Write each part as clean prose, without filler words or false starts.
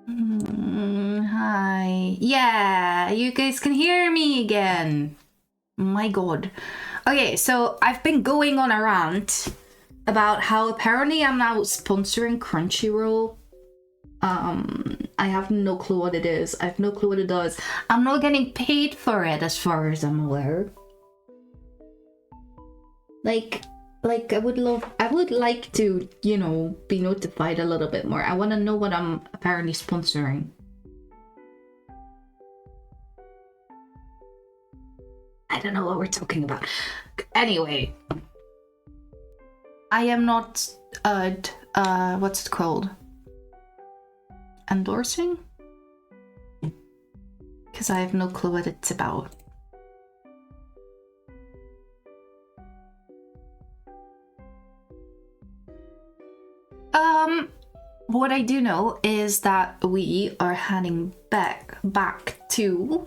Hi. Yeah, you guys can hear me again. My god. Okay, so I've been going on a rant about how apparently I'm now sponsoring Crunchyroll. I have no clue what it is. I have no clue what it does. I'm not getting paid for it as far as I'm aware. Like I would like to, you know, be notified a little bit more. I want to know what I'm apparently sponsoring. I don't know what we're talking about. Anyway, I am not what's it called? Endorsing? Because I have no clue what it's about. What I do know is that we are heading back to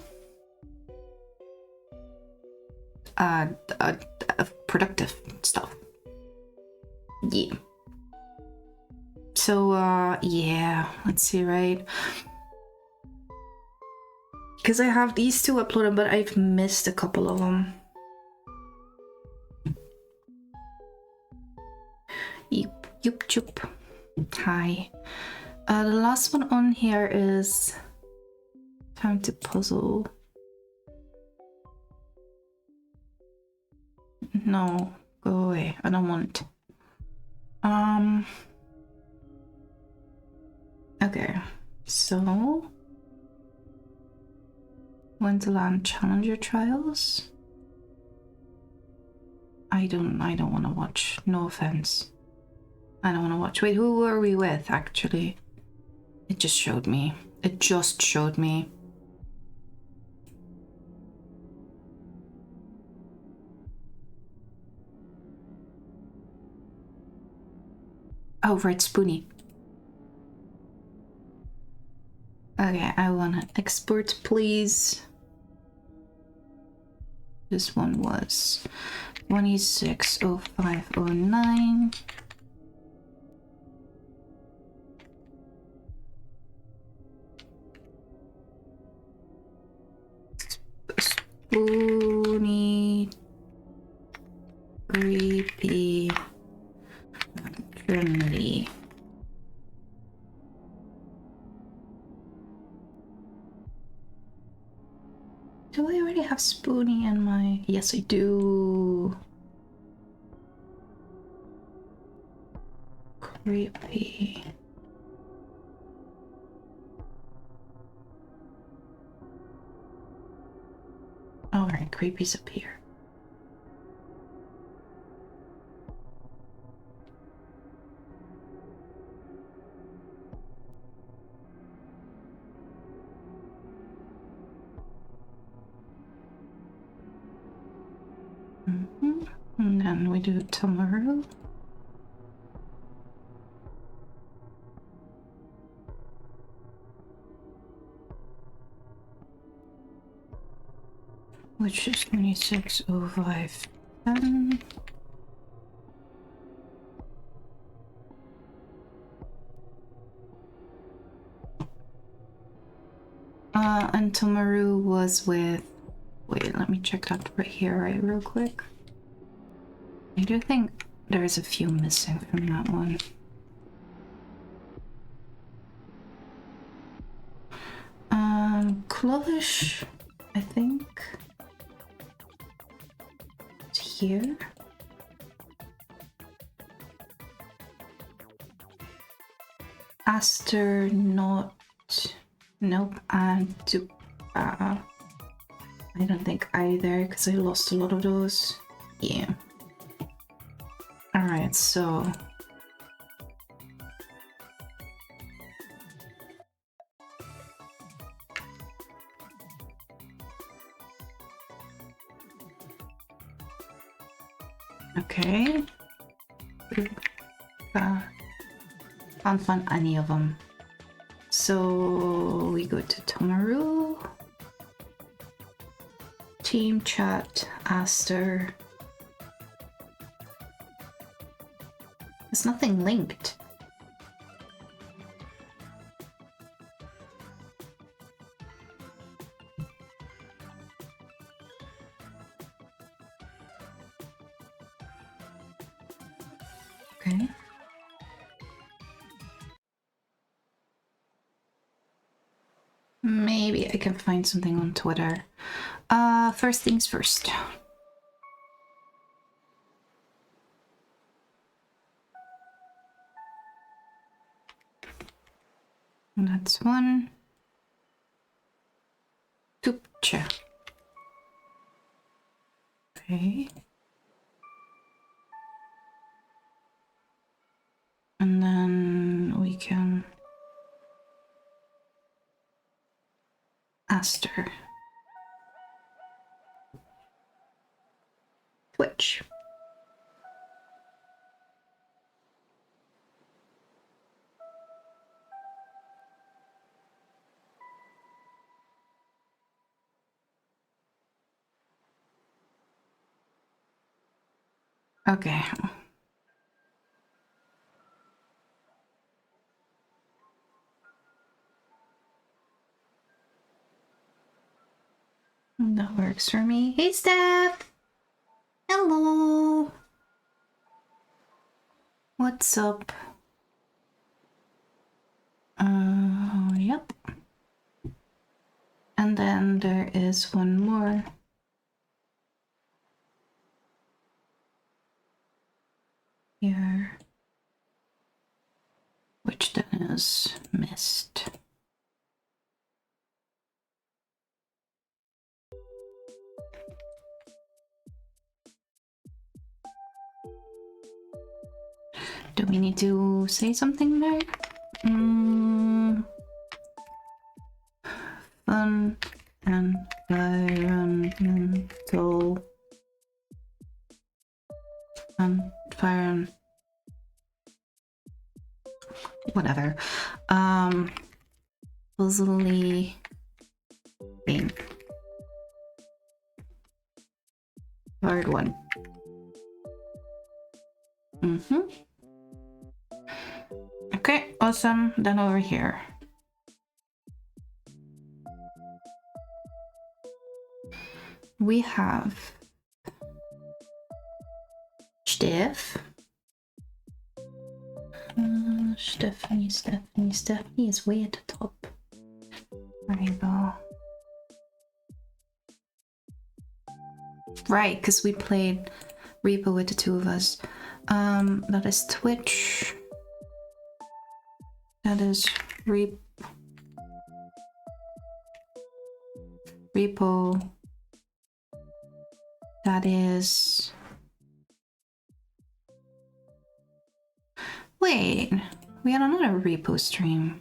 productive stuff. Yeah. So yeah, let's see, right? Because I have these two uploaded, but I've missed a couple of them. Yup. Hi. The last one on here is Time to Puzzle. No, go away. I don't want. Okay, so Wonderland Challenger Trials. I don't want to watch. No offense. I don't want to watch. Wait, who were we with actually? It just showed me. It just showed me. Oh, right, Spoonie. Okay, I wanna export, please. This one was 260509. Spoonie creepy Trinity. Do I already have Spoonie in my... Yes, I do. Creepy. Alright, creepy's up here. And then we do tomorrow. Which is 260510. And Tomaru was with... Wait, let me check that right here, right, real quick. I do think there's a few missing from that one. Clovish, I think. It's here. Aster, not... Nope, and I don't think either, because I lost a lot of those. Yeah. Alright, so... Okay. Can't find any of them. So we go to Tomaru. Team chat, Aster. There's nothing linked. Okay. Maybe I can find something on Twitter. First things first. That's one. Tupcha. Okay. And then we can Aster. Twitch. Okay. That works for me. Hey, Steph! Hello! What's up? Yep. And then there is one more. Here. Which then is missed. Do we need to say something there? Fun environmental and whatever. Puzzly game. Hard one. Okay, awesome. Then over here. We have Steph. Stephanie is way at the top. There you go. Right, because we played Repo with the two of us. That is Twitch. That is Repo. That is... Wait, we had another Repo stream.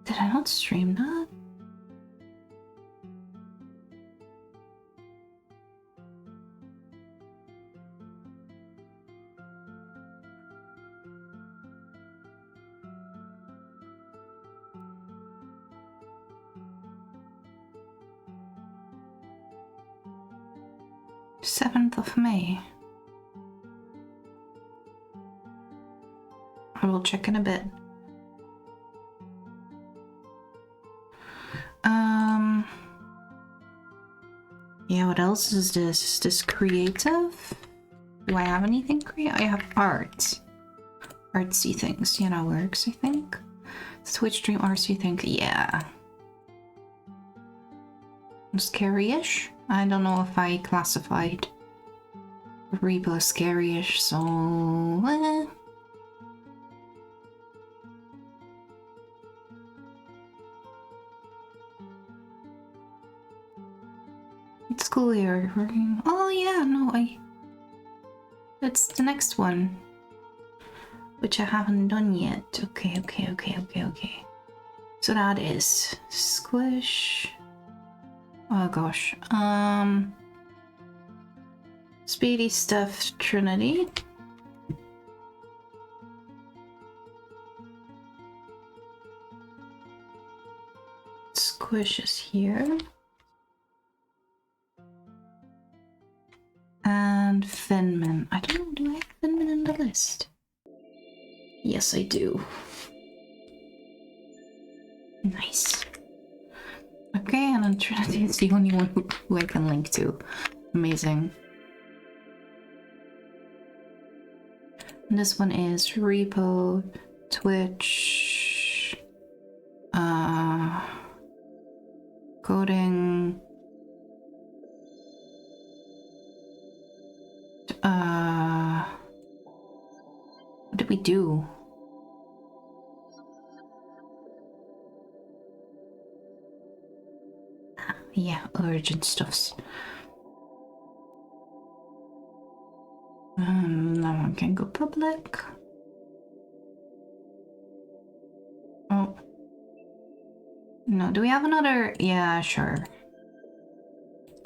Did I not stream that? May. I will check in a bit. Yeah, what else is this? Is this creative? Do I have anything creative? I have art. Artsy things. Yeah, that works, I think. Twitch stream artsy thing. Yeah. Scary-ish? I don't know if I classified Repo scary-ish, so... It's cool here. Oh yeah, no, That's the next one. Which I haven't done yet. Okay. So that is Squish. Oh gosh. Speedy Stuff Trinity. Squish is here. And Finman. I don't know, do I have Finman in the list? Yes, I do. Nice. Okay, and then Trinity is the only one who I can link to. Amazing. And this one is Repo, Twitch, coding, what did we do? Yeah, urgent stuffs. That one can go public. Oh. No, do we have another? Yeah, sure.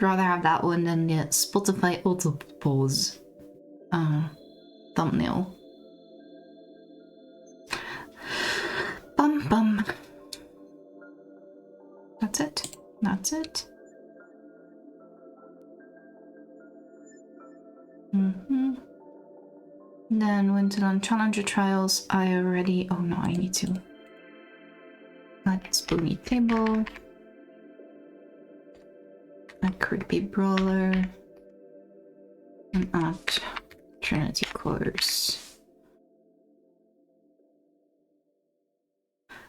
Rather have that one than the Spotify auto pause thumbnail. Bum bum. That's it. That's it. Then went on Challenger Trials. I already. Oh no, I need to. Add Spoony Table. Add Creepy Brawler. And add Trinity Course.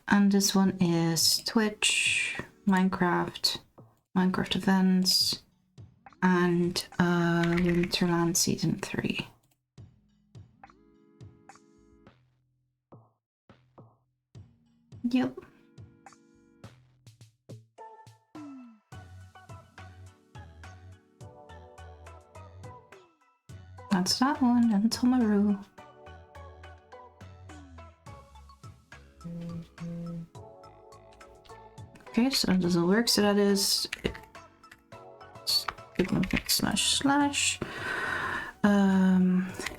And this one is Twitch, Minecraft, Minecraft Events, and Winterland Season 3. Yep. That's that one, and Tomaru. Okay, so that doesn't work, so that is //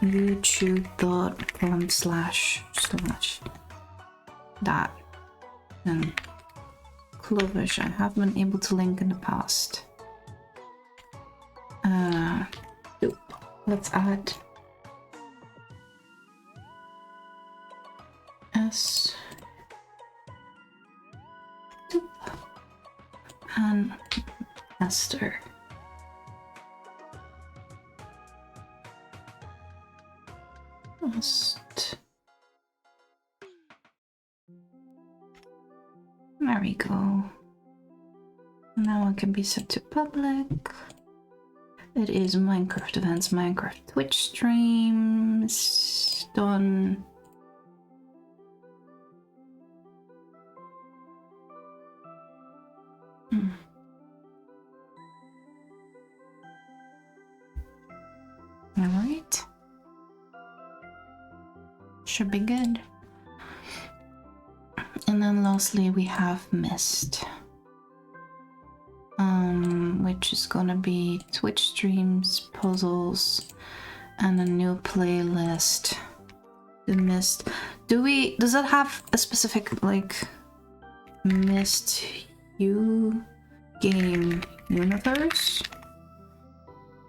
youtube.com// that and Clovish I have been able to link in the past. Let's add S and Esther. There we go. Now one can be set to public. It is Minecraft Events, Minecraft Twitch streams. Done. Alright. Should be good. And then lastly we have Mist. Which is gonna be Twitch streams, puzzles, and a new playlist. The Mist. Does it have a specific like Mist U game universe?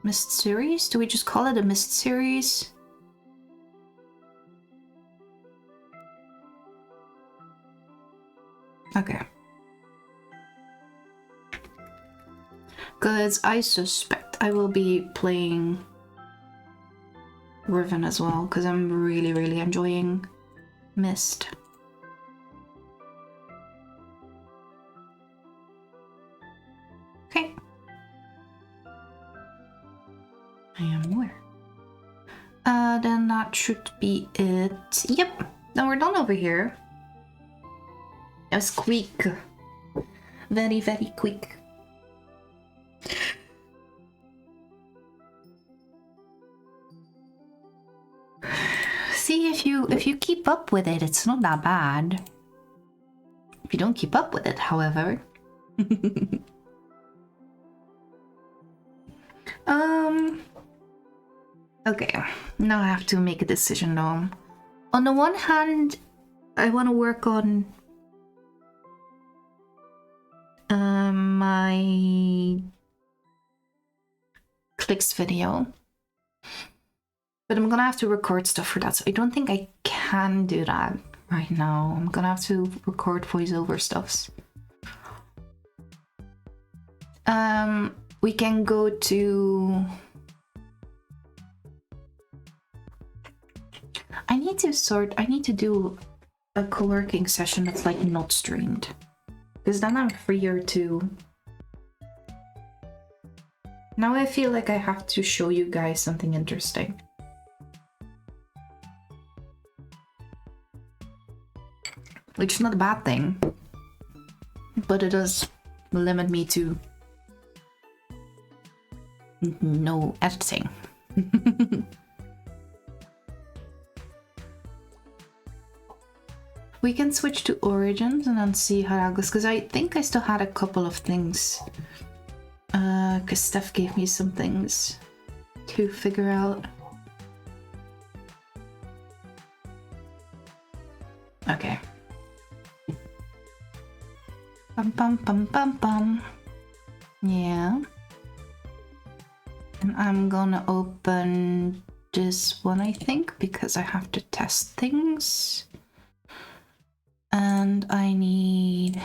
Mist series? Do we just call it a Mist series? Okay. Because I suspect I will be playing Riven as well, because I'm really enjoying Mist. Okay. I am aware. Then that should be it. Yep. Then we're done over here. It was quick. Very quick. See, if you keep up with it, it's not that bad. If you don't keep up with it, however. Okay, now I have to make a decision though. On the one hand, I want to work on my clicks video, but I'm gonna have to record stuff for that, so I don't think I can do that right now. I'm gonna have to record voiceover stuffs. We can go to... I need to do a co-working session that's like not streamed. Because then I'm freer to... Now I feel like I have to show you guys something interesting. Which is not a bad thing. But it does limit me to no editing. We can switch to Origins and then see how that goes, because I think I still had a couple of things. Because Steph gave me some things to figure out. Okay. Bum bum bum bum bum. Yeah. And I'm gonna open this one, I think, because I have to test things. And I need...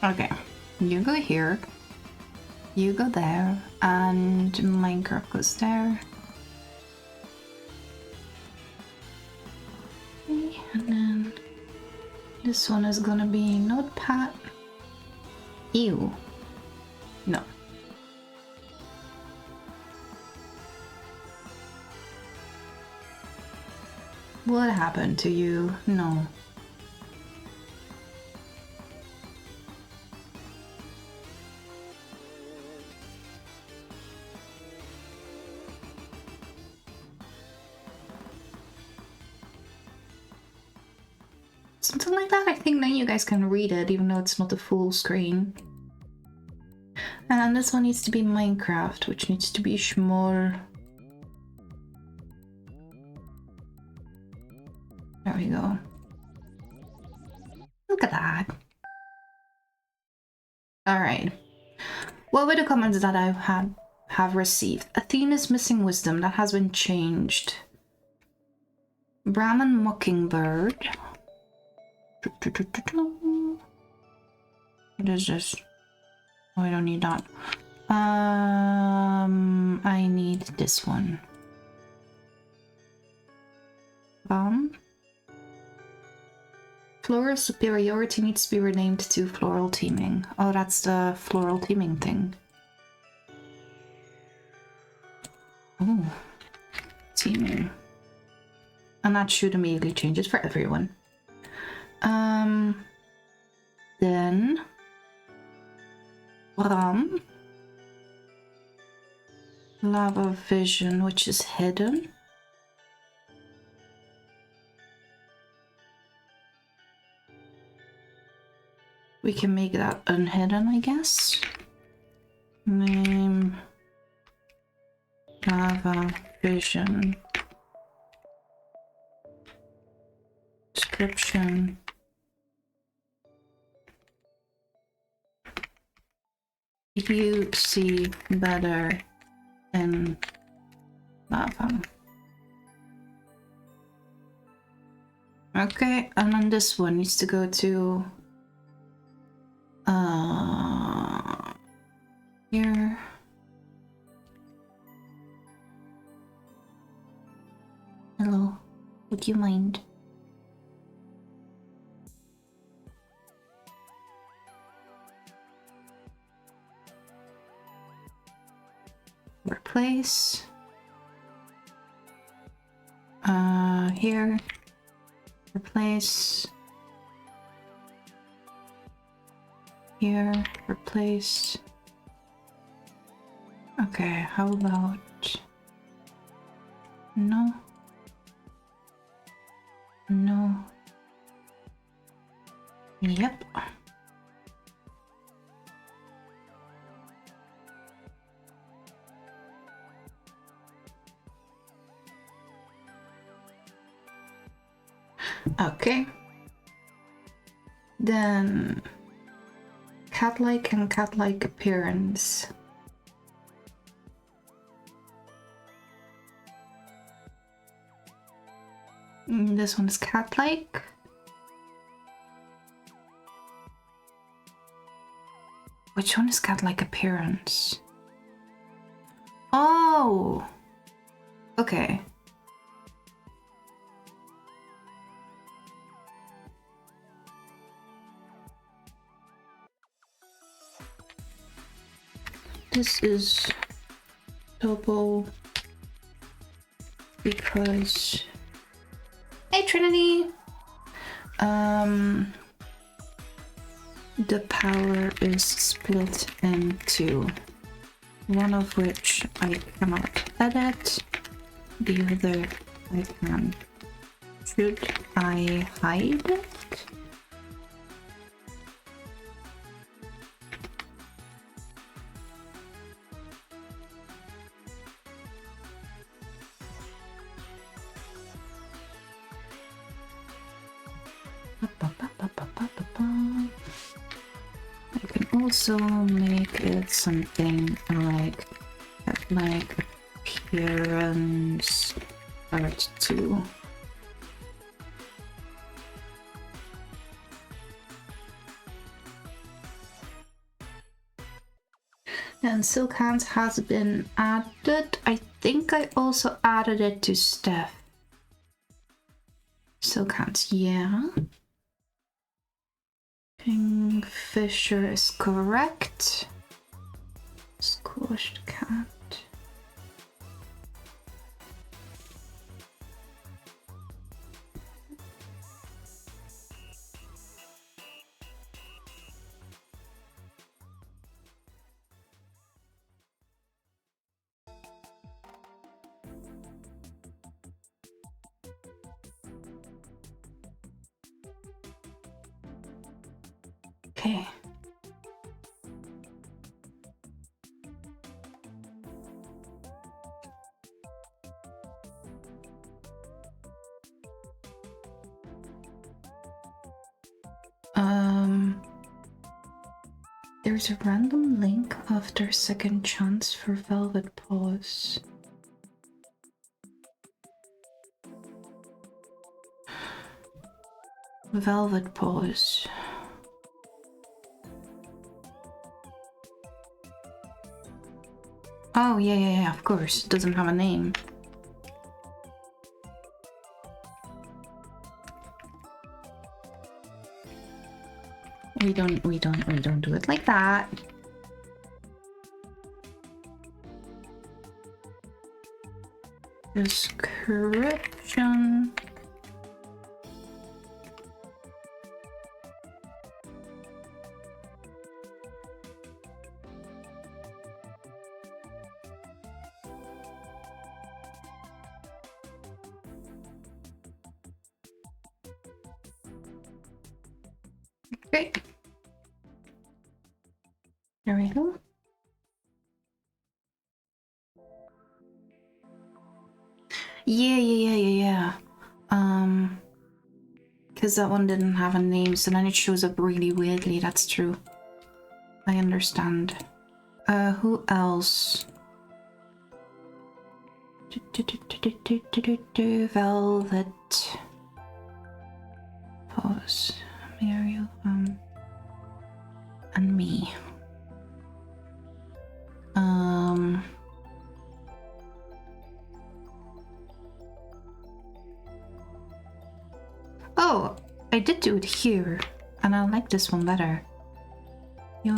Okay, you go here, you go there, and Minecraft goes there. Okay, and then this one is gonna be Notepad. Ew. No. What happened to you? No. Something like that. I think then you guys can read it, even though it's not a full screen. And then this one needs to be Minecraft, which needs to be Schmor. There we go. Look at that. Alright. What were the comments that I have received? Athena's missing wisdom, that has been changed. Brahman Mockingbird. What is this? Oh, I don't need that. I need this one. Floral superiority needs to be renamed to floral teaming. Oh, that's the floral teaming thing. Oh, teaming. And that should immediately change it for everyone. Then Lava Vision, which is hidden. We can make that unhidden, I guess. Name Lava Vision. Description. You see better in lava. Okay, and then this one needs to go to here. Hello, would you mind? Replace. Here. Replace. Here. Replace. Okay, how about... No. No. Yep. Okay. Then cat-like and cat-like appearance. This one is cat-like. Which one is cat-like appearance? Oh! Okay. This is double because... Hey Trinity! The power is split into one of which I cannot edit, the other I can. Should I hide it? I can also make it something like appearance part 2. And Silk Hands has been added. I think I also added it to Steph. Silk Hands, yeah. Kingfisher is correct. Squashed cat. Okay. There's a random link after second chance for Velvet Paws. Velvet Paws. Oh, yeah, of course. It doesn't have a name. We don't do it like that. Description. Okay. There we go. Yeah. Because that one didn't have a name, so then it shows up really weirdly. That's true. I understand. Who else? Velvet. Pause. Muriel, and me. Oh, I did do it here, and I like this one better. Your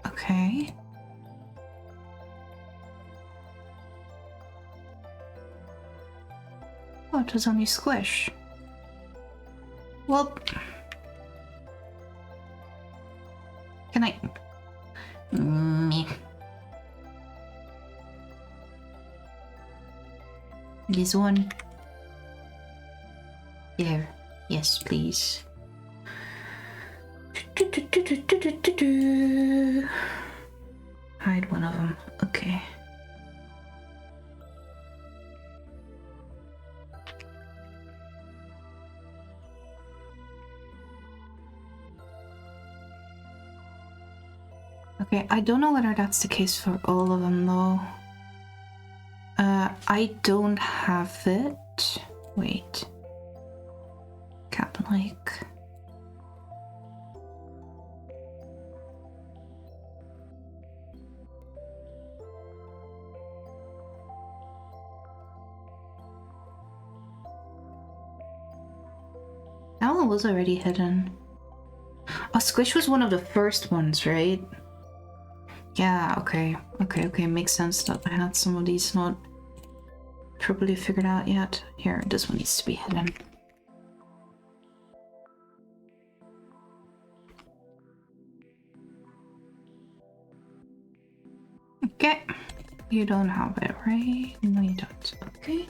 okay. Oh, it was only squish. Well, can I? Me. This one. There. Yes, please. Hide one of them. Okay. Okay, I don't know whether that's the case for all of them though. I don't have it. Wait. Captain Lake. That one was already hidden. Oh, Squish was one of the first ones, right? Yeah, okay. Okay, makes sense that I had some of these not properly figured out yet. Here, this one needs to be hidden. Okay. You don't have it, right? No, you don't. Okay.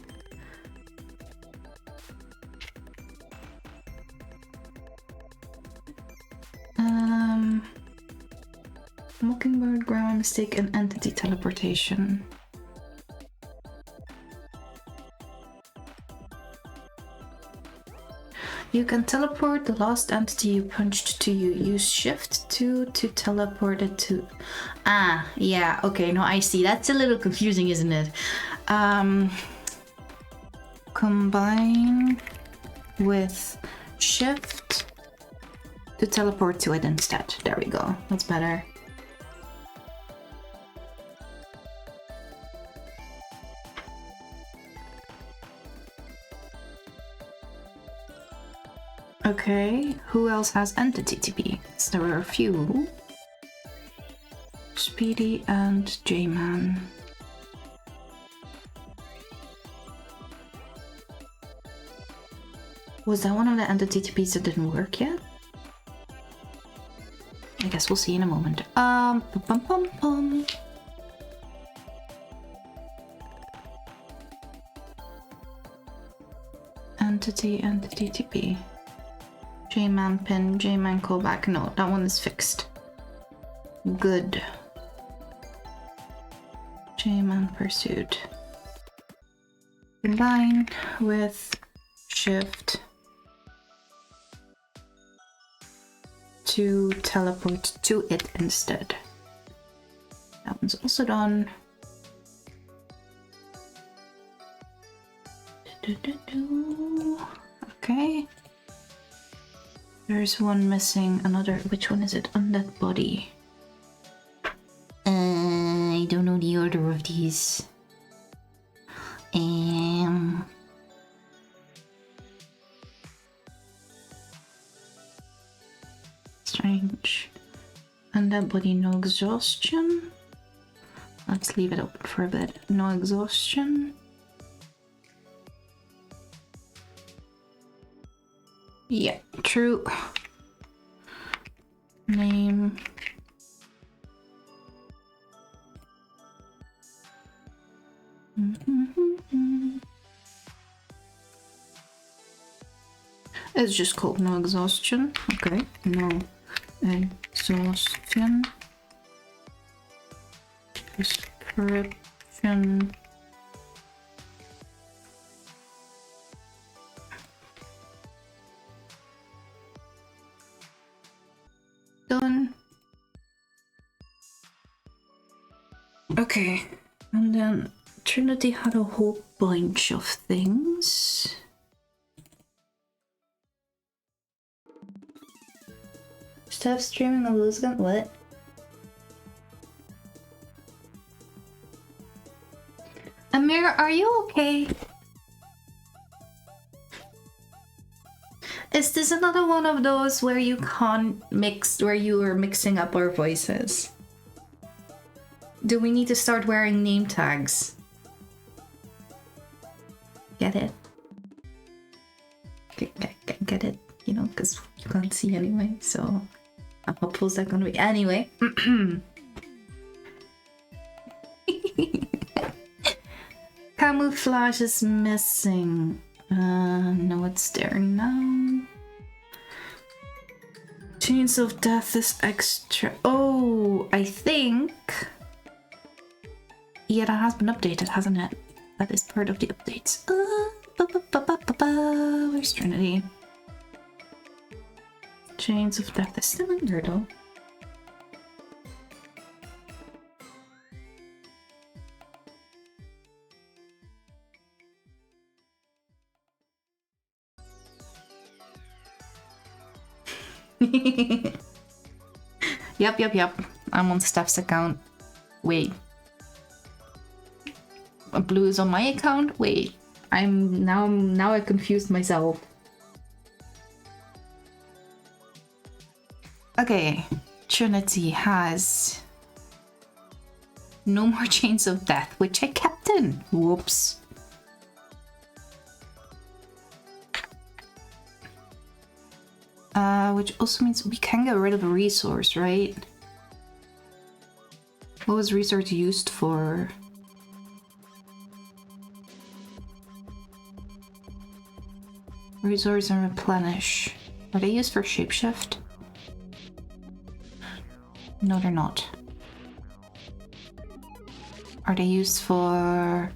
Mockingbird, grammar mistake, and entity teleportation. You can teleport the last entity you punched to you. Use shift 2 to teleport it to... Ah, yeah, okay, no, I see. That's a little confusing, isn't it? Combine with shift to teleport to it instead. There we go. That's better. Okay, who else has entity TP? There were a few. Speedy and J-Man. Was that one of the entity TPs that didn't work yet? I guess we'll see in a moment. Entity TP. J-Man pin, J-Man callback. No, that one is fixed. Good. J-Man pursued. Combine with shift to teleport to it instead. That one's also done. Okay. There's one missing. Another. Which one is it? Undead body. I don't know the order of these. Strange. Undead body, no exhaustion. Let's leave it open for a bit. No exhaustion. Yeah, true. Name. It's just called no exhaustion. Okay, no exhaustion. Description. Done. Okay, and then Trinity had a whole bunch of things. Stop streaming on Lose Gun? What? Amir, are you okay? Is this another one of those where you can't mix, where you are mixing up our voices? Do we need to start wearing name tags? Get it? Get it? You know, because you can't see anyway, so I'm hopeful that gonna be. Anyway. Camouflage is missing. No, it's there now. Chains of Death is extra. Oh, I think Yeah, that has been updated, hasn't it? That is part of the updates. Where's Trinity? Chains of Death is still in there though. Yep. I'm on Steph's account. Wait. Blue is on my account? Wait. Now I confused myself. Okay. Trinity has no more Chains of Death, which I kept in. Whoops. Which also means we can get rid of a resource, right? What was resource used for? Resource and replenish. Are they used for shapeshift? No, they're not. Are they used for...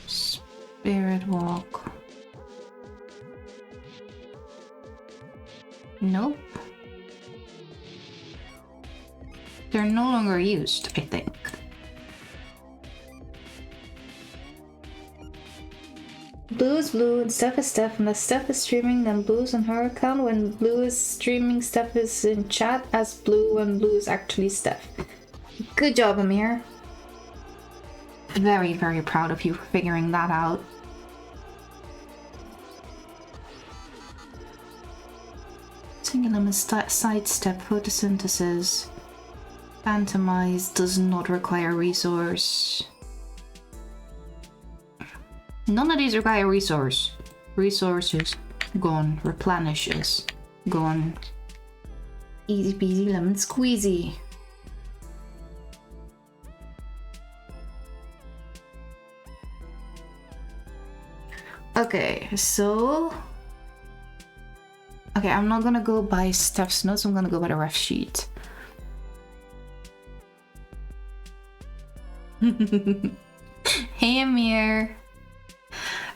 Spirit walk? Nope. They're no longer used, I think. Blue is Blue and Steph is Steph. Unless Steph is streaming, then Blue's on her account. When Blue is streaming, Steph is in chat as Blue when Blue is actually Steph. Good job, Amir. Very, very proud of you for figuring that out. Singular sidestep photosynthesis. Phantomize does not require resource. None of these require resource. Resources gone. Replenishes gone. Easy peasy lemon squeezy. Okay, so... Okay, I'm not gonna go by Steph's notes, I'm gonna go by the ref sheet. Hey Amir!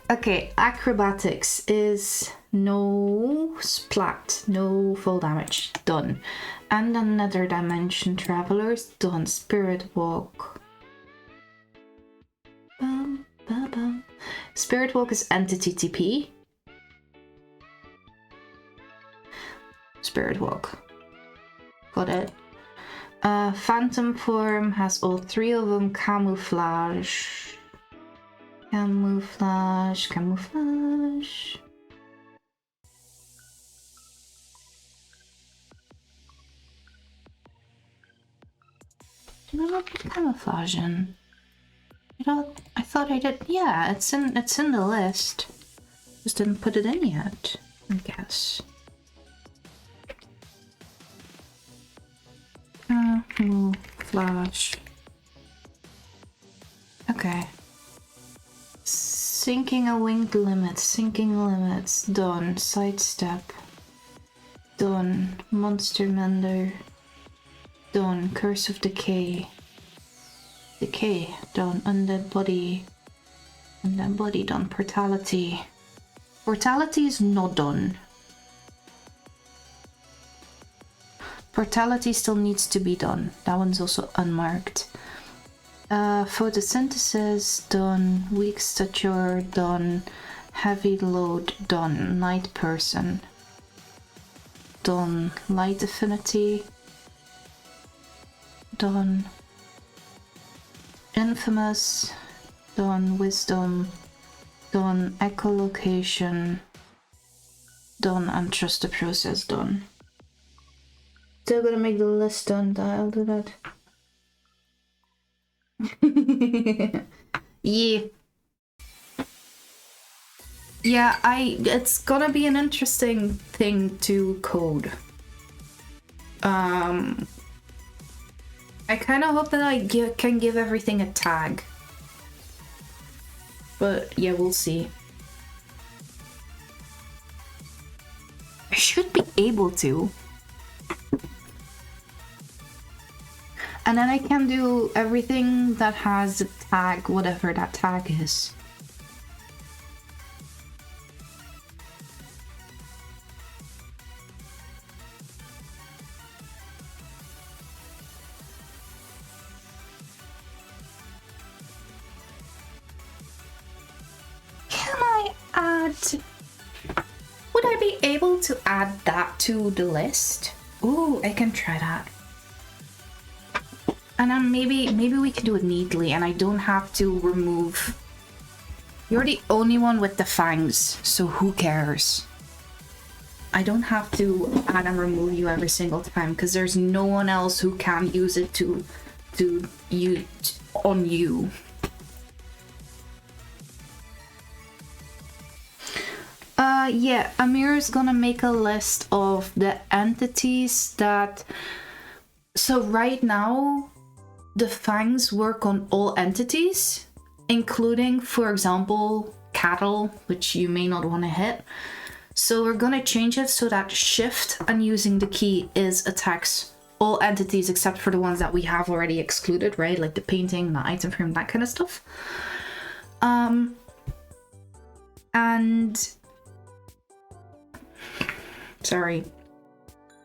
Okay, acrobatics is no splat, no full damage, done. And another dimension travelers, done. Spirit walk. Spirit walk is entity TP. Spirit walk. Got it. Phantom form has all three of them. Camouflage. Camouflage. Camouflage. Did I not put camouflage in? I thought I did. Yeah, it's in the list. Just didn't put it in yet, I guess. Camouflage. Okay. Sinking a winged limit. Sinking limits. Done. Sidestep. Done. Monster mender. Done. Curse of Decay. Decay. Done. Undead body. Undead body. Done. Portality. Portality is not done. Portality still needs to be done. That one's also unmarked. Photosynthesis, done. Weak stature, done. Heavy load, done. Night person, done. Light affinity, done. Infamous, done. Wisdom, done. Echolocation, done. And trust the process, done. Still gonna make the list done. I'll do that. Yeah. Yeah, it's gonna be an interesting thing to code. I kind of hope that I can give everything a tag. But yeah, we'll see. I should be able to. And then I can do everything that has a tag, whatever that tag is. Can I add... Would I be able to add that to the list? Ooh, I can try that. And then maybe we can do it neatly and I don't have to remove... You're the only one with the fangs, so who cares? I don't have to add and remove you every single time because there's no one else who can use it to use on you. Yeah, Amir is gonna make a list of the entities that... So right now, the fangs work on all entities, including, for example, cattle, which you may not want to hit. So we're gonna change it so that shift and using the key is attacks all entities except for the ones that we have already excluded, right? Like the painting, the item frame, that kind of stuff. And... Sorry.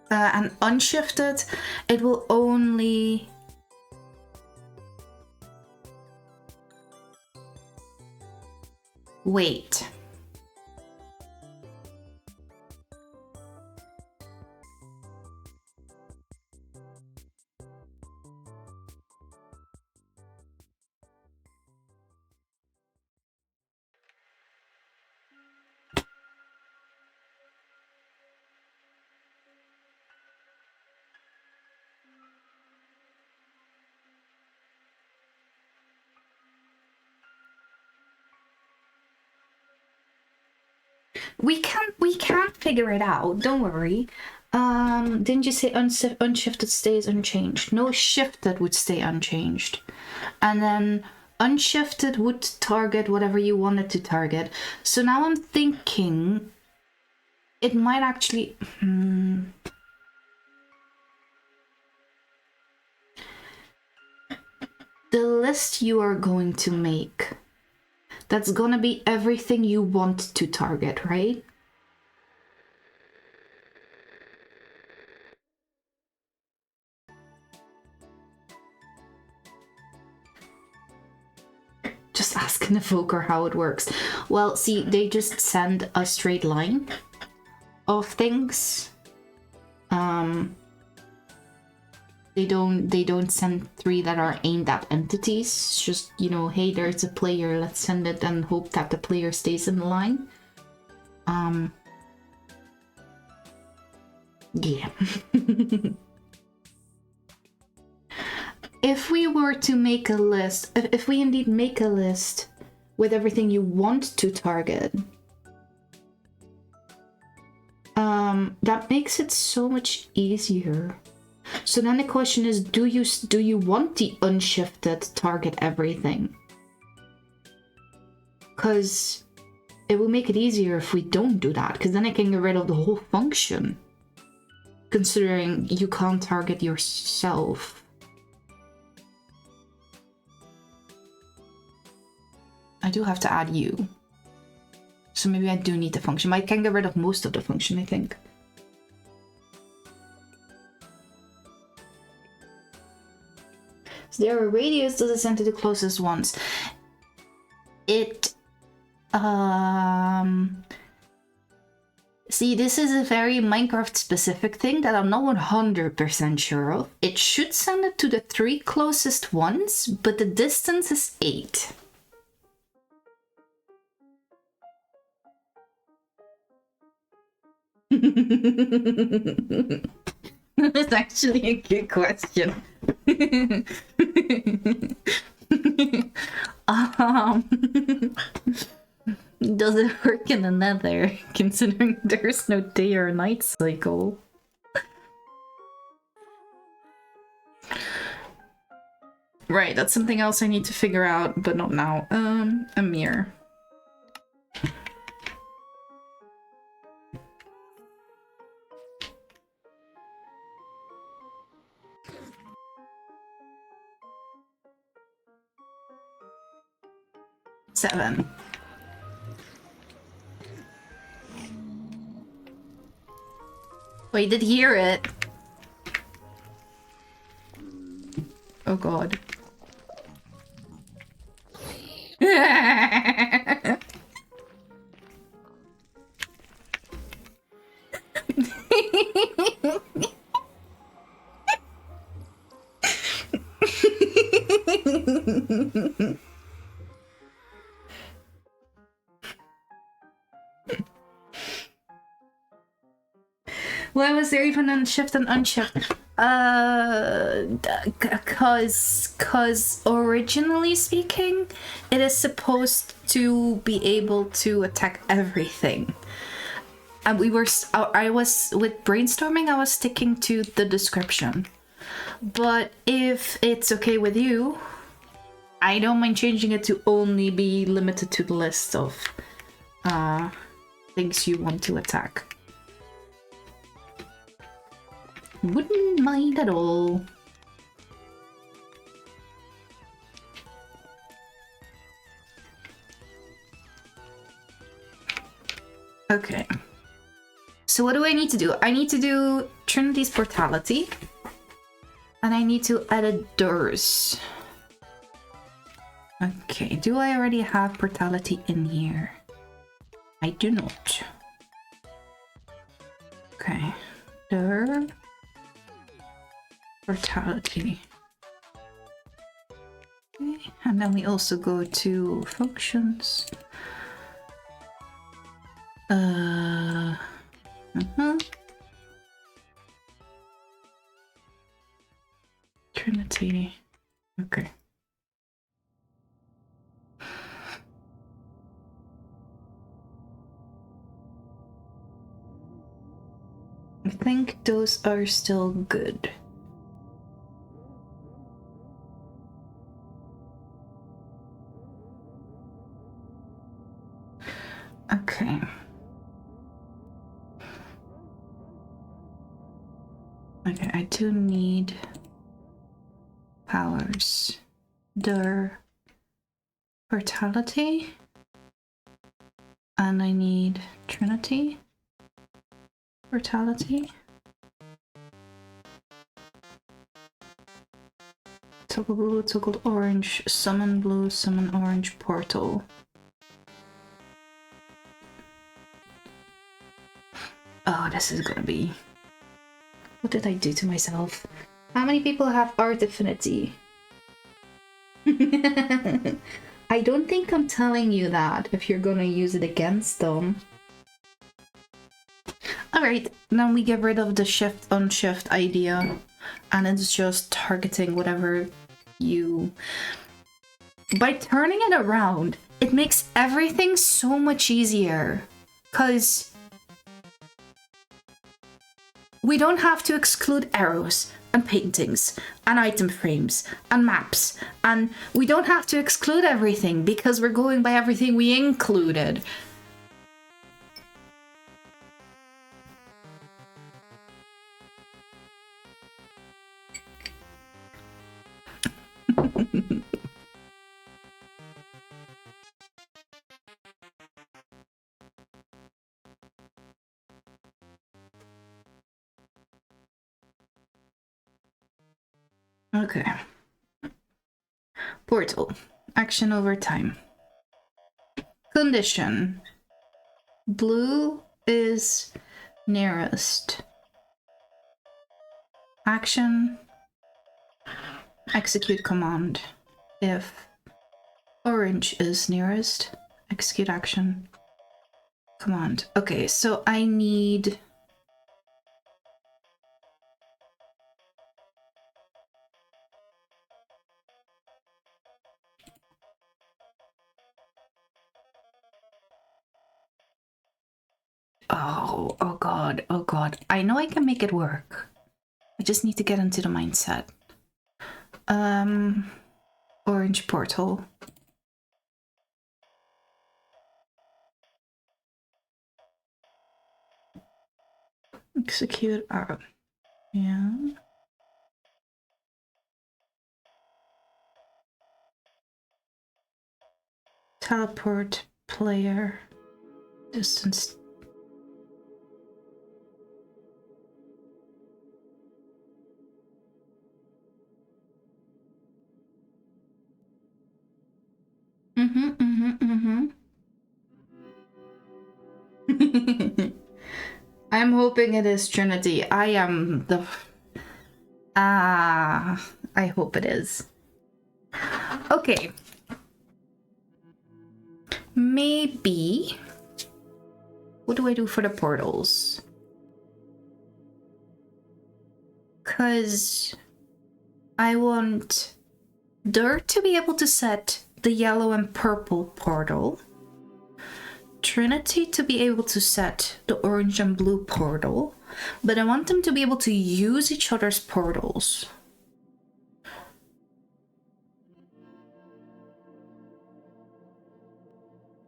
And unshifted, it will only... Wait. We can figure it out, don't worry. Didn't you say unshifted stays unchanged? No, shifted would stay unchanged. And then unshifted would target whatever you wanted to target. So now I'm thinking it might actually... The list you are going to make, that's gonna be everything you want to target, right? Just ask an evoker how it works. Well, see, they just send a straight line of things. They don't send 3 that are aimed at entities. It's just, you know, hey, there's a player, let's send it and hope that the player stays in the line. Yeah. If we were to make a list, if we indeed make a list with everything you want to target, that makes it so much easier. So then the question is, do you want the unshifted target everything? Because it will make it easier if we don't do that, because then I can get rid of the whole function. Considering you can't target yourself. I do have to add you. So maybe I do need the function. I can get rid of most of the function, I think. So there are radius, does it send to the closest ones? It... See, this is a very Minecraft specific thing that I'm not 100% sure of. It should send it to the 3 closest ones, but the distance is 8. That's actually a good question. Does it work in the nether, considering there's no day or night cycle? Right, that's something else I need to figure out, but not now. Amir. 7. Wait, did you hear it? Oh god. Why was there even unshift and unshift? Cause originally speaking, it is supposed to be able to attack everything. And I was with brainstorming. I was sticking to the description. But if it's okay with you, I don't mind changing it to only be limited to the list of things you want to attack. Wouldn't mind at all. Okay. So what do I need to do? I need to do Trinity's Portality. And I need to edit Durs. Okay, do I already have Portality in here? I do not. Okay. Dur. Portality. Okay. And then we also go to functions. Trinity. Okay. I think those are still good. Okay. Okay, I do need powers. Their Portality. And I need Trinity. Portality. Toggle blue, toggle orange, summon blue, summon orange, portal. Oh, this is gonna be... What did I do to myself? How many people have Art Affinity? I don't think I'm telling you that if you're gonna use it against them. Alright, then we get rid of the shift unshift idea. And it's just targeting whatever you... By turning it around, it makes everything so much easier. 'Cause we don't have to exclude arrows and paintings and item frames and maps, and we don't have to exclude everything because we're going by everything we included. Okay. Portal. Action over time. Condition. Blue is nearest. Action. Execute command. If orange is nearest, execute action. Command. Okay, so I need... Oh god, oh god. I know I can make it work. I just need to get into the mindset. Orange portal. Execute arrow. Yeah. Teleport player. Distance. I'm hoping it is Trinity. I am the... I hope it is. Okay. Maybe... What do I do for the portals? Because I want Dirt to be able to set the yellow and purple portal. Trinity to be able to set the orange and blue portal. But I want them to be able to use each other's portals.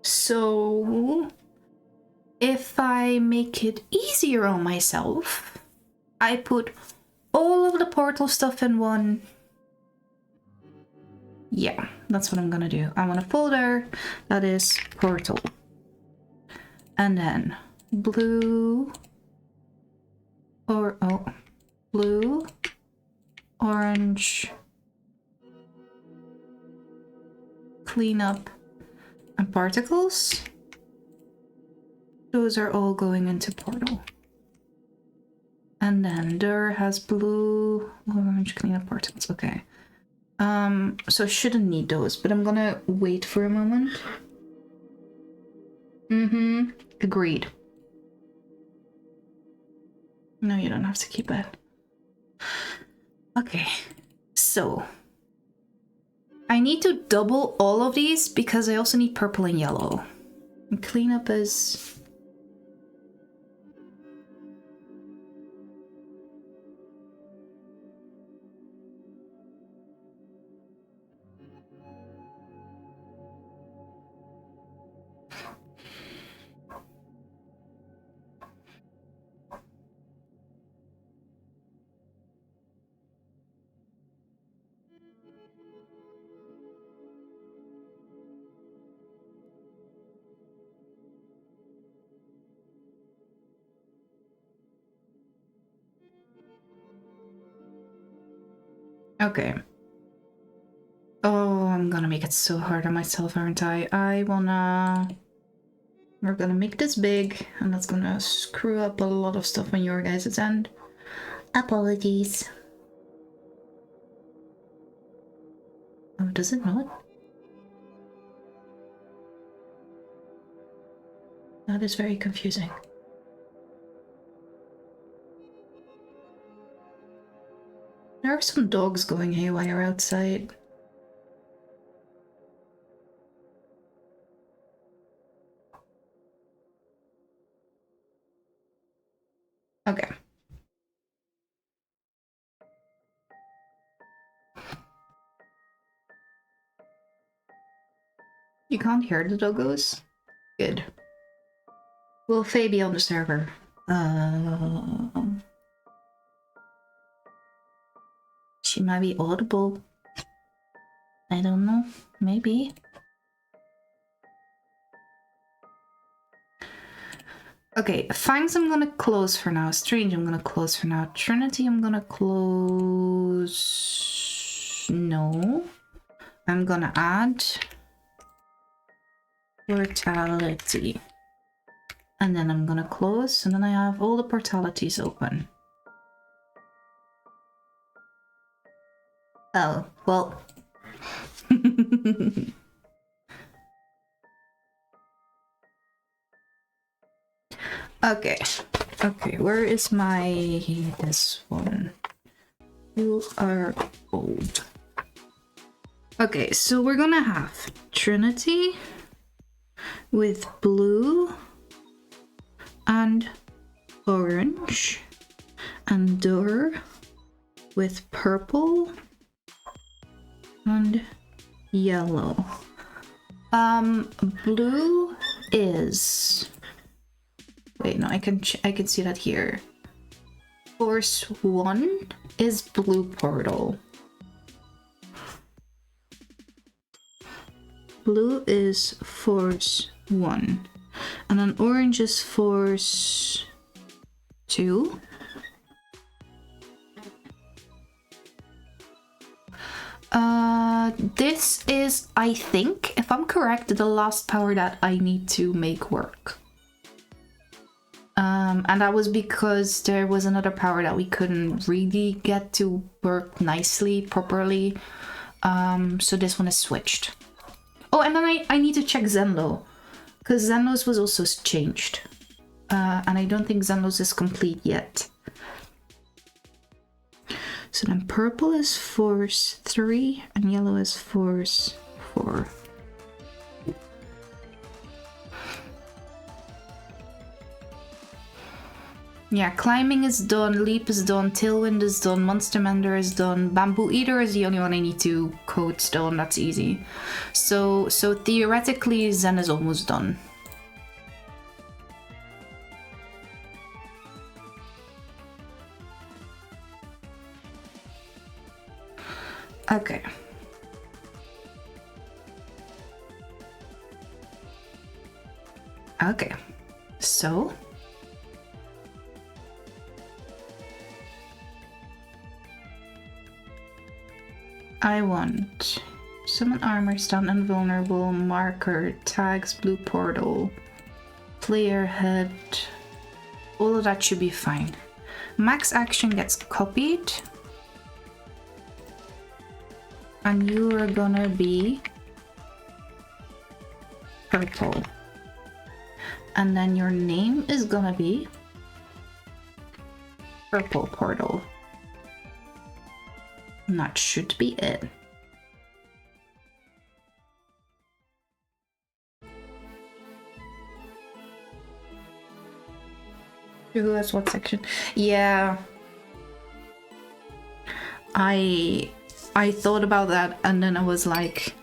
So... if I make it easier on myself, I put all of the portal stuff in one. Yeah, that's what I'm gonna do. I want a folder that is portal. And then blue, or blue, orange, cleanup, and particles. Those are all going into portal. And then Dur has blue, orange, cleanup, particles. Okay. So I shouldn't need those, but I'm gonna wait for a moment. Agreed. No, you don't have to keep it. Okay. So I need to double all of these because I also need purple and yellow. And cleanup is... Okay. Oh, I'm gonna make it so hard on myself, aren't I? We're gonna make this big, and that's gonna screw up a lot of stuff on your guys' end. Apologies. Oh, does it not? That is very confusing. There are some dogs going haywire outside. Okay. You can't hear the doggos? Good. Will Faye be on the server? She might be audible. I don't know. Maybe. Okay, Fangs I'm gonna close for now. Strange I'm gonna close for now. Trinity I'm gonna close... No. I'm gonna add... Portality. And then I'm gonna close, and then I have all the portalities open. Oh, well... Okay. Okay, where is my... this one? You are old. Okay, so we're gonna have Trinity with blue and orange, and Dur with purple and yellow. Blue is... Wait, no, I can see that here. Force 1 is blue portal. blue is force 1. And then orange is force 2. This is, I think, if I'm correct, the last power that I need to make work. And that was because there was another power that we couldn't really get to work nicely, properly. So this one is switched. Oh, and then I need to check Zenlo, because Zenlo's was also changed. And I don't think Zenlo's is complete yet. So then purple is force 3 and yellow is force 4. Yeah, climbing is done, leap is done, tailwind is done, monster mender is done, bamboo eater is the only one I need to code stone, that's easy. So theoretically Zen is almost done. Okay. Okay, so I want summon armor, stun invulnerable, marker, tags, blue portal, player head, all of that should be fine. Max action gets copied. And you are gonna be purple. And then your name is gonna be purple portal. And that should be it. Who has what section? Yeah. I thought about that and then I was like,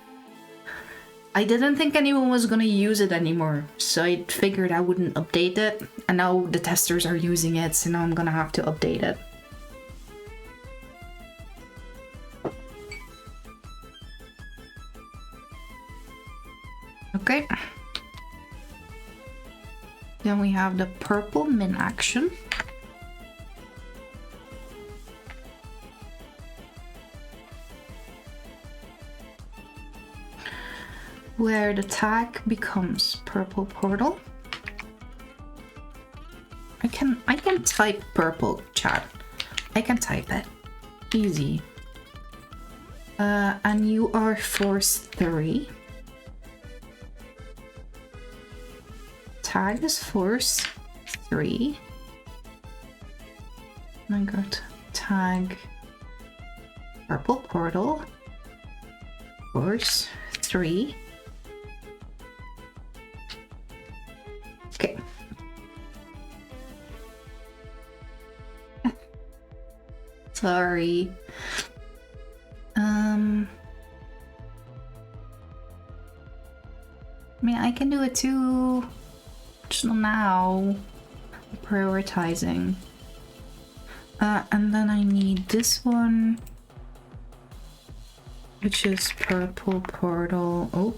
I didn't think anyone was gonna use it anymore, so I figured I wouldn't update it, and now the testers are using it, so now I'm gonna have to update it. Okay. Then we have the purple min action. Where the tag becomes purple portal. I can type purple, chat. I can type it. Easy. And you are force 3. Tag is force 3. And I got tag purple portal. Force 3. Okay. Sorry. I mean, I can do it too. Just not now. Prioritizing. And then I need this one, which is purple portal. Oh,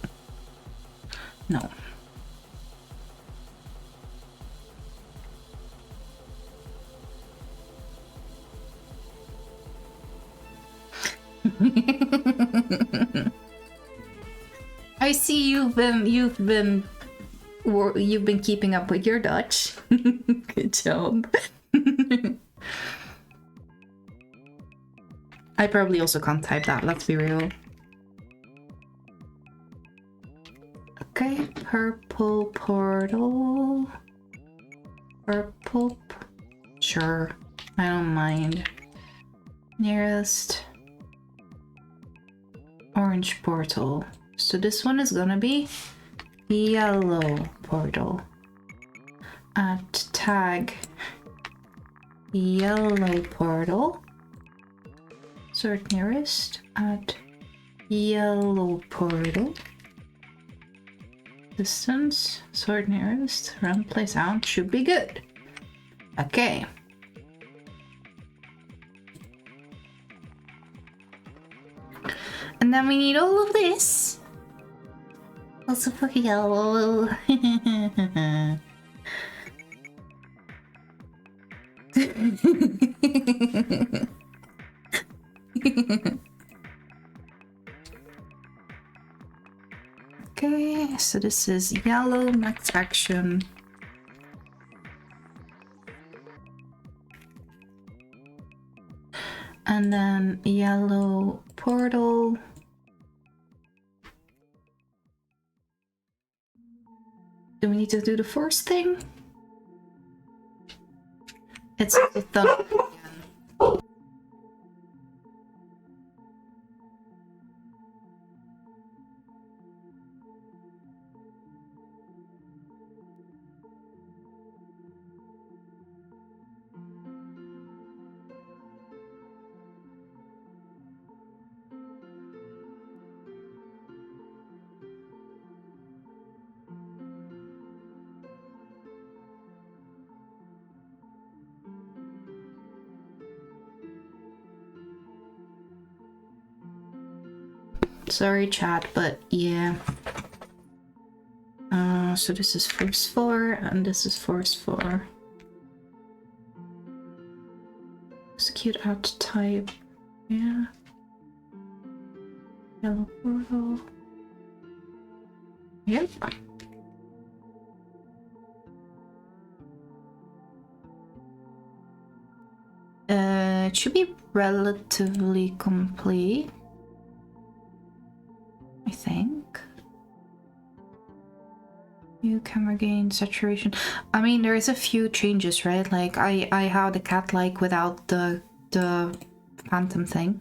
no. I see you've been keeping up with your Dutch. Good job. I probably also can't type that, let's be real. Okay, purple portal. Purple. Sure, I don't mind. Nearest orange portal. So this one is gonna be yellow portal. At tag yellow portal. Sort nearest at yellow portal. Distance, sort nearest, run play sound should be good. Okay. And then we need all of this. Also for yellow. Okay, so this is yellow max action. And then yellow portal. Do we need to do the first thing? It's the thumb. Sorry, chat, but yeah. So this is force 4, and this is force 4. Execute out type. Yeah. Yellow portal. Yep. It should be relatively complete, I think. New camera gain, saturation. I mean, there is a few changes, right? Like I have the cat like without the phantom thing.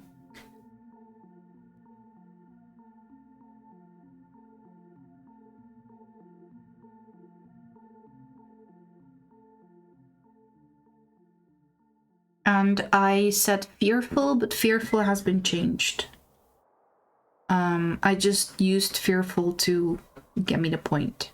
And I said fearful, but fearful has been changed. I just used fearful to get me the point.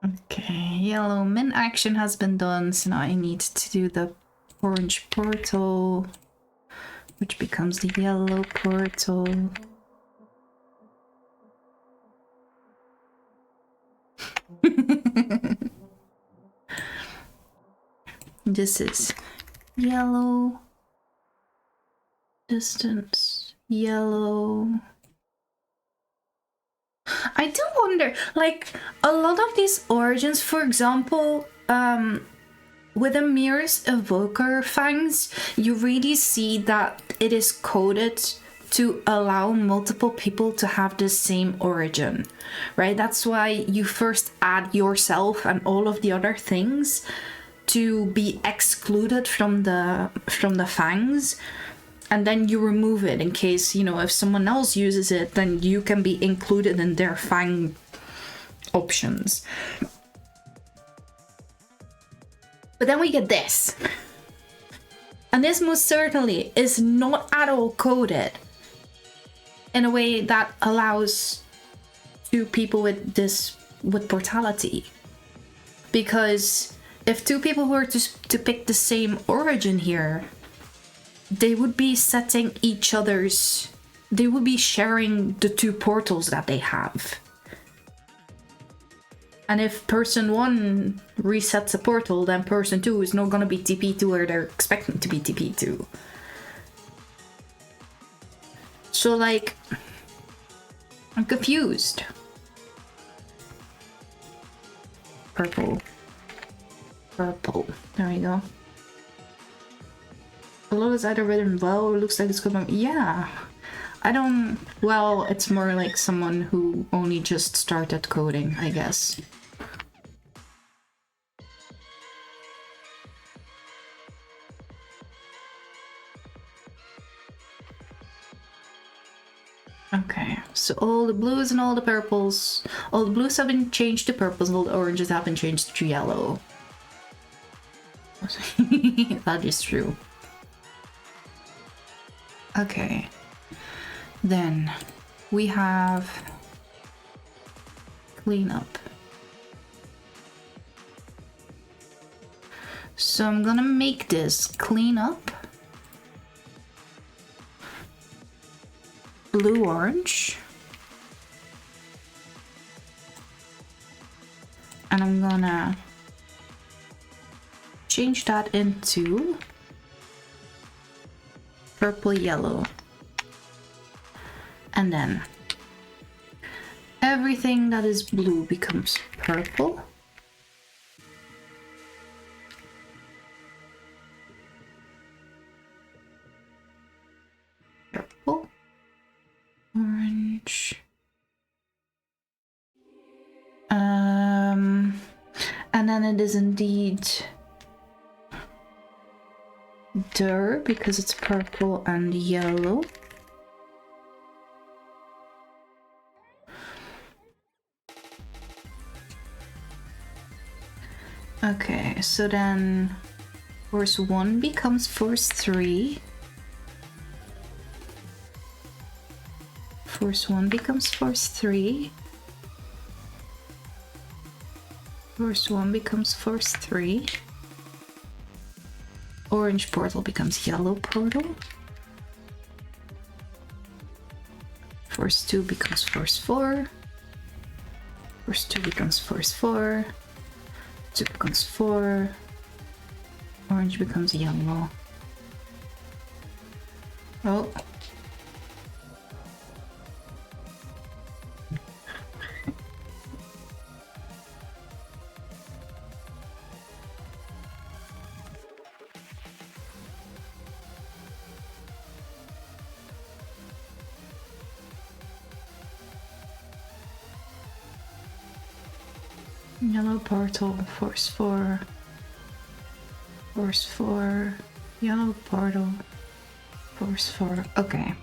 Okay, yellow min action has been done, so now I need to do the orange portal, which becomes the yellow portal. This is yellow, distance, yellow. I do wonder, like, a lot of these origins, for example, with the Mirror's Evoker Fangs, you really see that it is coded to allow multiple people to have the same origin, right? That's why you first add yourself and all of the other things to be excluded from the fangs, and then you remove it in case, you know, if someone else uses it, then you can be included in their fang options. But then we get this. And this most certainly is not at all coded in a way that allows two people with portality. Because if two people were to pick the same origin here, they would be setting each other's... They would be sharing the two portals that they have. And if person 1 resets a portal, then person 2 is not gonna be TP to where they're expecting to be TP to. So, like, I'm confused. Purple. Purple. There we go. A lot is either written well or looks like it's gonna... Yeah. I don't... Well, it's more like someone who only just started coding, I guess. Okay, so all the blues and all the purples, all the blues have been changed to purples, and all the oranges have been changed to yellow. That is true. Okay, then we have clean up. So I'm gonna make this clean up blue orange, and I'm gonna change that into purple yellow, and then everything that is blue becomes purple. Purple, orange, and then it is indeed dir because it's purple and yellow. Okay, so then force 1 becomes force 3. Force 1 becomes force 3. Force 1 becomes force 3. Orange portal becomes yellow portal. Force 2 becomes force 4. Force 2 becomes force 4. 2 becomes 4. Orange becomes yellow. Oh. Yellow portal, force 4. Force 4. Yellow portal, force 4. Okay.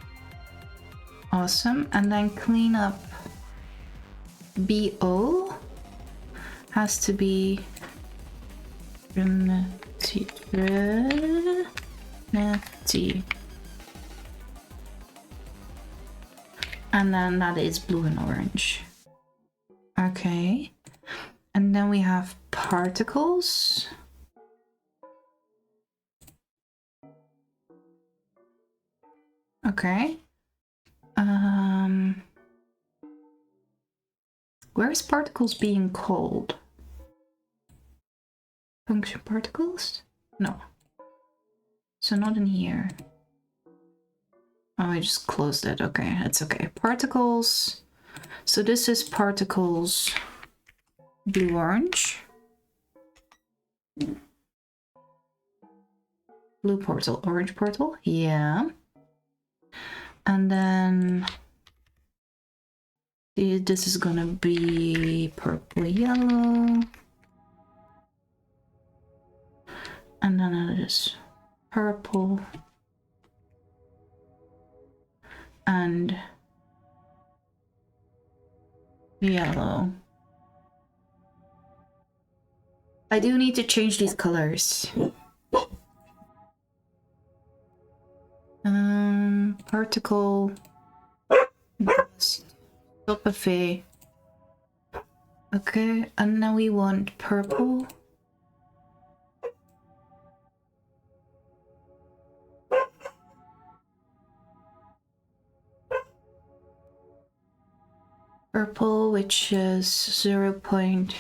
Awesome. And then clean up BO has to be Trinity. And then that is blue and orange. Okay. And then we have particles. Okay. Where's particles being called? Function particles? No. So not in here. Oh, I just closed it. Okay, it's okay. Particles. So this is particles blue orange. Blue portal, orange portal. Yeah. And then this is gonna be purple yellow. And then it is purple and yellow. I do need to change these colors. Particle. Topography. Okay, and now we want purple. Purple, which is 0.5,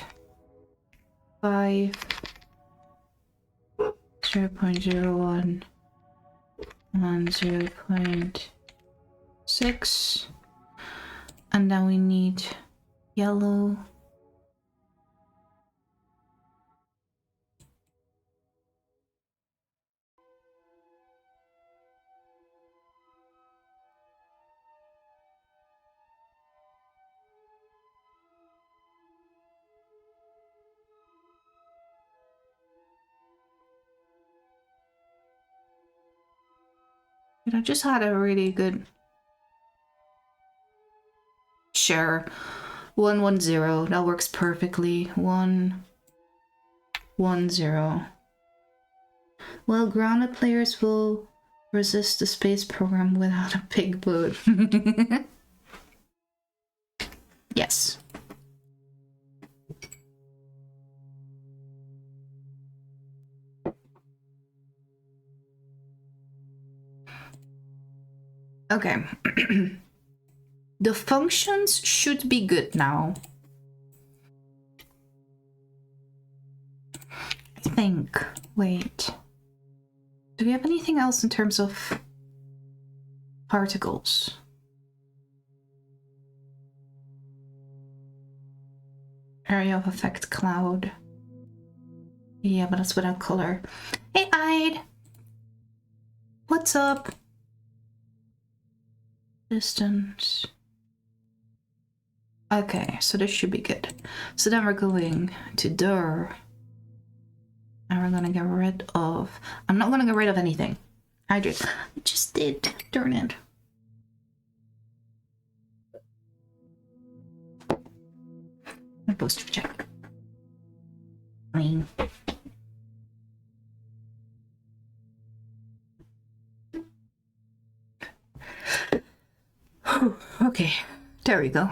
0.01, and 0.6. And then we need yellow. I just had a really good Sure. 110. That works perfectly. 110. Well, grounded players will resist the space program without a big boot. Yes. Okay. The functions should be good now. I think. Wait. Do we have anything else in terms of particles? Area of effect cloud. Yeah, but that's without color. Hey, Ide! What's up? Distance. Okay, so this should be good. So then we're going to dir. And we're gonna get rid of... I'm not gonna get rid of anything. I just did. Darn it. A poster check. Clean. Okay, there we go.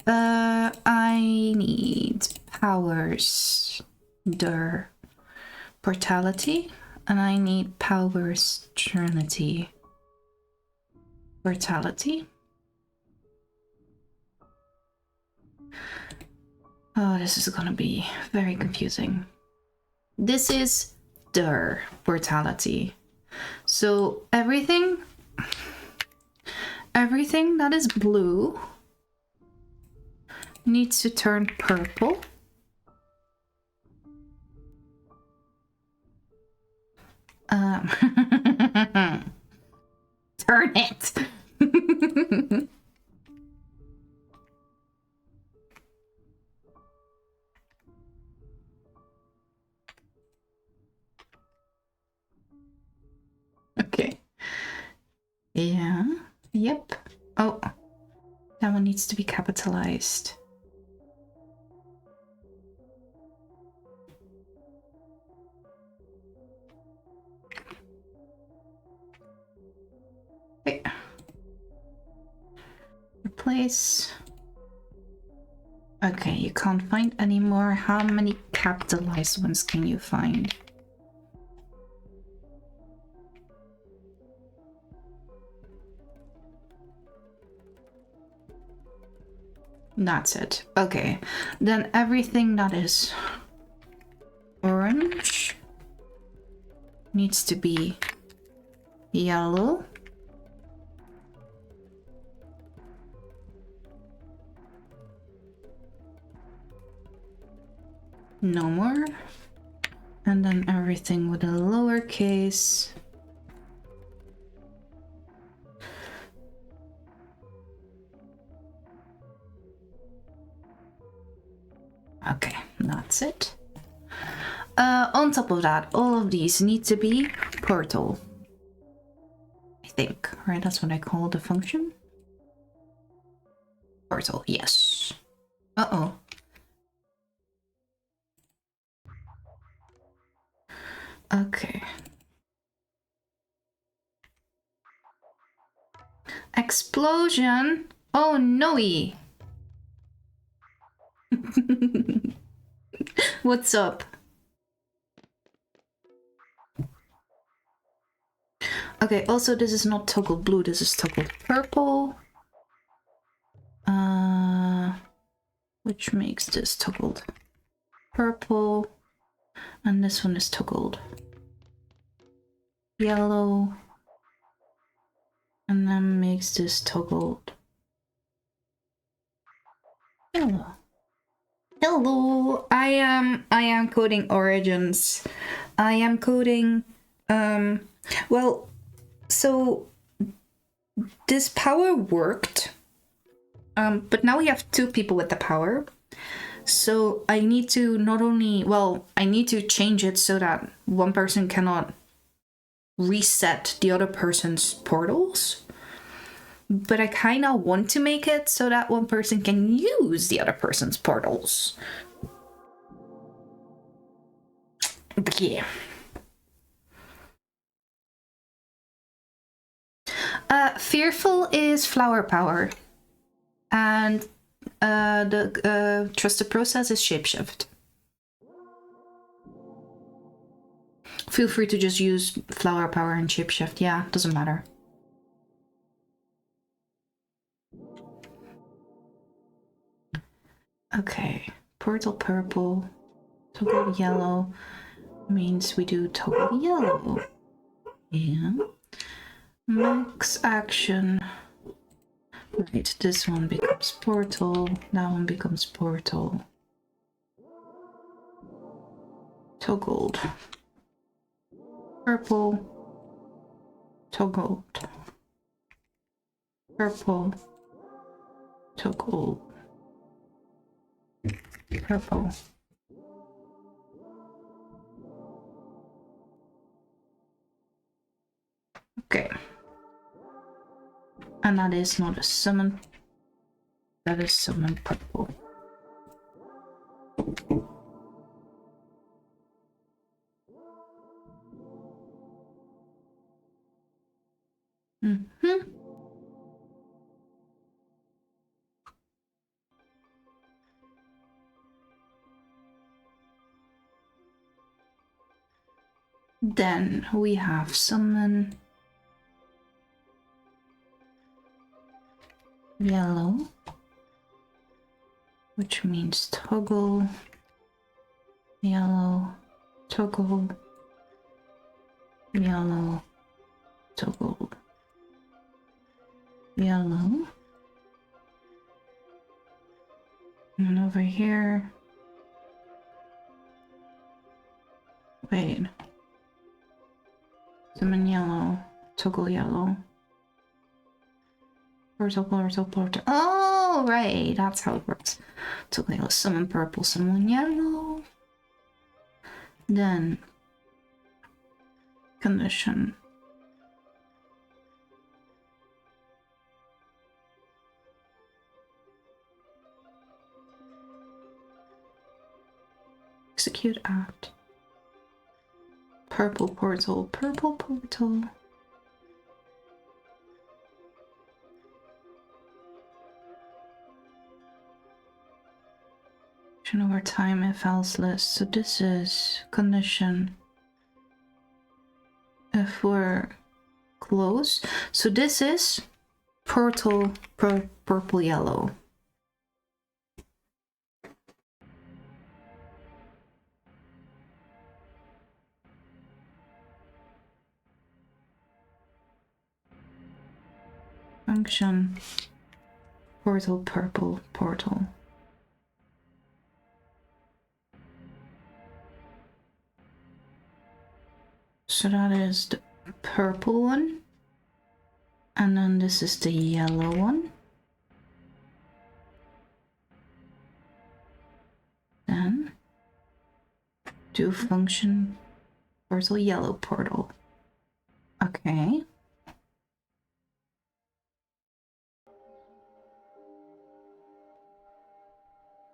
I need powers. Der. Portality. And I need powers. Trinity. Portality. Oh, this is gonna be very confusing. This is der portality. So everything that is blue needs to turn purple. Turn it. Okay. Yeah. Yep. Oh. That one needs to be capitalized. Okay. Replace. Okay, you can't find any more. How many capitalized ones can you find? That's it. Okay. Then everything that is orange needs to be yellow. No more. And then everything with a lowercase. Okay, that's it. On top of that, all of these need to be portal. I think, right? That's what I call the function. Portal, yes. Uh-oh. Okay. Explosion! Oh, no-y! What's up? Okay, also this is not toggled blue, this is toggled purple. Which makes this toggled purple. And this one is toggled yellow. And then makes this toggled yellow. Hello, I am coding origins. I am coding, well, so this power worked, but now we have two people with the power. So I need to not only, well, I need to change it so that one person cannot reset the other person's portals. but I kind of want to make it so that one person can use the other person's portals. But yeah. Fearful is flower power. And the trusted process is shapeshift. Feel free to just use flower power and shapeshift. Yeah, doesn't matter. Okay, portal purple, toggle yellow means we do toggle yellow. Yeah. Max action. Right, this one becomes portal, that one becomes portal. Toggled. Purple. Toggled. Purple. Toggled. Purple. Okay. And that is not a summon. That is summon purple. Mm-hmm. Then we have summon yellow, which means toggle yellow, toggle yellow, toggle yellow. And over here, wait, summon yellow, toggle yellow. Portal. Oh, right, that's how it works. Toggle yellow, summon purple, summon yellow. Then condition. Execute act. Purple portal. Over time if else list. So this is condition if we're close. So this is portal purple yellow. Function portal purple portal. So that is the purple one. And then this is the yellow one. Then do function portal yellow portal. Okay.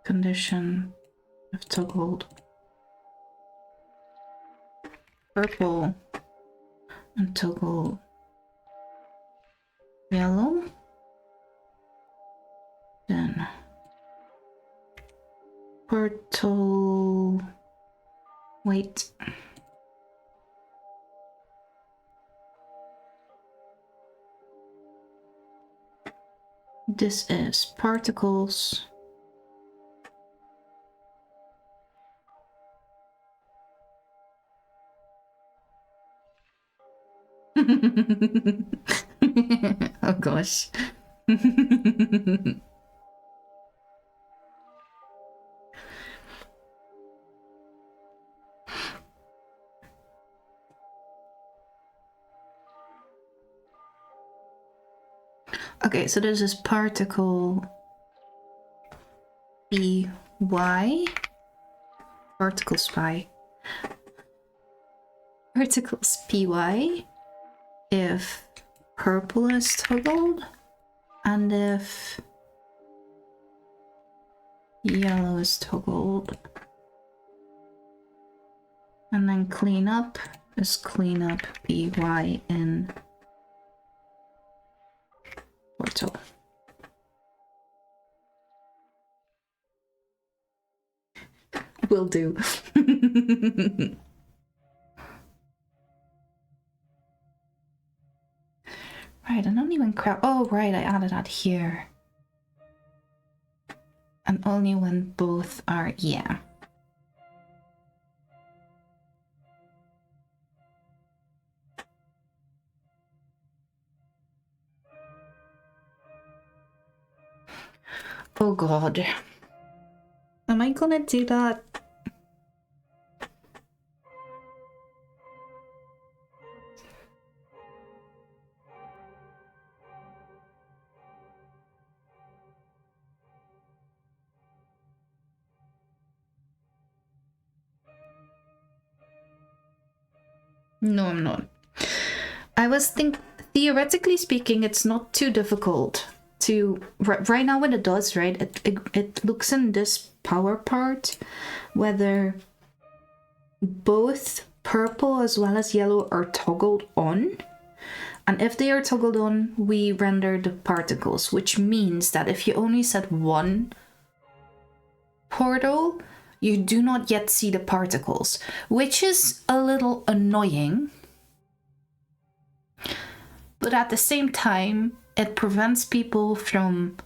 Condition of toggled purple and toggle yellow. Then portal. Wait. This is particles. Oh gosh. Okay, so this is particle PY. Particles PY. Particles PY if purple is toggled And if yellow is toggled, and then cleanup is cleanup by in portal. Will do. Right, I don't even crap. Oh, right, I added that here. And only when both are, yeah. Oh god. Am I gonna do that? No, I'm not. I was theoretically speaking, it's not too difficult to right now. When it does, right, it looks in this power part whether both purple as well as yellow are toggled on, and if they are toggled on, we render the particles, which means that if you only set one portal, you do not yet see the particles, which is a little annoying. But at the same time, it prevents people from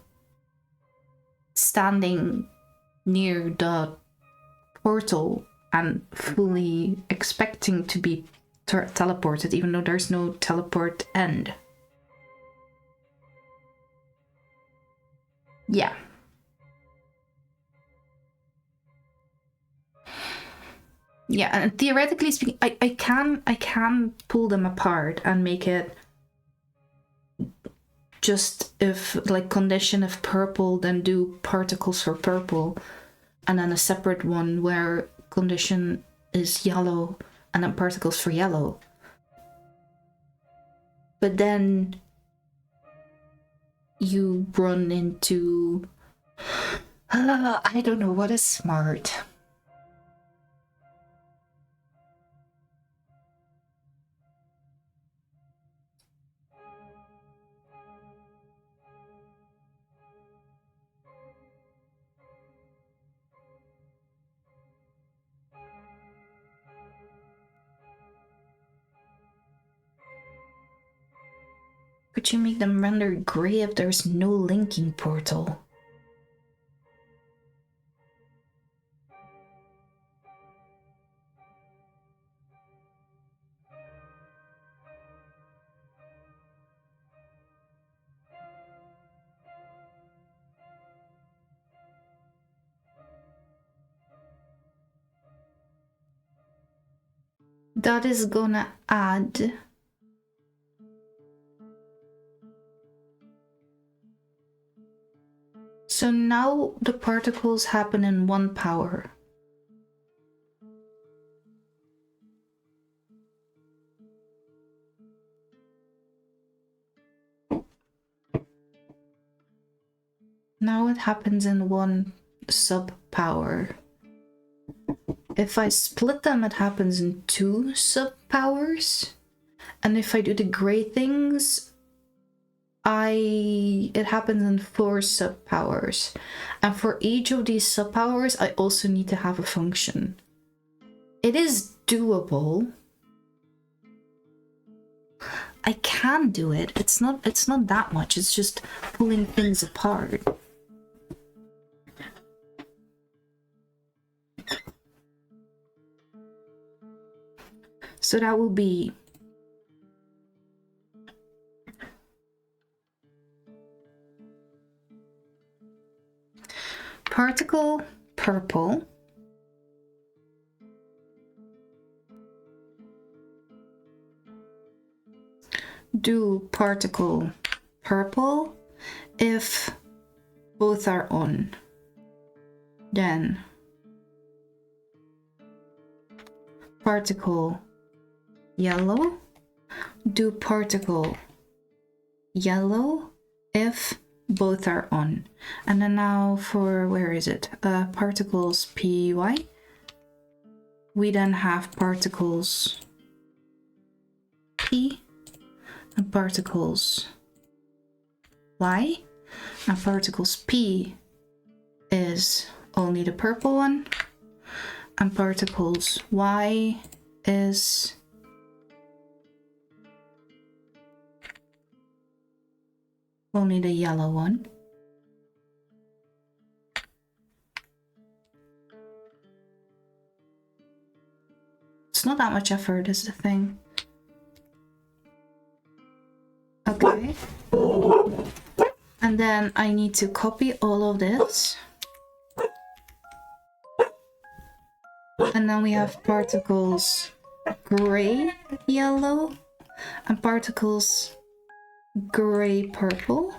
standing near the portal and fully expecting to be teleported, even though there's no teleport end. Yeah. Yeah, and theoretically speaking, I can pull them apart and make it just if like condition of purple, then do particles for purple, and then a separate one where condition is yellow and then particles for yellow. But then you run into I don't know what is smart. Could you make them render gray if there's no linking portal? That is gonna add so now the particles happen in one power. Now it happens in one sub power. If I split them, it happens in two sub powers. And if I do the gray things, it happens in 4 sub powers. And for each of these sub powers, I also need to have a function. It is doable. I can do it. It's not that much. It's just pulling things apart. So that will be particle purple, do particle purple if both are on, then particle yellow, do particle yellow if Both are on. And then now for, where is it? Particles py. We then have particles p and particles y. And particles p is only the purple one. And particles y is only the yellow one. It's not that much effort is the thing. Okay. And then I need to copy all of this. And then we have particles gray yellow and particles gray purple.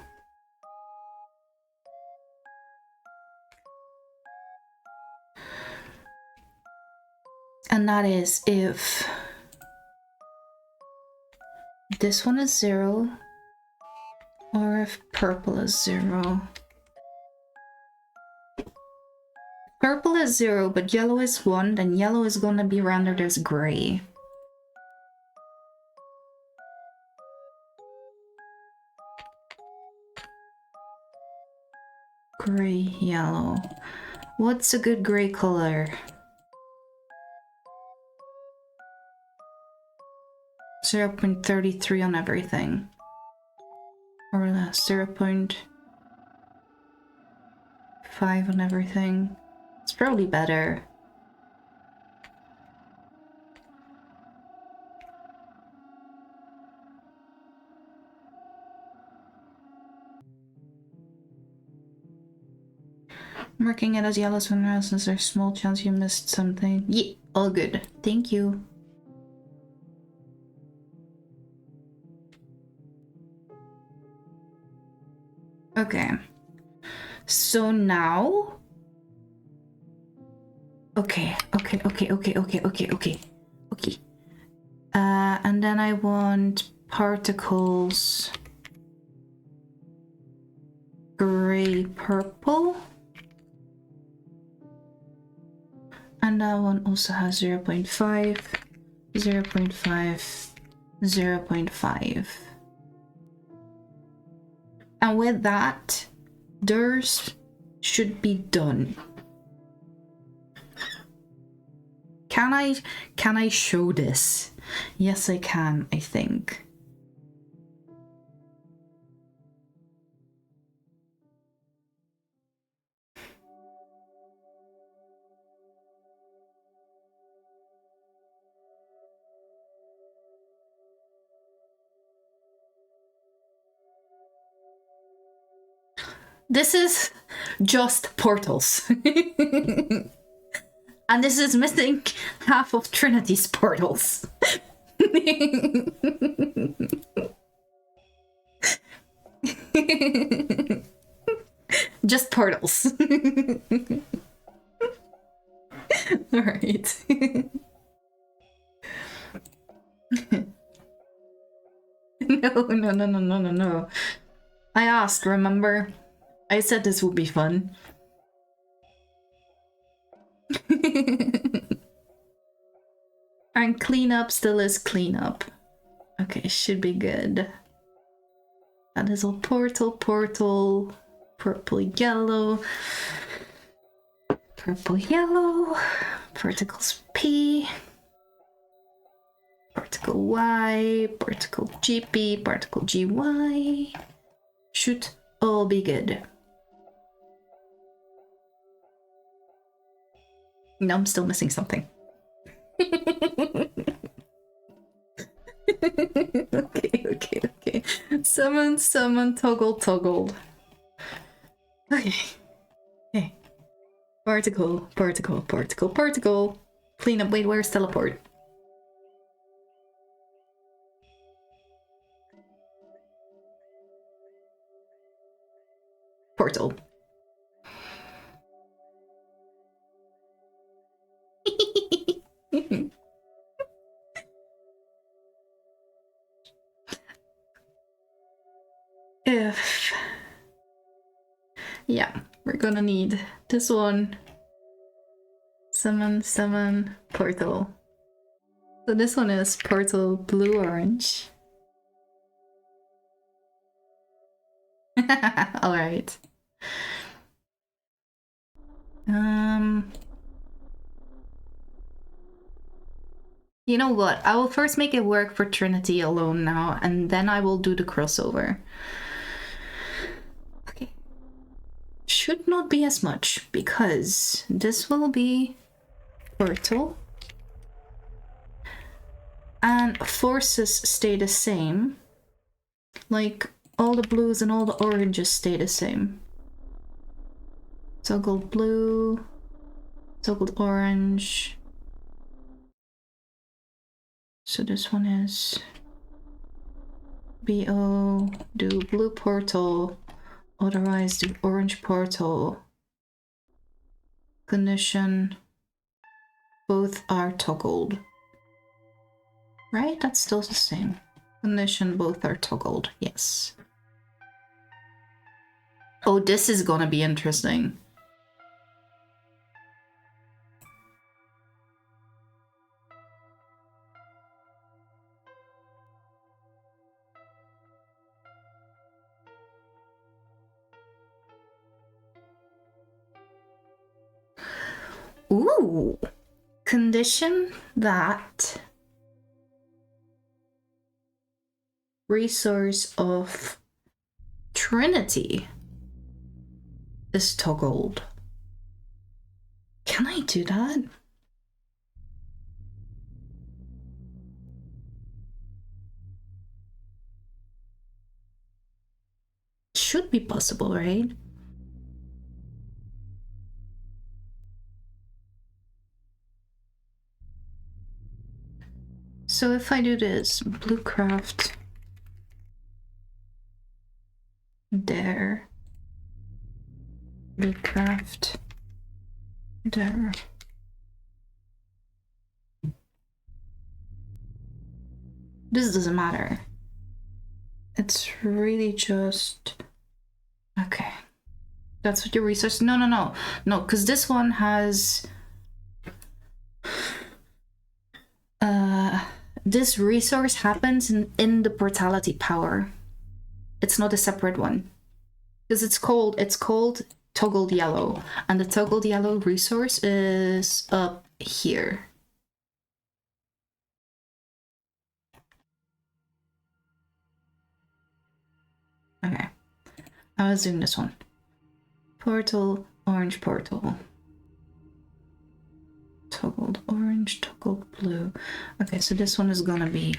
And that is if this one is 0 or if purple is 0. Purple is 0 but yellow is 1, then yellow is gonna be rendered as gray. Gray yellow. What's a good gray color? 0.33 on everything. Or less, 0.5 on everything. It's probably better. Marking it as yellow now since there's small chance you missed something. Yeah, all good. Thank you. Okay. So now... Okay. And then I want particles gray purple. And that one also has 0.5, 0.5, 0.5. And with that, theirs should be done. Can I show this? Yes, I can, I think. This is just portals. And this is missing half of Trinity's portals. Just portals. Alright. No. I asked, remember? I said this would be fun. And cleanup still is cleanup. Okay, should be good. That is all portal, purple, yellow, particles P, particle Y, particle GP, particle GY. Should all be good. No, I'm still missing something. Okay. Summon, toggled. Okay. Okay. Particle. Clean up. Wait, where's teleport? Portal. If Yeah, we're gonna need this one. Summon portal. So this one is portal blue-orange. Alright. You know what? I will first make it work for Trinity alone now, and then I will do the crossover. Okay. Should not be as much, because this will be portal. And forces stay the same. Like, all the blues and all the oranges stay the same. Toggled blue, toggled orange. So this one is BO, do blue portal, otherwise do orange portal. Condition, both are toggled. Right? That's still the same. Condition, both are toggled, yes. Oh, this is gonna be interesting. Ooh! Condition that resource of Trinity is toggled. Can I do that? Should be possible, right? So if I do this, blue craft there, blue craft there. This doesn't matter. It's really just... Okay. That's what your resource... No, because this one has... This resource happens in the portality power. It's not a separate one. Because it's called toggled yellow. And the toggled yellow resource is up here. Okay. I was doing this one. Portal, orange portal. Toggled orange, toggled blue. Okay, so this one is gonna be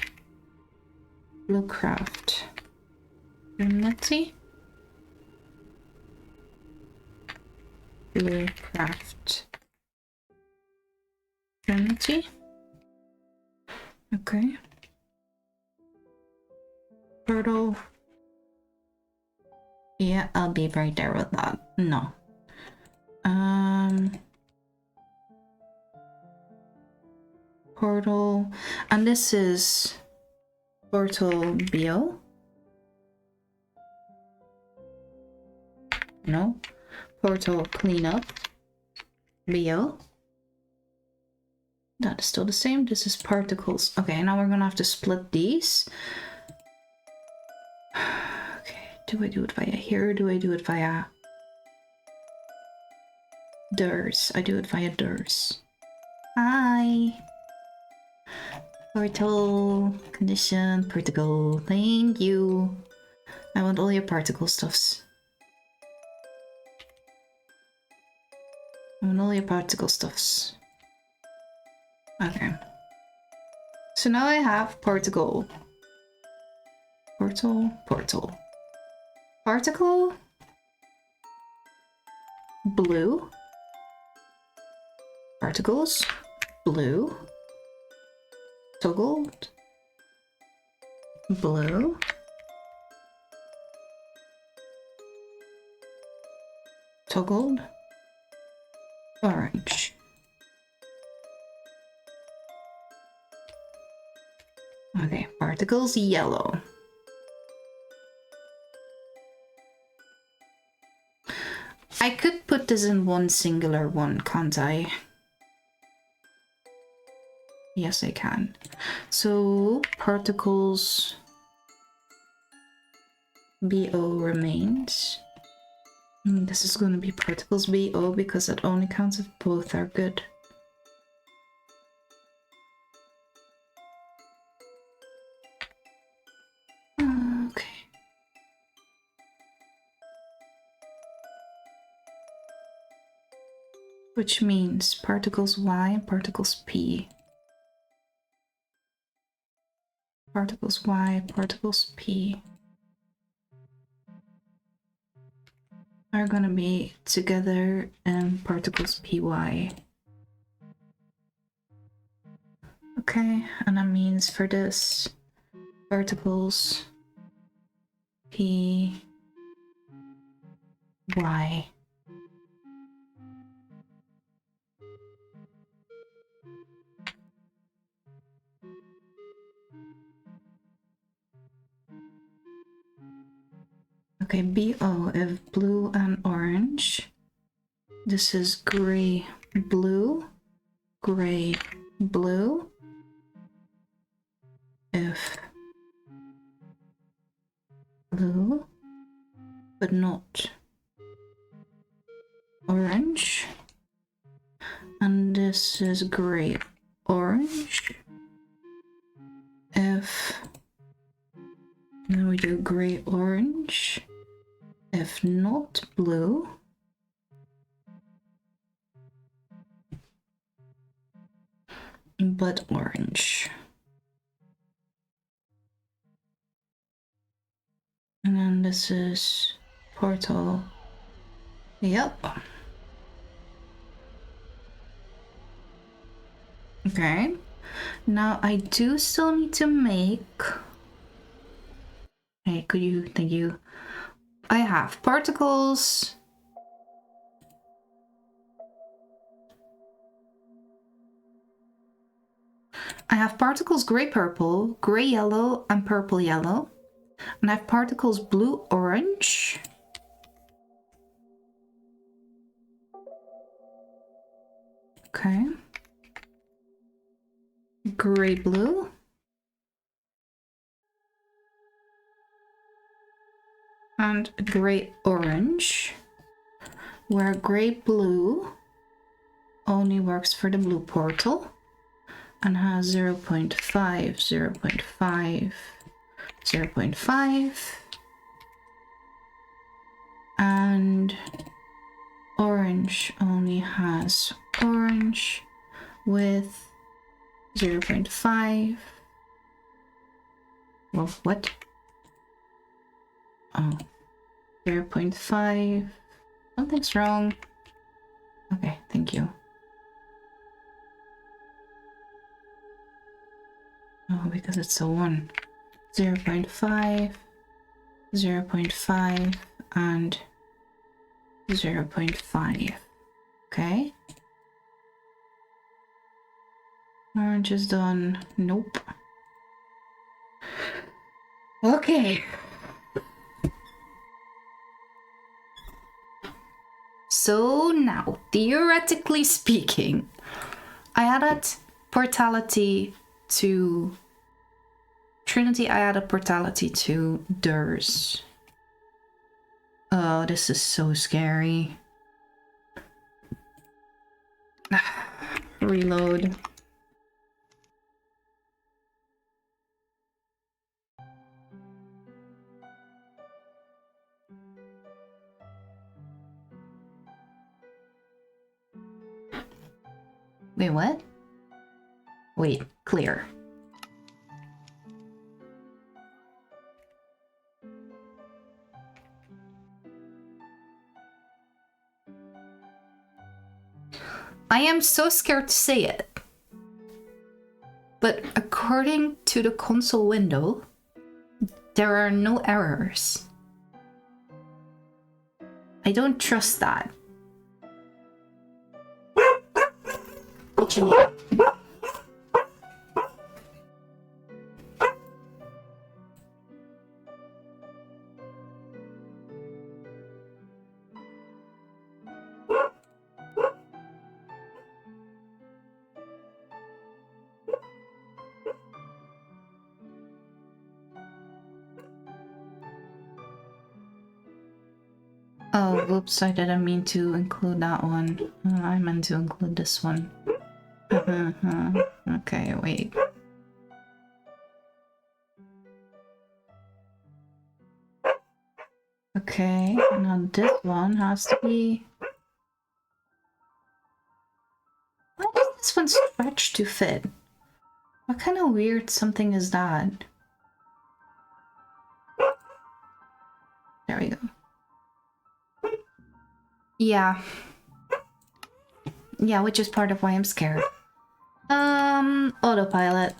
blue craft. Unity. Blue craft. Unity. Okay. Portal. Yeah, I'll be right there with that. No. Portal, and this is portal bio. No. Portal cleanup bio. That is still the same. This is particles. Okay, now we're gonna have to split these. Okay, do I do it via here or do I do it via DIRS? I do it via DIRS. Hi. Portal, condition, particle, thank you. I want all your particle stuffs. I want all your particle stuffs. Okay. So now I have particle. Portal. Particle. Blue. Particles. Blue. Toggled. Blue. Toggled. Orange. Okay, particles yellow. I could put this in one singular one, can't I? Yes, I can. So particles BO remains. This is going to be particles BO because it only counts if both are good. Okay. Which means particles Y and particles P. Particles Y, particles P are gonna be together in particles PY. Okay, and that means for this, particles PY. Okay, BO if blue and orange. This is gray, blue, gray, blue. If blue, but not orange. And this is gray, orange. If then we do gray, orange. If not blue, but orange. And then this is portal. Yep. Okay. Now I do still need to make... Hey, could you... Thank you. I have particles. I have particles gray-purple, gray-yellow, and purple-yellow. And I have particles blue-orange. Okay. Gray-blue. And gray-orange. Where gray-blue only works for the blue portal. And has 0 0.5, 0 0.5, 0 0.5. And orange only has orange with 0 0.5. Well, what? Oh, 0 0.5. Something's wrong. Okay, thank you. Oh, because it's a 1. 0 0.5, 0 0.5, and 0 0.5. Okay. Orange is done. Nope. Okay. So now, theoretically speaking, I added portality to Trinity, I added portality to theirs. Oh, this is so scary. Reload. Wait, what? Wait, clear. I am so scared to say it. But according to the console window, there are no errors. I don't trust that. What you mean? Oh, whoops, I didn't mean to include that one. I meant to include this one. Okay, wait. Okay, now this one has to be... Why does this one stretch to fit? What kind of weird something is that? There we go. Yeah. Yeah, which is part of why I'm scared. Autopilot.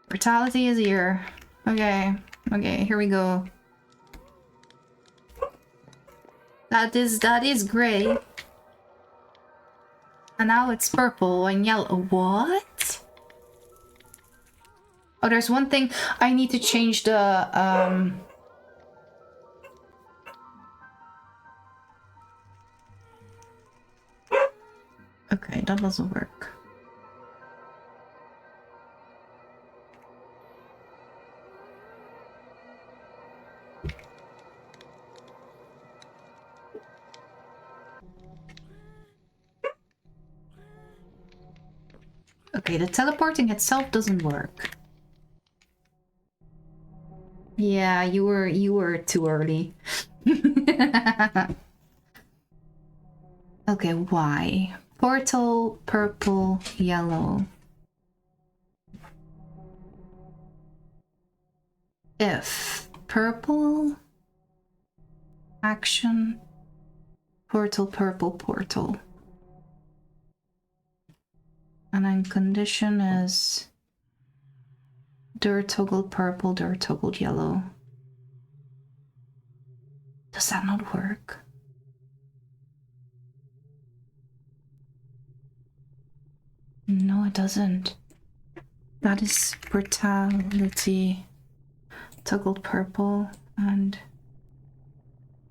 Brutality is here. Okay, okay, here we go. That is gray. And now it's purple and yellow. What? Oh, there's one thing. I need to change the, Okay, that doesn't work. Okay, the teleporting itself doesn't work. Yeah, you were too early. Okay, why? Portal, purple, yellow. If purple, action, portal, purple, portal. And then condition is dirt toggled purple, dirt toggled yellow. Does that not work? No, it doesn't. That is brutality. Toggled purple and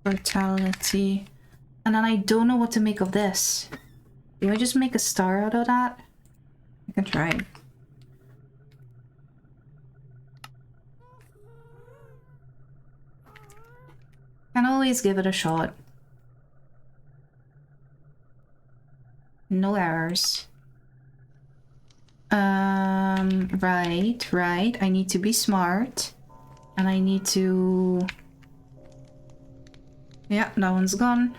brutality. And then I don't know what to make of this. Do I just make a star out of that? I can try. Can always give it a shot. No errors. Right. I need to be smart. And I need to... Yeah, that one's gone.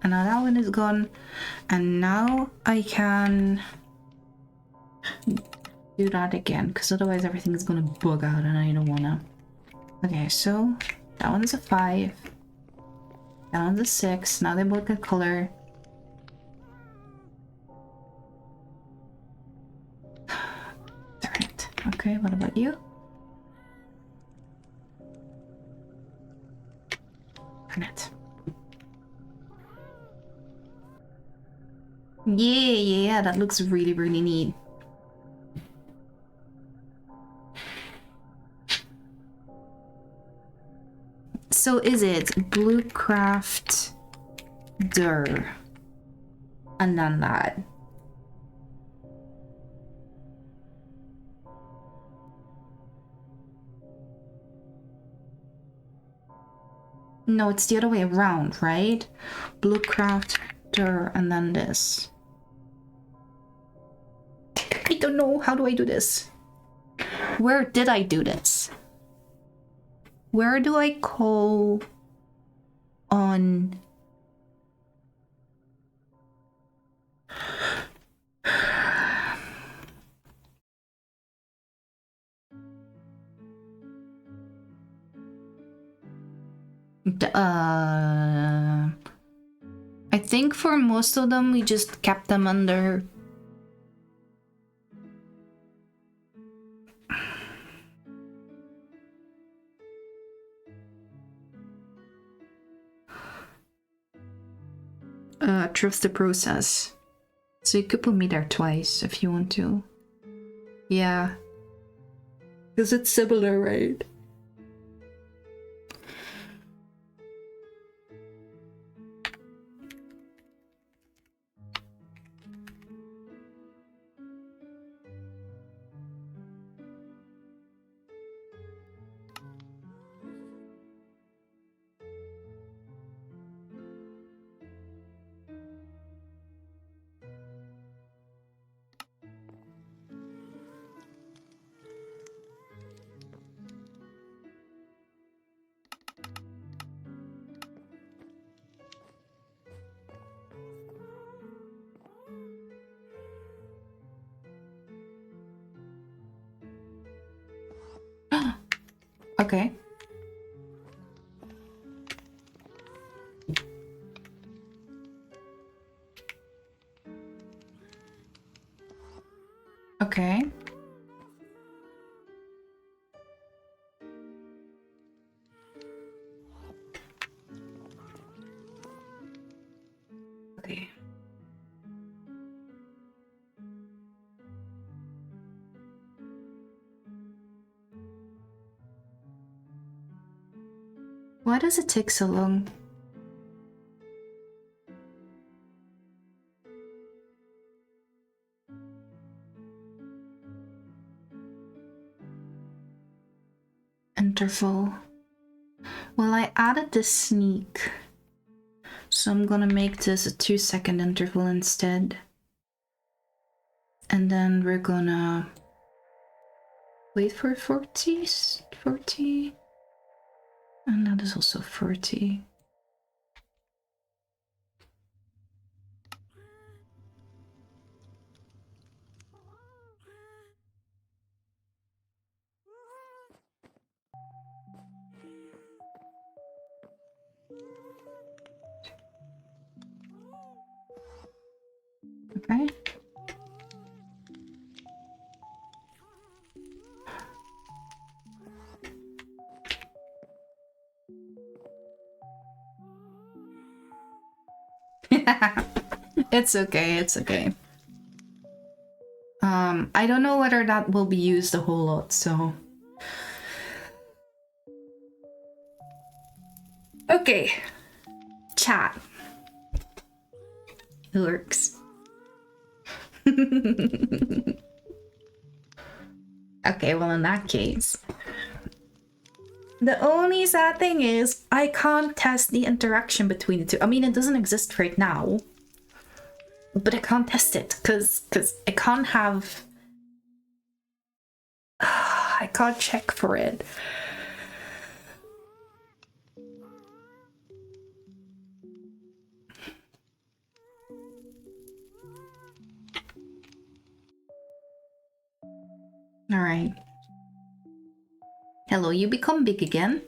And now that one is gone. And now I can do that again, because otherwise everything's gonna bug out and I don't wanna. Okay, so that one's a 5. That one's a 6. Now they both get color. Alright. Okay, what about you? Darn it. Yeah, that looks really, really neat. So is it Bluecraft Dur and then that? No, it's the other way around, right? Bluecraft Dur and then this. I don't know. How do I do this? Where did I do this? Where do I call on... I think for most of them we just kept them under... trust the process. So you could put me there twice if you want to. Yeah. Because it's similar, right? Okay. Okay. Okay. Why does it take so long? Interval. Well, I added the sneak, so I'm gonna make this a 2-second interval instead. And then we're gonna wait for 40, and that is also 40. Okay. It's okay, it's okay. I don't know whether that will be used a whole lot, so... Okay. Chat. It works. Okay, well in that case... The only sad thing is, I can't test the interaction between the two. I mean, it doesn't exist right now. But I can't test it, because I can't have... I can't check for it. Alright. Hello, you become big again?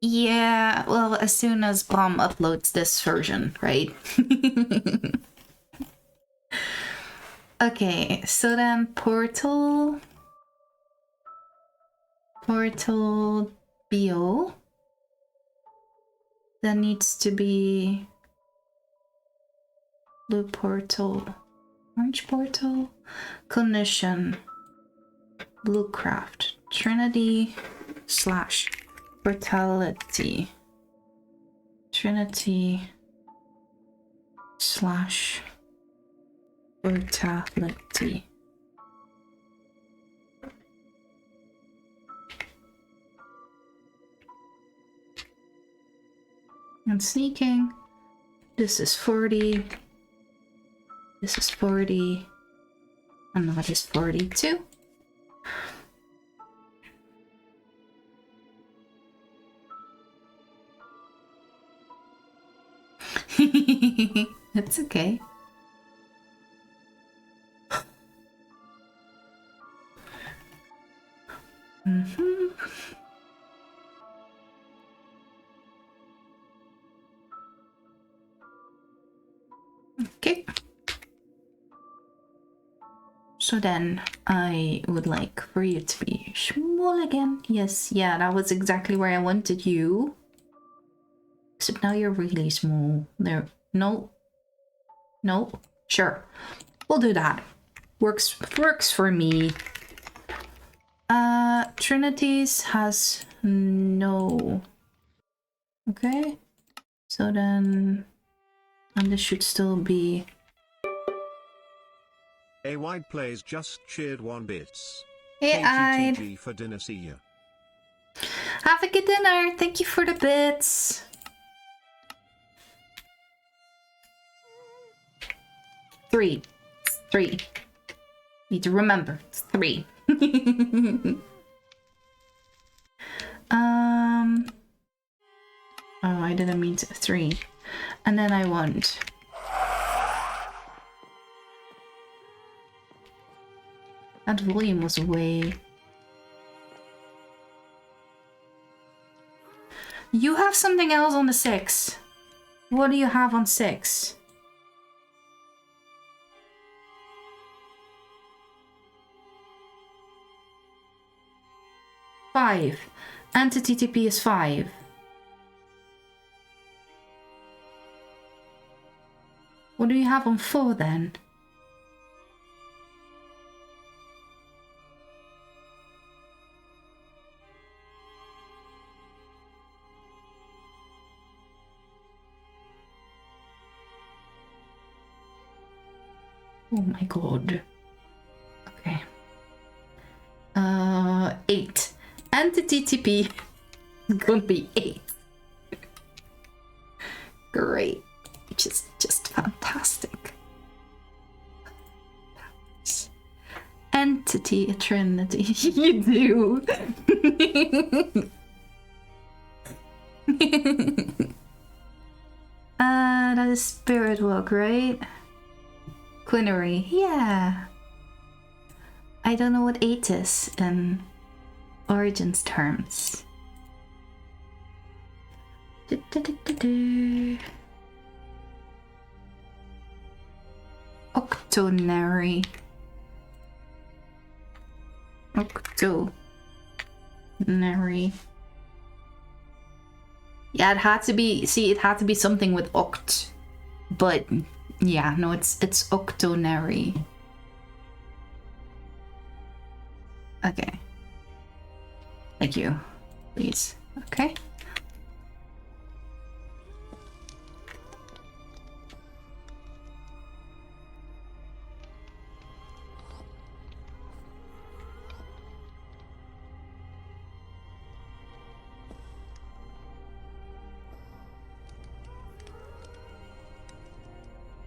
Yeah, well, as soon as Bomb uploads this version, right? Okay, so then Portal Bio. That needs to be Blue Portal, Orange Portal, Cognition, Bluecraft, Trinity / Brutality, Trinity / Brutality. And sneaking. This is 40. This is 40. And that is 42. That's okay. Okay. So then I would like for you to be small again. Yes, yeah, that was exactly where I wanted you. Except now you're really small. There. No. No. Sure. We'll do that. Works for me. Trinity's has no. Okay. So then, and this should still be. A Wide Plays just cheered 1 bits. Hey, KGTG for dinner, see ya. Have a good dinner. Thank you for the bits. Three. Need to remember. It's 3. Oh, I didn't mean to. 3. And then I want That volume was way... You have something else on the 6. What do you have on 6? Five. Entity TP is 5. What do you have on 4 then? Oh my god. Okay. 8. Entity TP gonna be 8. Great. Which is just fantastic. Entity Trinity. You do. That is Spirit Walk, right? Quinnery, yeah. I don't know what 8 is in Origins terms. Octonary. Octonary. Yeah, it had to be. See, it had to be something with oct, but yeah, no, it's octonary. Okay. Thank you. Please. Okay.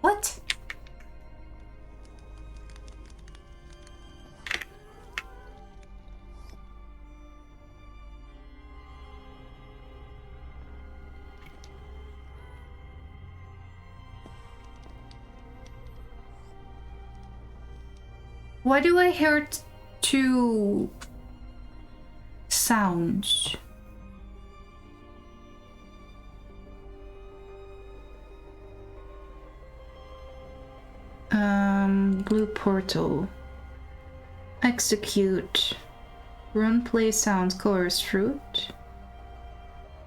What? Why do I hear two sounds? Blue portal. Execute. Run, play, sound, chorus, fruit.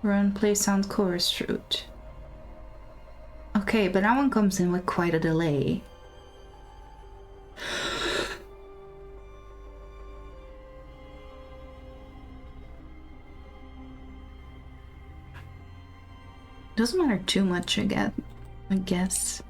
Run, play, sound, chorus, fruit. Okay, but that one comes in with quite a delay. Doesn't matter too much, I guess.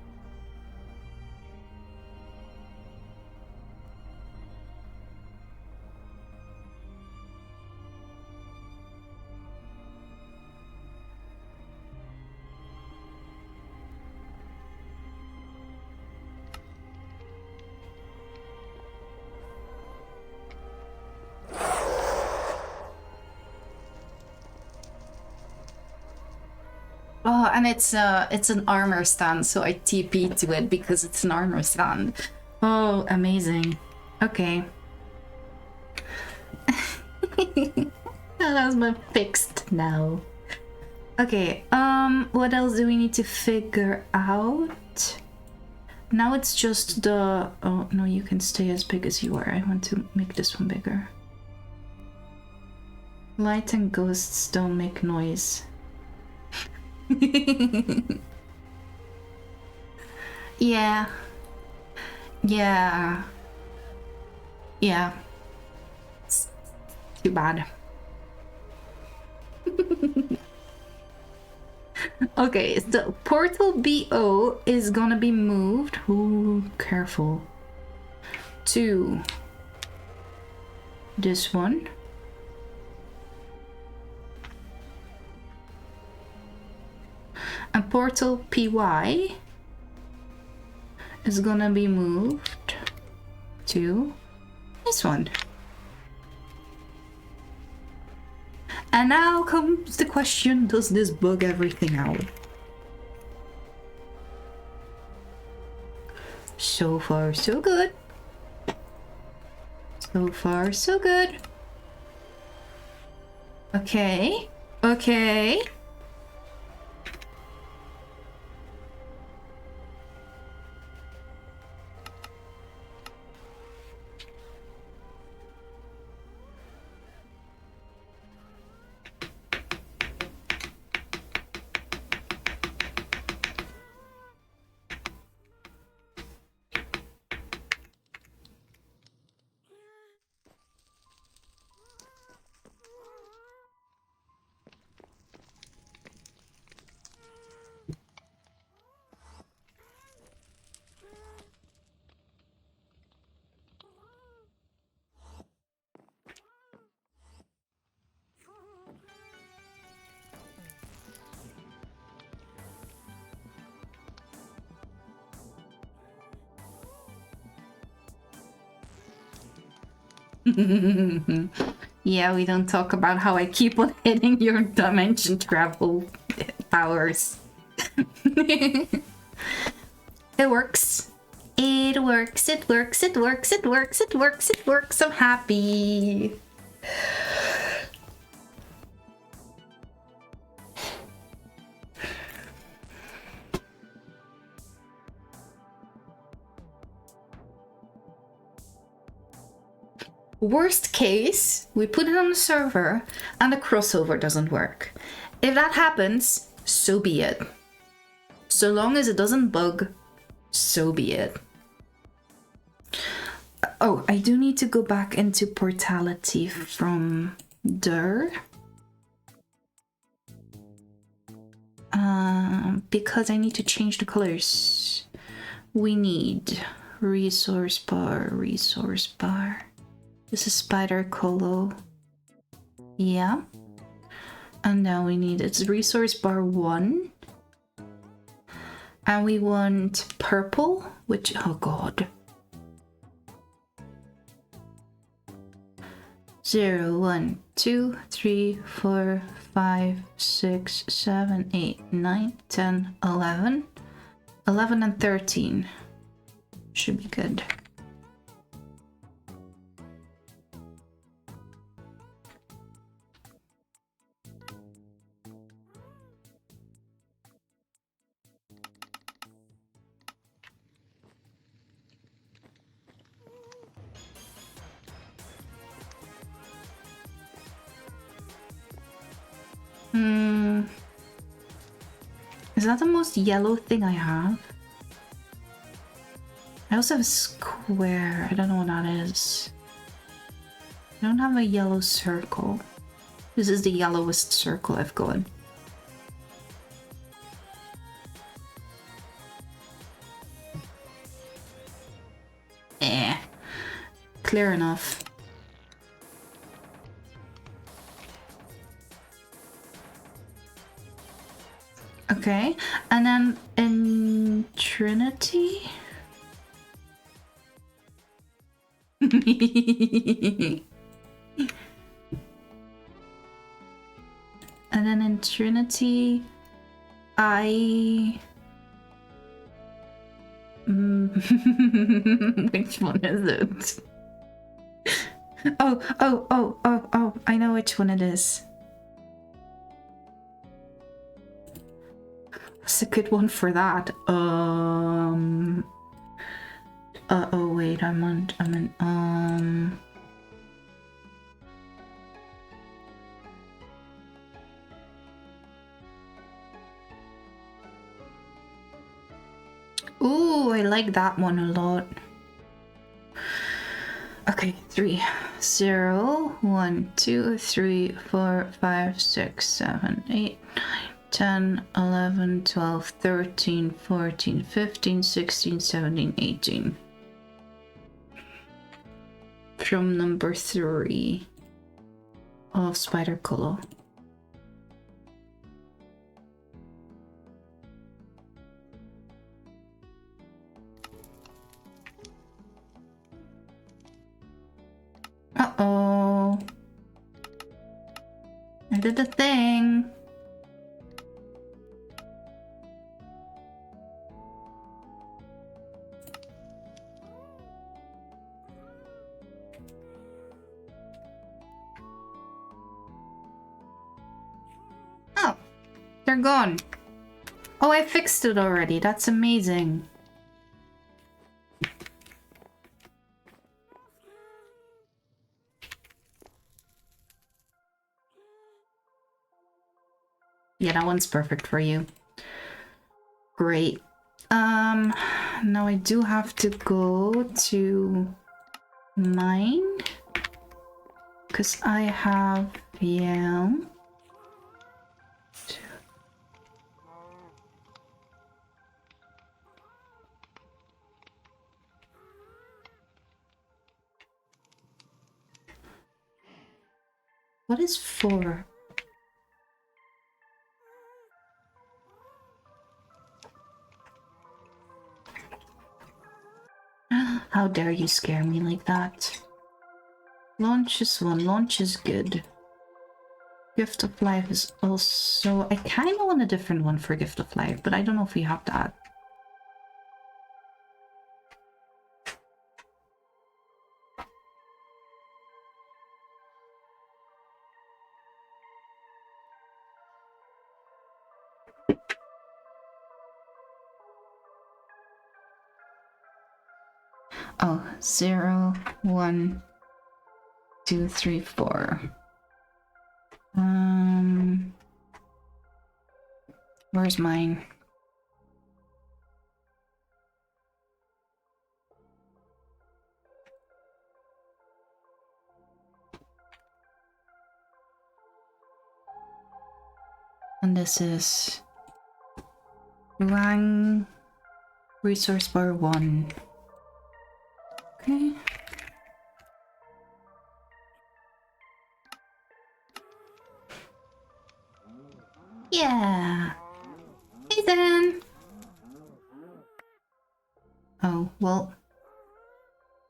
Oh, and it's an armor stand, so I TP to it because it's an armor stand. Oh, amazing. Okay. That's my fixed now. Okay, what else do we need to figure out? Now it's just the... Oh, no, you can stay as big as you are. I want to make this one bigger. Light and ghosts don't make noise. Yeah. Yeah. Yeah. It's too bad. Okay, the portal BO is gonna be moved. Ooh, careful. To this one. And portal PY is gonna be moved to this one. And now comes the question, does this bug everything out? So far, so good. So far, so good. Okay. Okay. Yeah, we don't talk about how I keep on hitting your dimension travel powers. It works. It works, it works, it works, it works, it works, it works. I'm happy. Worst case, we put it on the server and the crossover doesn't work. If that happens, so be it. So long as it doesn't bug, so be it. Oh, I do need to go back into portality from there. Because I need to change the colors. We need resource bar, resource bar. This is spider colo. Yeah. And now we need it's resource bar 1. And we want purple, which oh god. 0, 1, 2, 3, 4, 5, 6, 7, 8, 9, 10, 11. 11 and 13 should be good. Is that the most yellow thing I have? I also have a square. I don't know what that is. I don't have a yellow circle. This is the yellowest circle I've got. Clear enough. Okay, and then in Trinity? And then in Trinity, I... Which one is it? Oh, I know which one it is. That's a good one for that. Oh wait, I'm in, Ooh, I like that one a lot. Okay, 3, 0, 1, 2, 3, 4, 5, 6, 7, 8, 9, 10, 11, 12, 13, 14, 15, 16, 17, 18. From number 3 of Spider Colo. Uh-oh. I did the thing. they're gone. Oh, I fixed it already. That's amazing. Yeah, that one's perfect for you. Great. Now I do have to go to mine. Because I have, yeah. What is 4? How dare you scare me like that? Launch is 1. Launch is good. Gift of Life is also... I kind of want a different one for Gift of Life, but I don't know if we have that. Oh, 0, 1, 2, 3, 4. Where's mine? And this is Wang Resource Bar 1. Okay. Yeah. Hey then. Oh, well.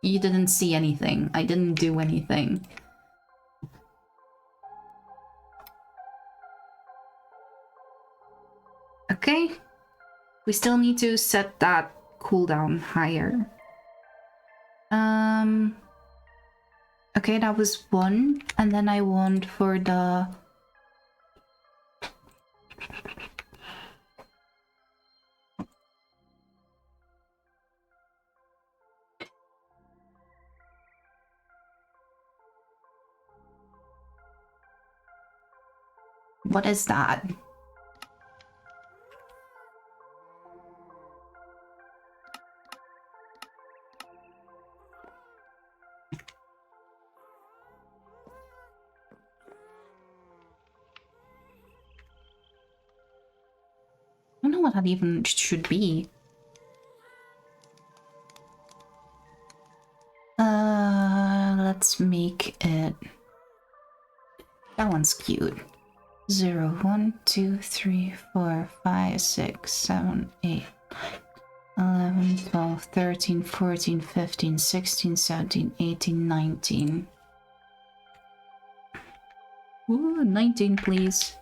You didn't see anything. I didn't do anything. Okay. We still need to set that cooldown higher. Okay, that was 1. And then I want for the... What is that? I don't know what that even should be. Let's make it... That one's cute. 0, 1, 2, 3, 4, 5, 6, 7, 8, 11, 12, 13, 14, 15, 16, 17, 18, 19. Ooh, 19, please.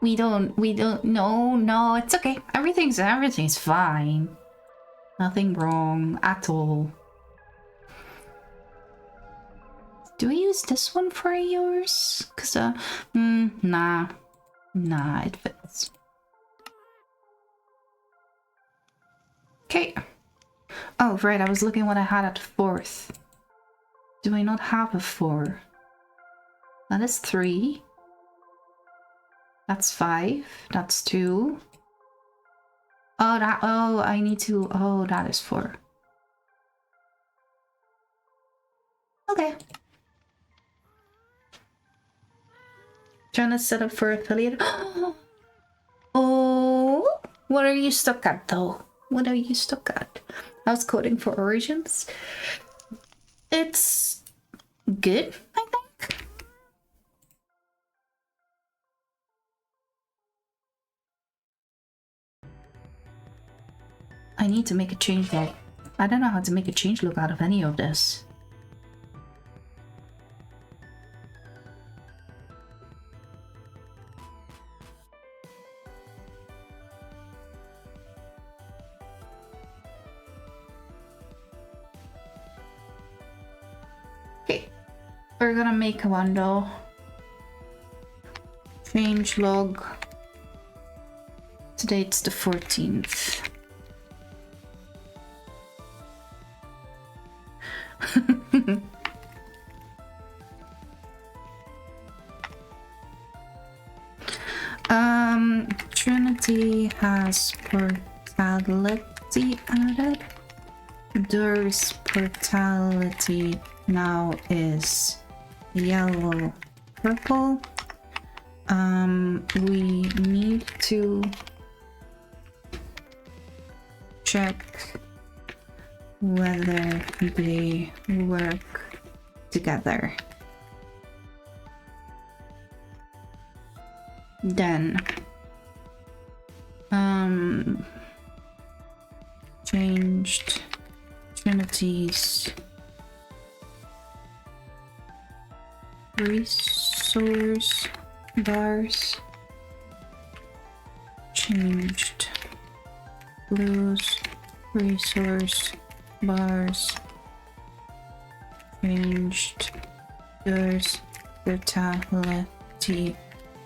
we don't, no, it's okay. Everything's fine. Nothing wrong at all. Do I use this one for yours? Cause, nah, it fits. Okay. Oh, right, I was looking what I had at 4th. Do I not have a 4? That is 3. That's 5. That's 2. Oh, I need to... Oh, that is 4. Okay. Trying to set up for affiliate. Oh, what are you stuck at, though? What are you stuck at? I was coding for Origins. It's good, I think. I need to make a change log. I don't know how to make a change log out of any of this. Okay. We're gonna make one though. Change log. Today it's the 14th. Trinity has portality added. There's portality now is yellow purple. We need to check whether they work together. Then changed Trinity's resource bars, changed blues resource bars, changed yours vitality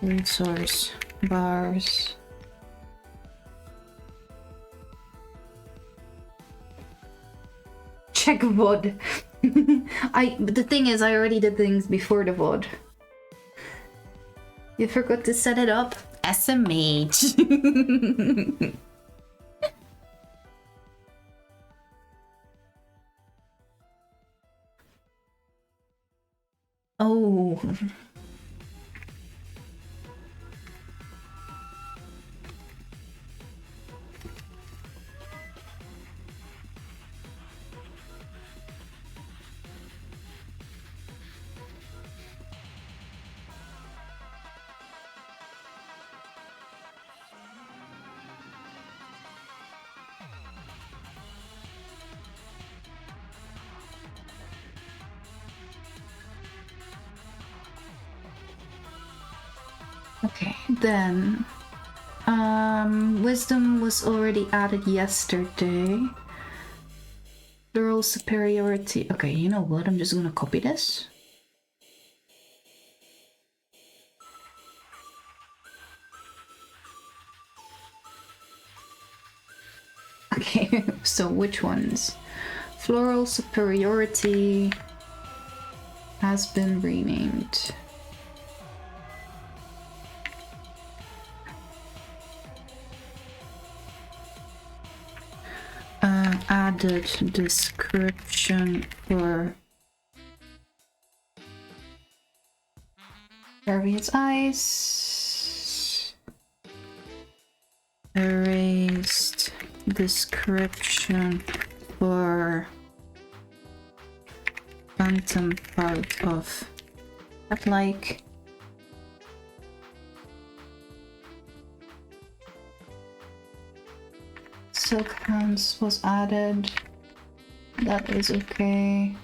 resource bars. Check VOD. But the thing is, I already did things before the VOD. You forgot to set it up? SMH. Oh. Okay, then wisdom was already added yesterday. Plural superiority. Okay, you know what? I'm just gonna copy this. Okay, so which ones? Floral superiority has been renamed. Added description for various eyes. Erased description for phantom part of that, like silk hands was added. That is okay.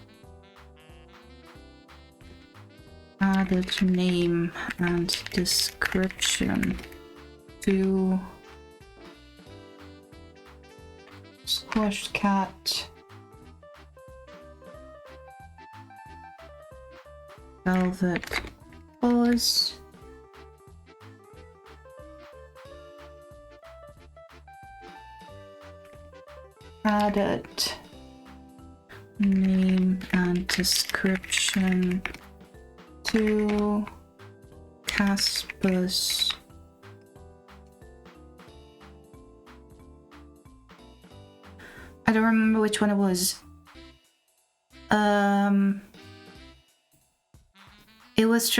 Added name and description to squashed cat. Velvet paws. Added name and description to Casper's I don't remember which one it was. It was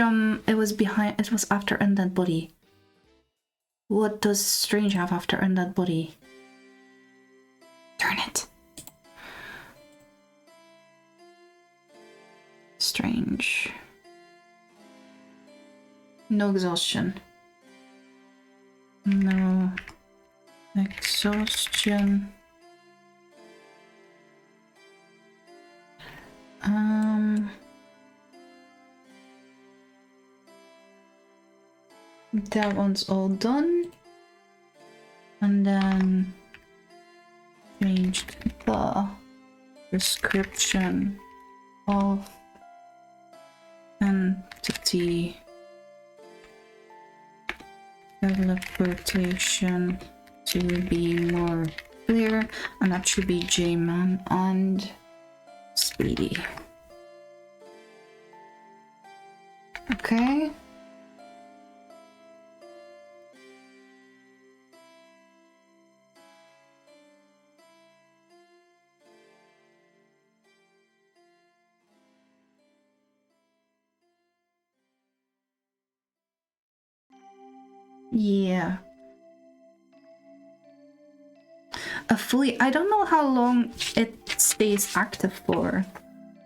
after Undead Body. What does Strange have after Undead Body? Turn it. Strange. No exhaustion. No exhaustion. That one's all done. And then changed the description of entity teleportation to be more clear, and that should be J-Man and Speedy. Okay. Yeah. I don't know how long it stays active for.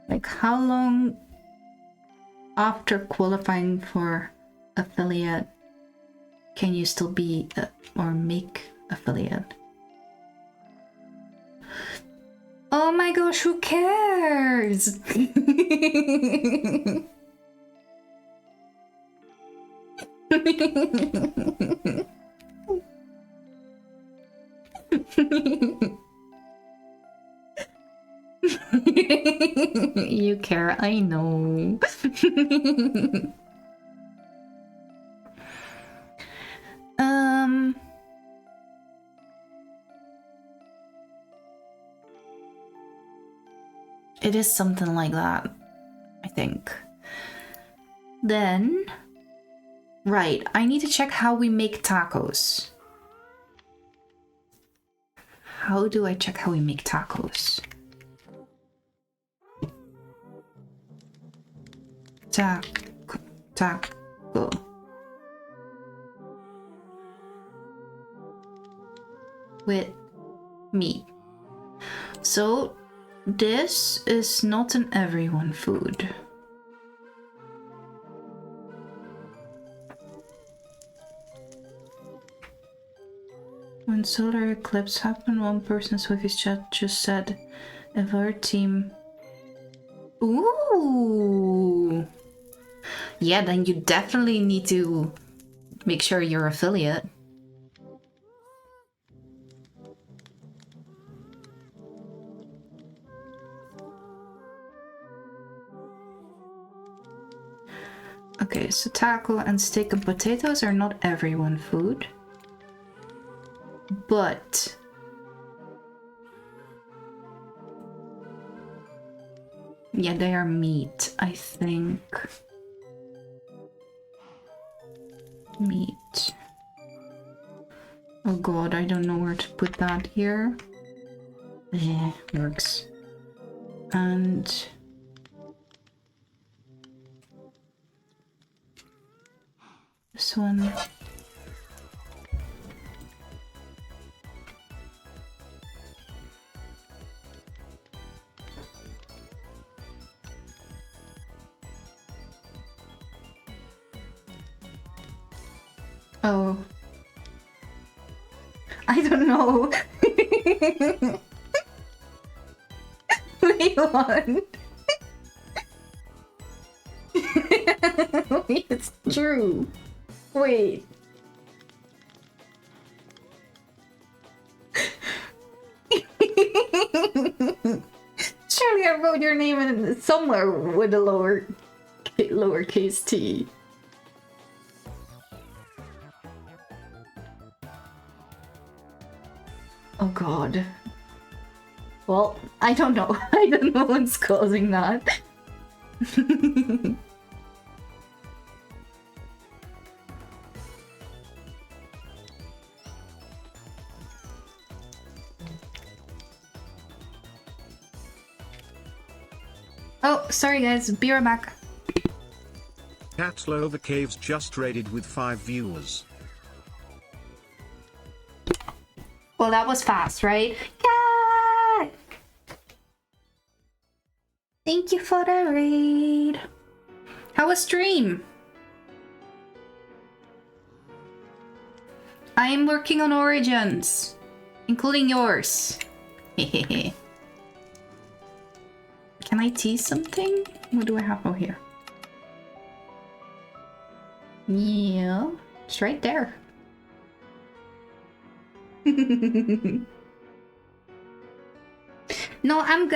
Like, how long after qualifying for affiliate can you still be or make affiliate? Oh my gosh, who cares? You care, I know. It is something like that, I think. Then, right, I need to check how we make tacos. How do I check how we make tacos? Taco. With meat. So, this is not an everyone food. When solar eclipse happened, one person with his chat just said, if our team... Ooh! Yeah, then you definitely need to make sure you're affiliate. Okay, so taco and steak and potatoes are not everyone food. But... yeah, they are meat, I think. Meat. Oh god, I don't know where to put that here. Yeah, works. And... this one. Oh. I don't know. Wait, what? Wait, it's true. Wait. Surely I wrote your name in somewhere with a lowercase t. Oh god. Well, I don't know. I don't know what's causing that. Oh, sorry guys, be right back. Catlover Caves just raided with 5 viewers. Well, that was fast, right? Yeah! Thank you for the raid. How was stream? I am working on origins, including yours. Can I tease something? What do I have over here? Yeah, it's right there. No, I'm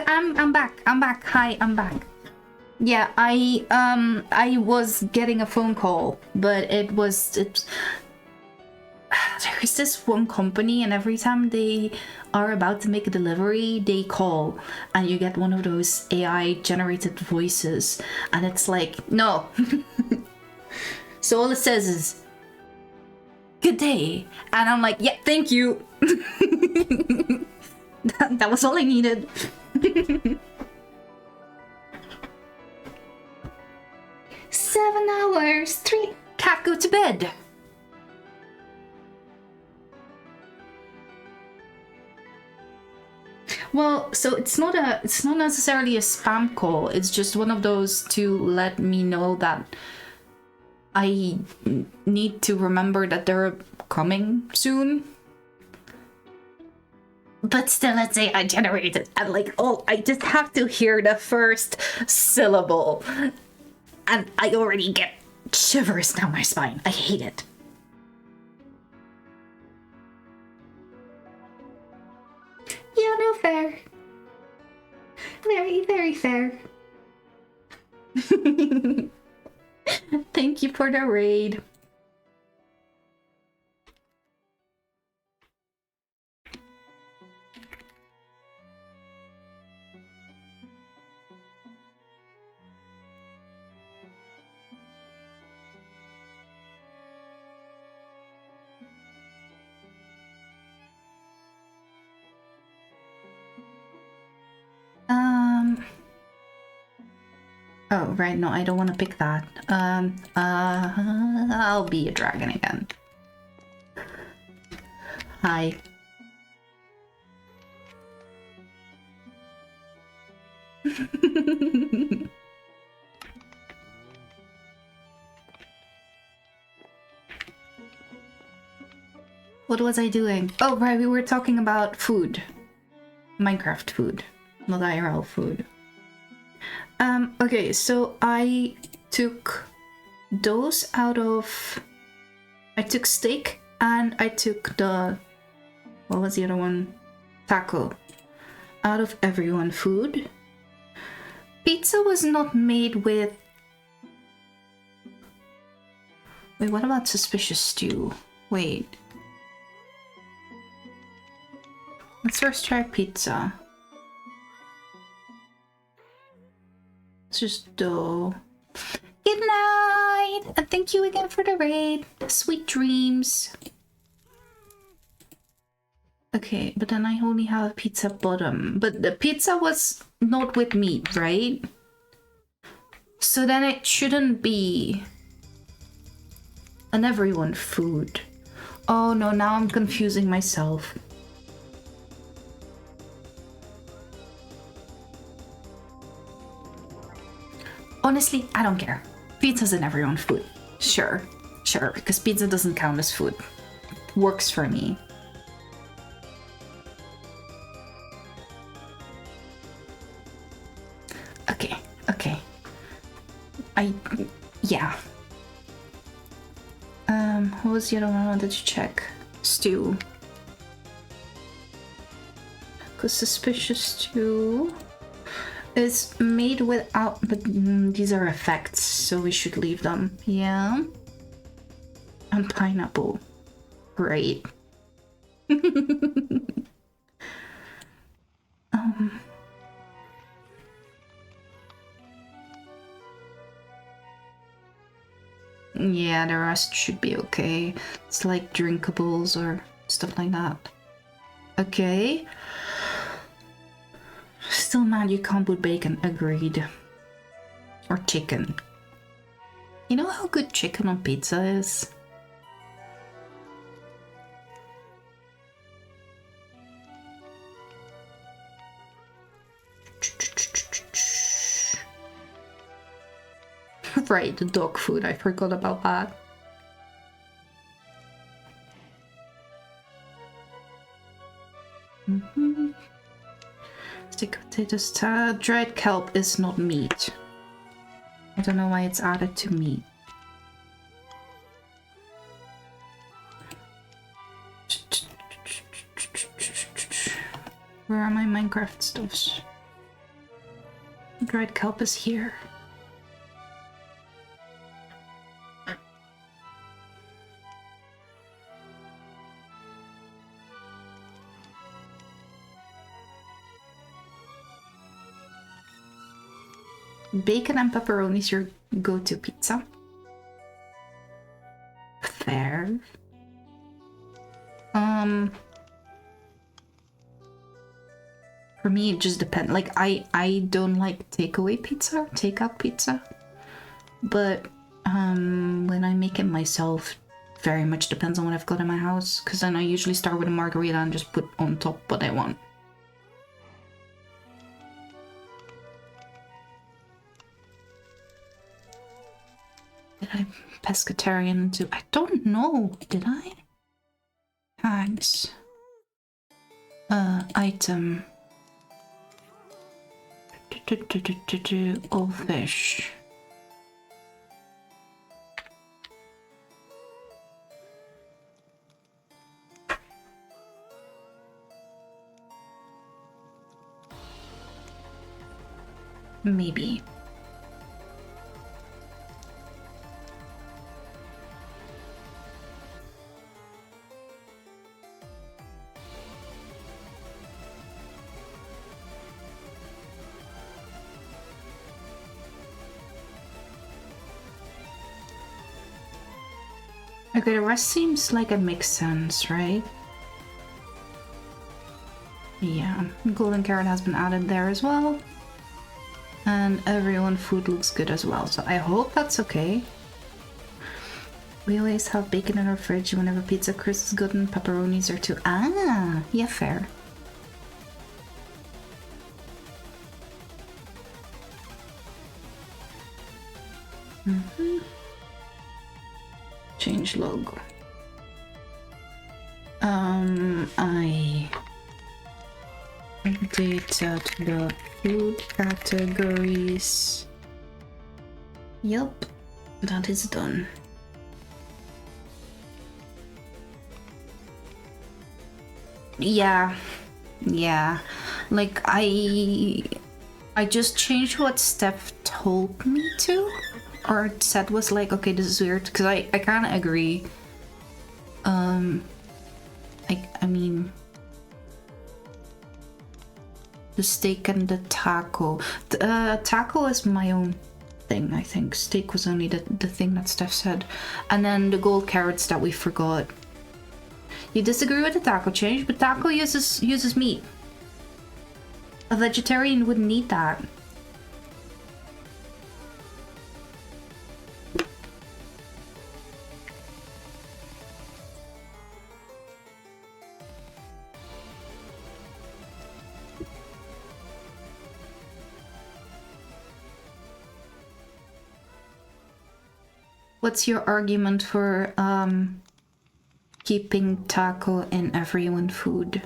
back. I'm back. Hi, I'm back. Yeah, I was getting a phone call, but there is this one company, and every time they are about to make a delivery, they call, and you get one of those AI generated voices, and it's like, no. So all it says is, "Good day," and I'm like, yeah, thank you. That was all I needed. 7 hours, 3. Cat, go to bed. Well, so it's not necessarily a spam call. It's just one of those to let me know that I need to remember that they're coming soon. But still, let's say I generated, and like, oh, I just have to hear the first syllable, and I already get shivers down my spine. I hate it. Yeah, no fair. Very, very fair. Thank you for the raid. Oh, right, no, I don't want to pick that. I'll be a dragon again. Hi. What was I doing? Oh, right, we were talking about food. Minecraft food, not IRL food. Okay, so I took those out of... I took steak and I took the... What was the other one? Taco. Out of everyone food. Pizza was not made with... Wait, what about suspicious stew? Wait. Let's first try pizza. It's just dough. Good night! And thank you again for the raid. Sweet dreams. Okay, but then I only have a pizza bottom. But the pizza was not with meat, right? So then it shouldn't be an everyone food. Oh no, now I'm confusing myself. Honestly, I don't care. Pizza's an everyone food. Sure, because pizza doesn't count as food. Works for me. Okay. Yeah. What was the other one I wanted to check? Stew. Because suspicious stew is made without, but these are effects, so we should leave them. Yeah. And pineapple. Great. Yeah, the rest should be okay. It's like drinkables or stuff like that. Okay. Still mad you can't put bacon. Agreed. Or chicken. You know how good chicken on pizza is? Right, the dog food. I forgot about that. Stick potatoes. Dried kelp is not meat. I don't know why it's added to meat. Where are my Minecraft stuffs? Dried kelp is here. Bacon and pepperoni is your go-to pizza. Fair. For me, it just depends. Like, I don't like takeaway pizza, takeout pizza. But when I make it myself, very much depends on what I've got in my house. Because then I usually start with a margarita and just put on top what I want. Did I pescatarian too? I don't know. Did I? Tags. Item. All fish. Maybe. Okay, the rest seems like it makes sense, right? Yeah, golden carrot has been added there as well. And everyone food looks good as well, so I hope that's okay. We always have bacon in our fridge whenever pizza crust is good and pepperonis are too. Ah, yeah, fair. Change logo. I data to the food categories. Yep, that is done. Yeah, like I just changed what Steph told me to, or said was like, okay, this is weird, because I kind of agree. I mean, the steak and the taco. The taco is my own thing, I think. Steak was only the thing that Steph said. And then the gold carrots that we forgot. You disagree with the taco change, but taco uses meat. A vegetarian wouldn't eat that. What's your argument for keeping taco in everyone food?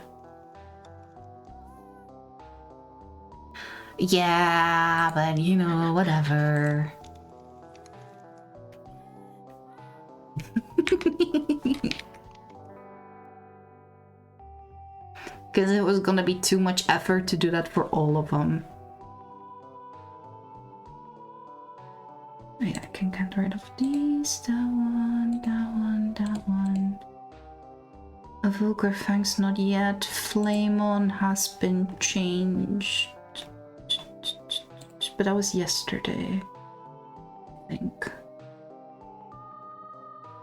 Yeah, but you know, whatever. Because it was gonna be too much effort to do that for all of them. Wait, I can get rid of these. That one, that one, that one. A vulgar fangs not yet. Flame on has been changed. But that was yesterday, I think.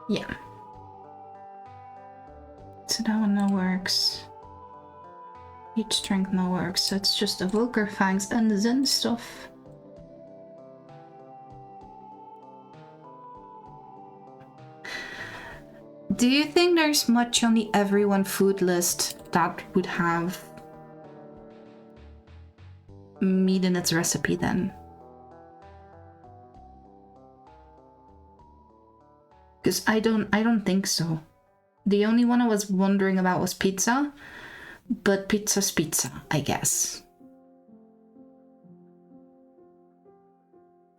Yeah. So that one now works. Each strength now works. So it's just a vulgar fangs and the Zen stuff. Do you think there's much on the everyone food list that would have meat in its recipe then? Because I don't think so. The only one I was wondering about was pizza, but pizza's pizza, I guess.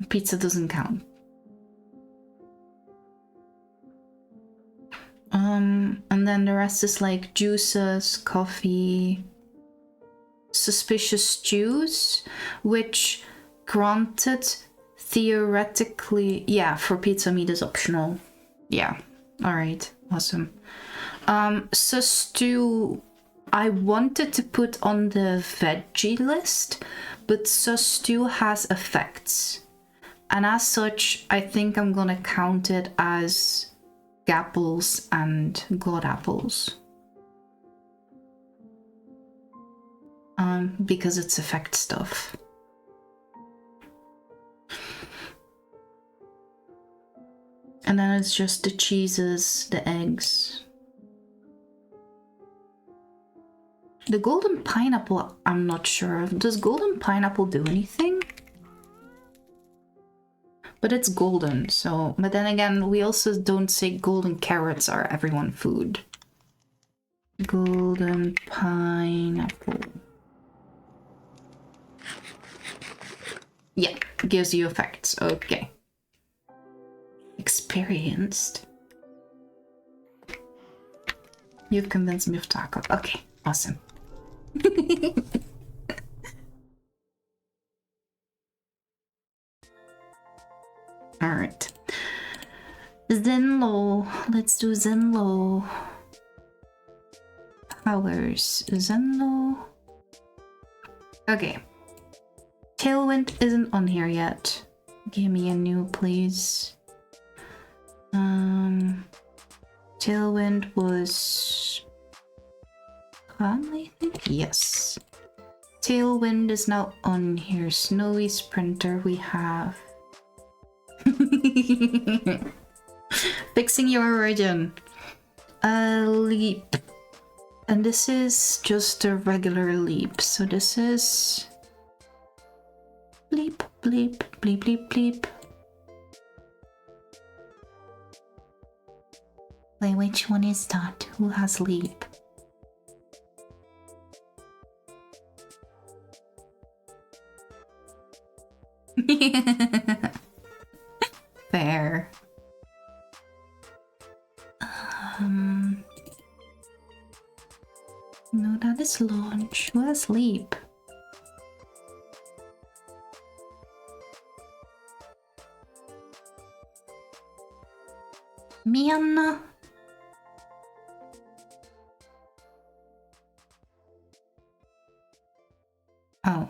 Pizza doesn't count. And then the rest is like juices, coffee, suspicious stews, which granted theoretically, yeah, for pizza meat is optional. Yeah, all right, awesome. So stew I wanted to put on the veggie list, but stew has effects. And as such, I think I'm gonna count it as gapples and god apples. Because it's effect stuff. And then it's just the cheeses, the eggs. The golden pineapple, I'm not sure. Does golden pineapple do anything? But it's golden, so... But then again, we also don't say golden carrots are everyone food. Golden pineapple. Yeah, gives you effects. Okay. Experienced. You've convinced me of taco. Okay, awesome. Alright. Zenlo. Let's do Zenlo. Powers. Zenlo. Okay. Tailwind isn't on here yet. Give me a new, please. Tailwind was... I think? Yes. Tailwind is now on here. Snowy Sprinter we have. Fixing your origin. Leap. And this is just a regular leap. So this is... Bleep, bleep, bleep, bleep, bleep. Wait, which one is that? Who has leap? Fair. No, that is launch. Who has leap? Mianna. Oh.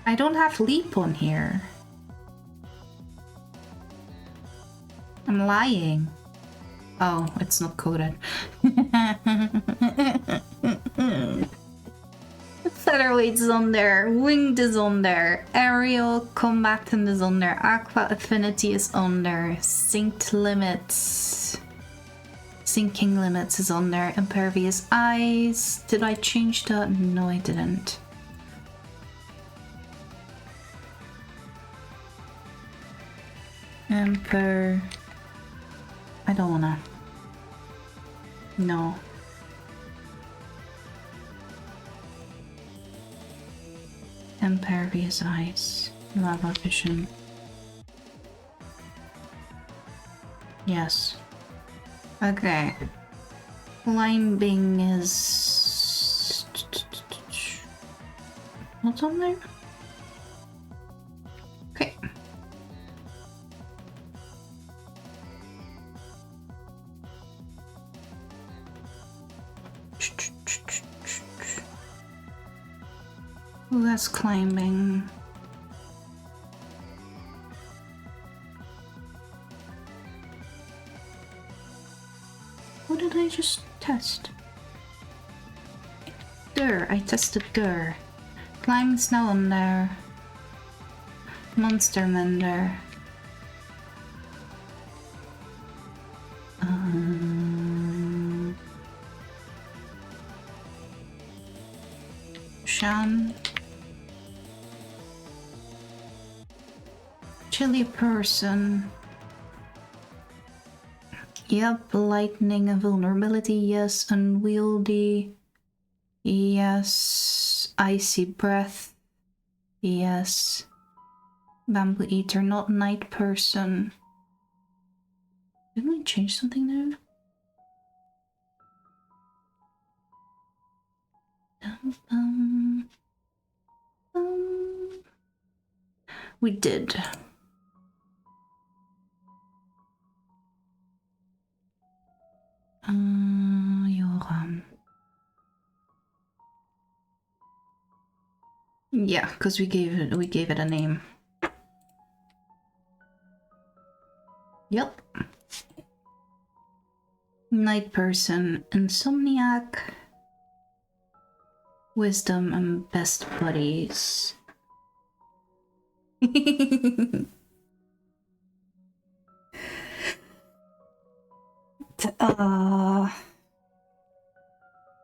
I don't have leap on here. I'm lying. Oh, it's not coded. Featherweight is on there, Winged is on there, Aerial Combatant is on there, Aqua Affinity is on there, Sinking Limits is on there, Impervious Eyes. Did I change that? No, I didn't. I don't wanna. No. Impervious Eyes. Lava Vision. Yes. Okay. Climbing is... What's on there? Okay. Who has climbing? What did I just test? Dur, I tested Dur. Climbing's now on there. Monster Mender. Shan. Chilly Person. Yep, lightning and vulnerability, yes. Unwieldy, yes. Icy breath, yes. Bamboo Eater, not Night Person. Didn't we change something there? We did. Joram. Yeah, because we gave it a name. Yep. Night person, insomniac, wisdom, and best buddies.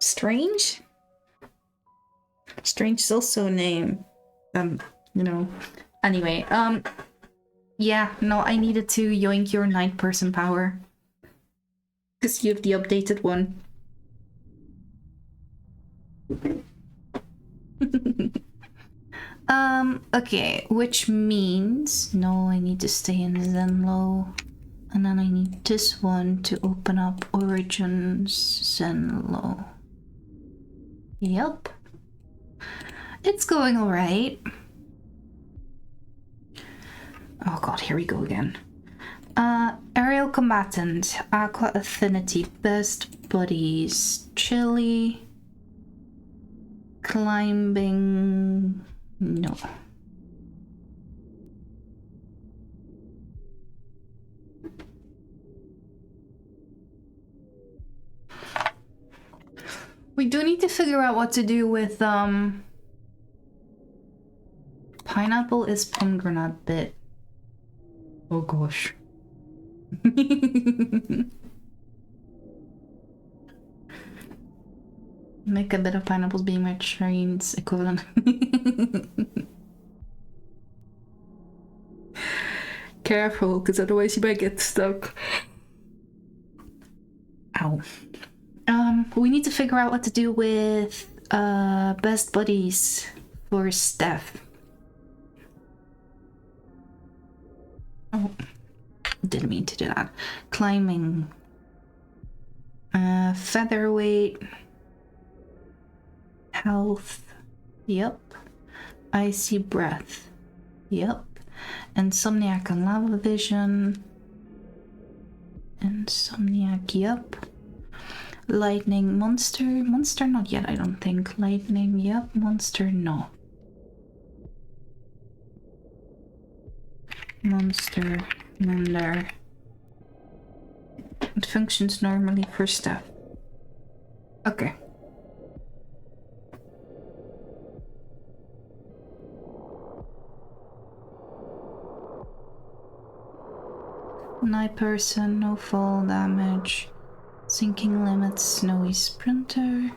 Strange? Strange is also a name. You know. Anyway, yeah, no, I needed to yoink your night person power. Because you have the updated one. Okay, which means no, I need to stay in Zenlow. And then I need this one to open up Origins Zenlow. Yep. It's going alright. Oh god, here we go again. Aerial combatant, Aqua Affinity, best buddies, chili, climbing, no. We do need to figure out what to do with, pineapple is pomegranate bit. Oh gosh. Make a bit of pineapples being my train's equivalent. Careful, because otherwise you might get stuck. Ow. We need to figure out what to do with best buddies for Steph. Oh, didn't mean to do that. Climbing. Featherweight. Health. Yep. Icy breath. Yep. Insomniac and lava vision. Insomniac, yep. Lightning, monster. Monster, not yet, I don't think. Lightning, yep. Monster, no. Monster, Mender. It functions normally for stuff. Okay. Night person, no fall damage. Sinking limits, snowy sprinter.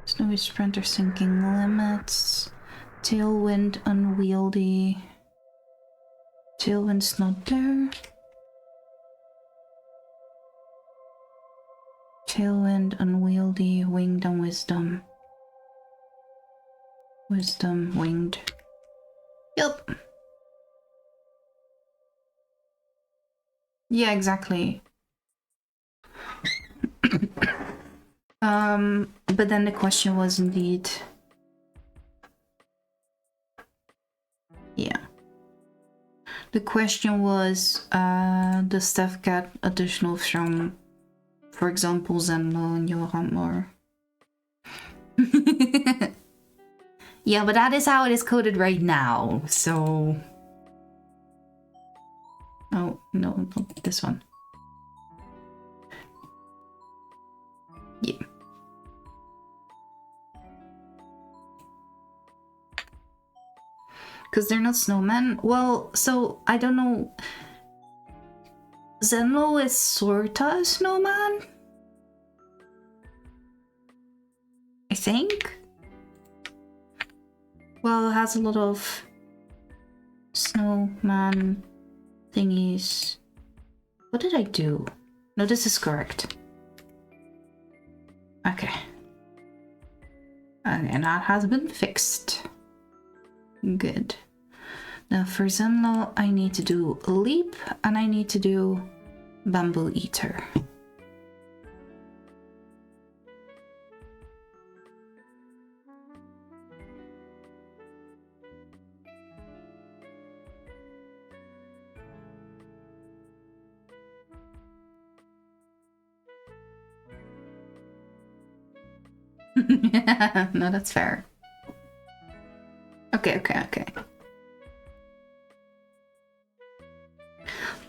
Snowy sprinter, sinking limits. Tailwind, unwieldy. Tailwind's not there. Tailwind, unwieldy, winged, and wisdom. Wisdom, winged. Yep. Yeah, exactly. But then the question was indeed... Yeah. The question was, does Steph get additional from, for example, Zenlo and Joram or... Yeah, but that is how it is coded right now, so... Oh, no, not this one. Yeah. Because they're not snowmen? Well, so, I don't know... Zenlo is sorta a snowman? I think? Well, it has a lot of snowman thingies. What did I do? No, this is correct. Okay. And that has been fixed. Good. Now for Zenlo, I need to do Leap and I need to do Bamboo Eater. No, that's fair. Okay.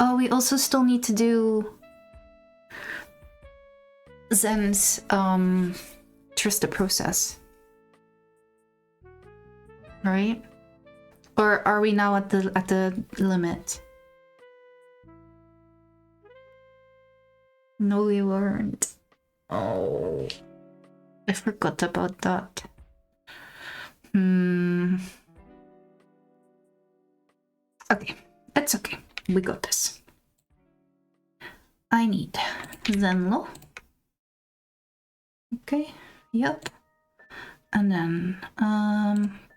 Oh, we also still need to do Zen's trust the process. Right? Or are we now at the limit? No, we weren't. Oh, I forgot about that. Okay, it's okay. We got this. I need Zenlo. Okay, yep. And then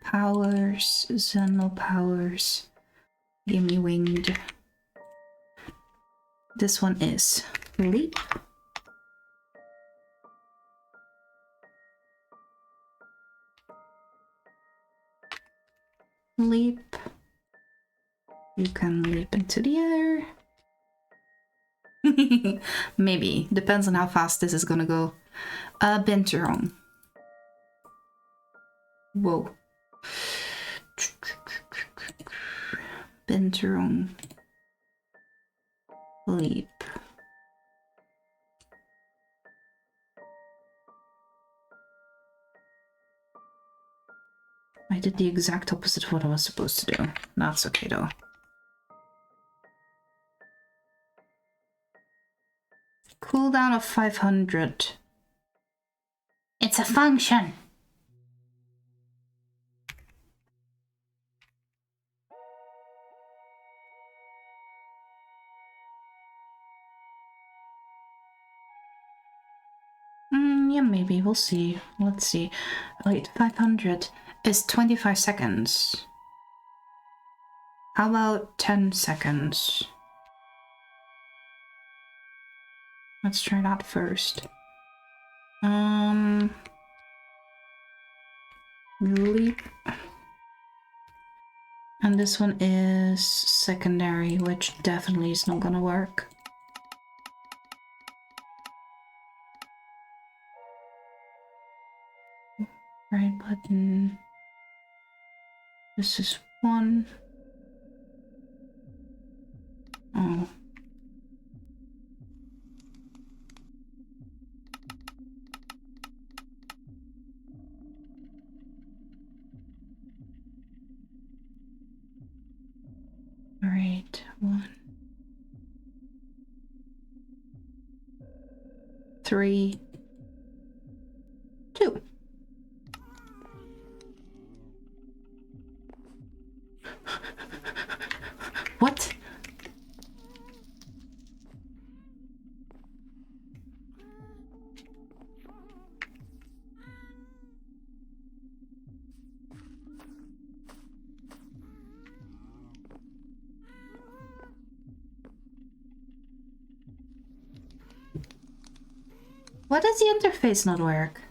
powers, Zenlo powers. Give me winged. This one is leap. Leap. You can leap into the air. Maybe. Depends on how fast this is gonna go. Binturong. Whoa. Binturong. Leap. I did the exact opposite of what I was supposed to do. That's okay though. Cooldown of 500. It's a function. Yeah, maybe. We'll see. Let's see. Wait, 500 is 25 seconds. How about 10 seconds? Let's try that first. Leap. And this one is secondary, which definitely is not gonna work. Right button. This is one. Oh. All right, 1, 3, 2. What? Why does the interface not work?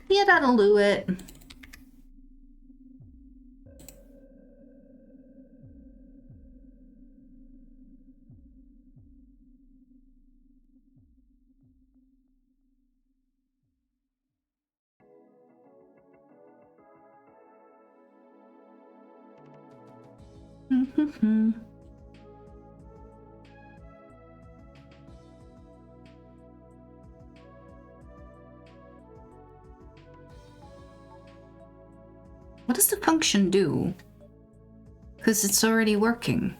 Yeah, that'll do it. What does the function do? Because it's already working.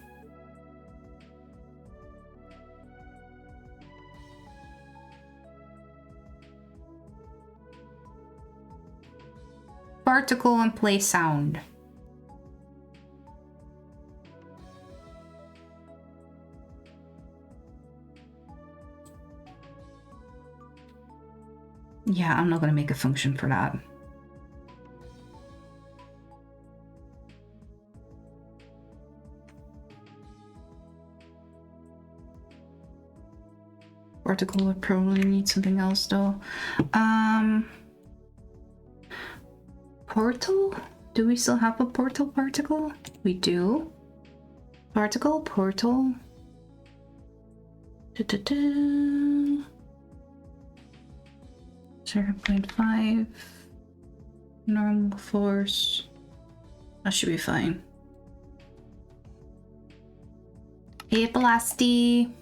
Particle and play sound. Yeah, I'm not gonna make a function for that. Particle would probably need something else though. Portal? Do we still have a portal particle? We do. Particle, portal. 0.5. Normal force. That should be fine. Hey, Blasty.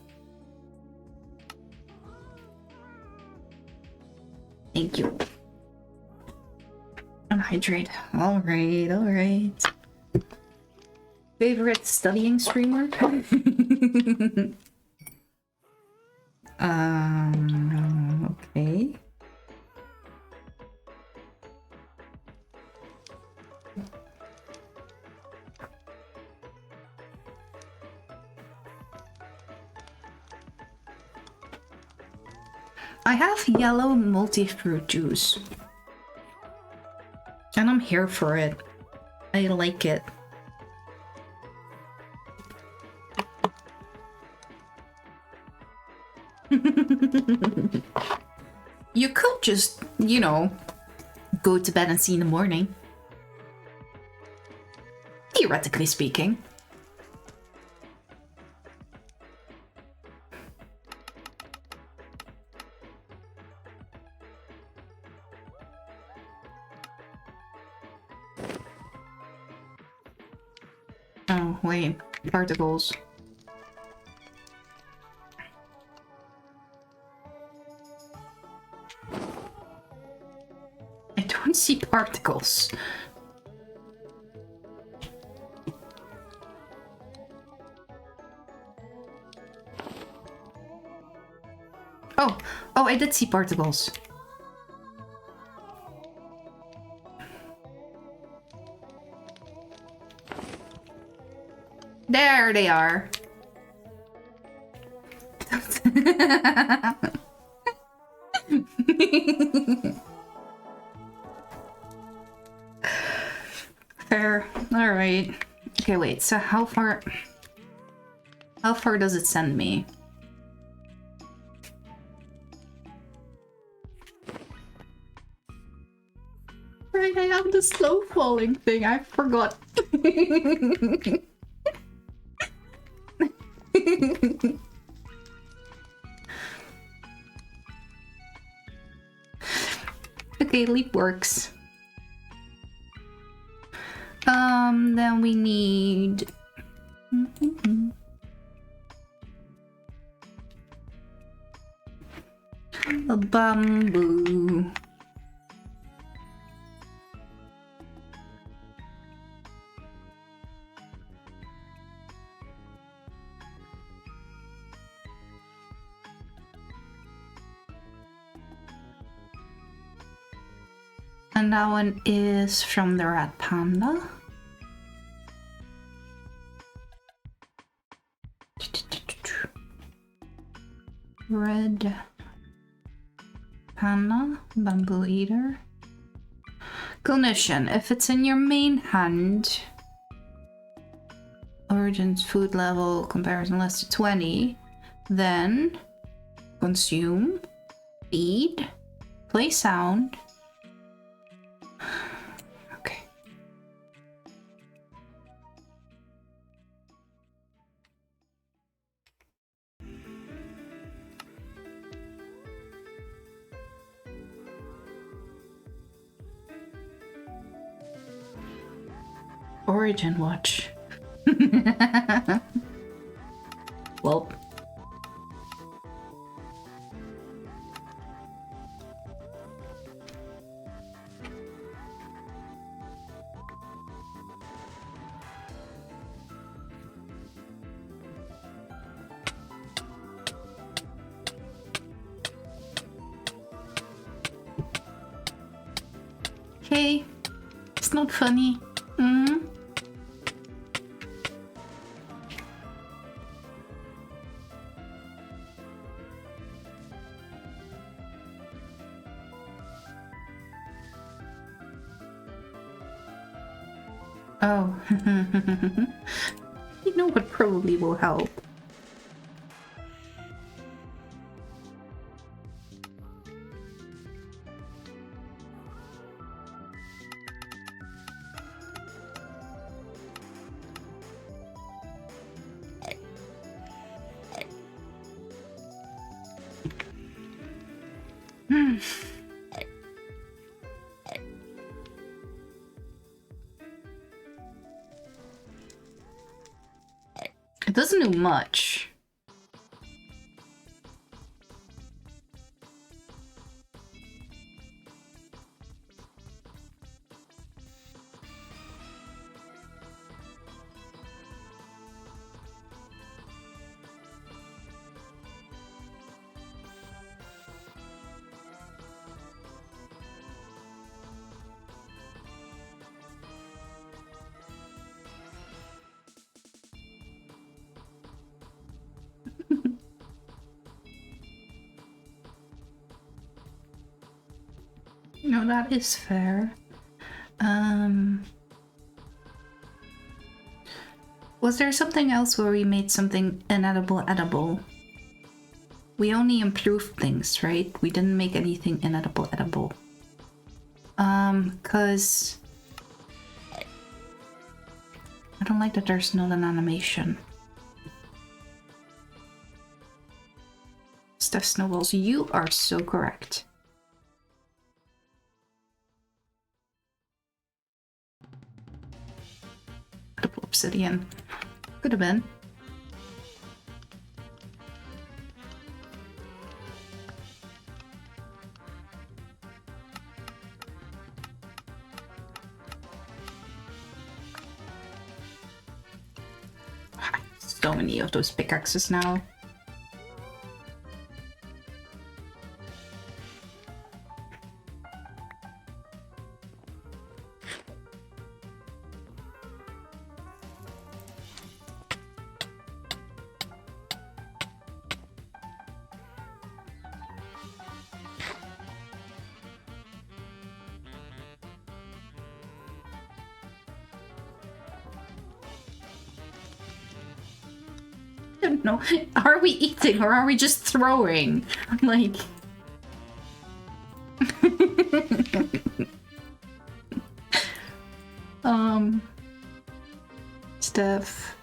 Thank you. And hydrate. Alright, alright. Favorite studying streamer? Okay. I have yellow multi-fruit juice. And I'm here for it. I like it. You could just, you know, go to bed and see in the morning. Theoretically speaking. Oh, wait. Particles. I don't see particles. Oh, I did see particles. There they are. Fair. All right. Okay, wait. So how far does it send me? Right, I have the slow falling thing. I forgot. Okay, leap works. Then we need a bamboo. And that one is from the rat panda. Red panda, bamboo eater. Cognition. If it's in your main hand, origin's food level comparison less to 20, then consume, feed, play sound. Okay. Origin watch. Well. Hey, it's not funny. Oh. You know what probably will help? It doesn't do much. No, that is fair. Was there something else where we made something inedible edible? We only improved things, right? We didn't make anything inedible edible. Cause I don't like that there's not an animation. Steph Snowballs, you are so correct. Edible obsidian. Could have been. So many of those pickaxes now. No, are we eating or are we just throwing? Like... Steph.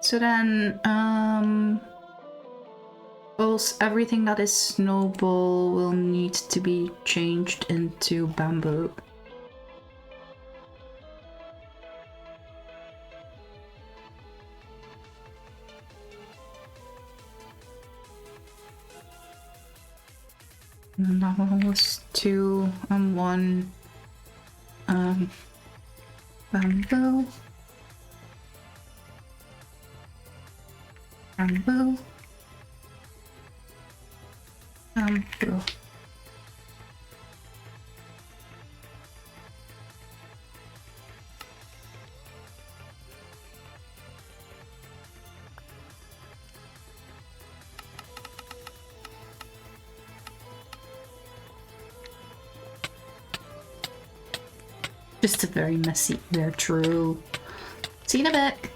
So then, also everything that is snowball will need to be changed into bamboo. And that one was 2 and 1 bamboo. Bamboo. Bamboo. Just a very messy, very true. See you in a bit.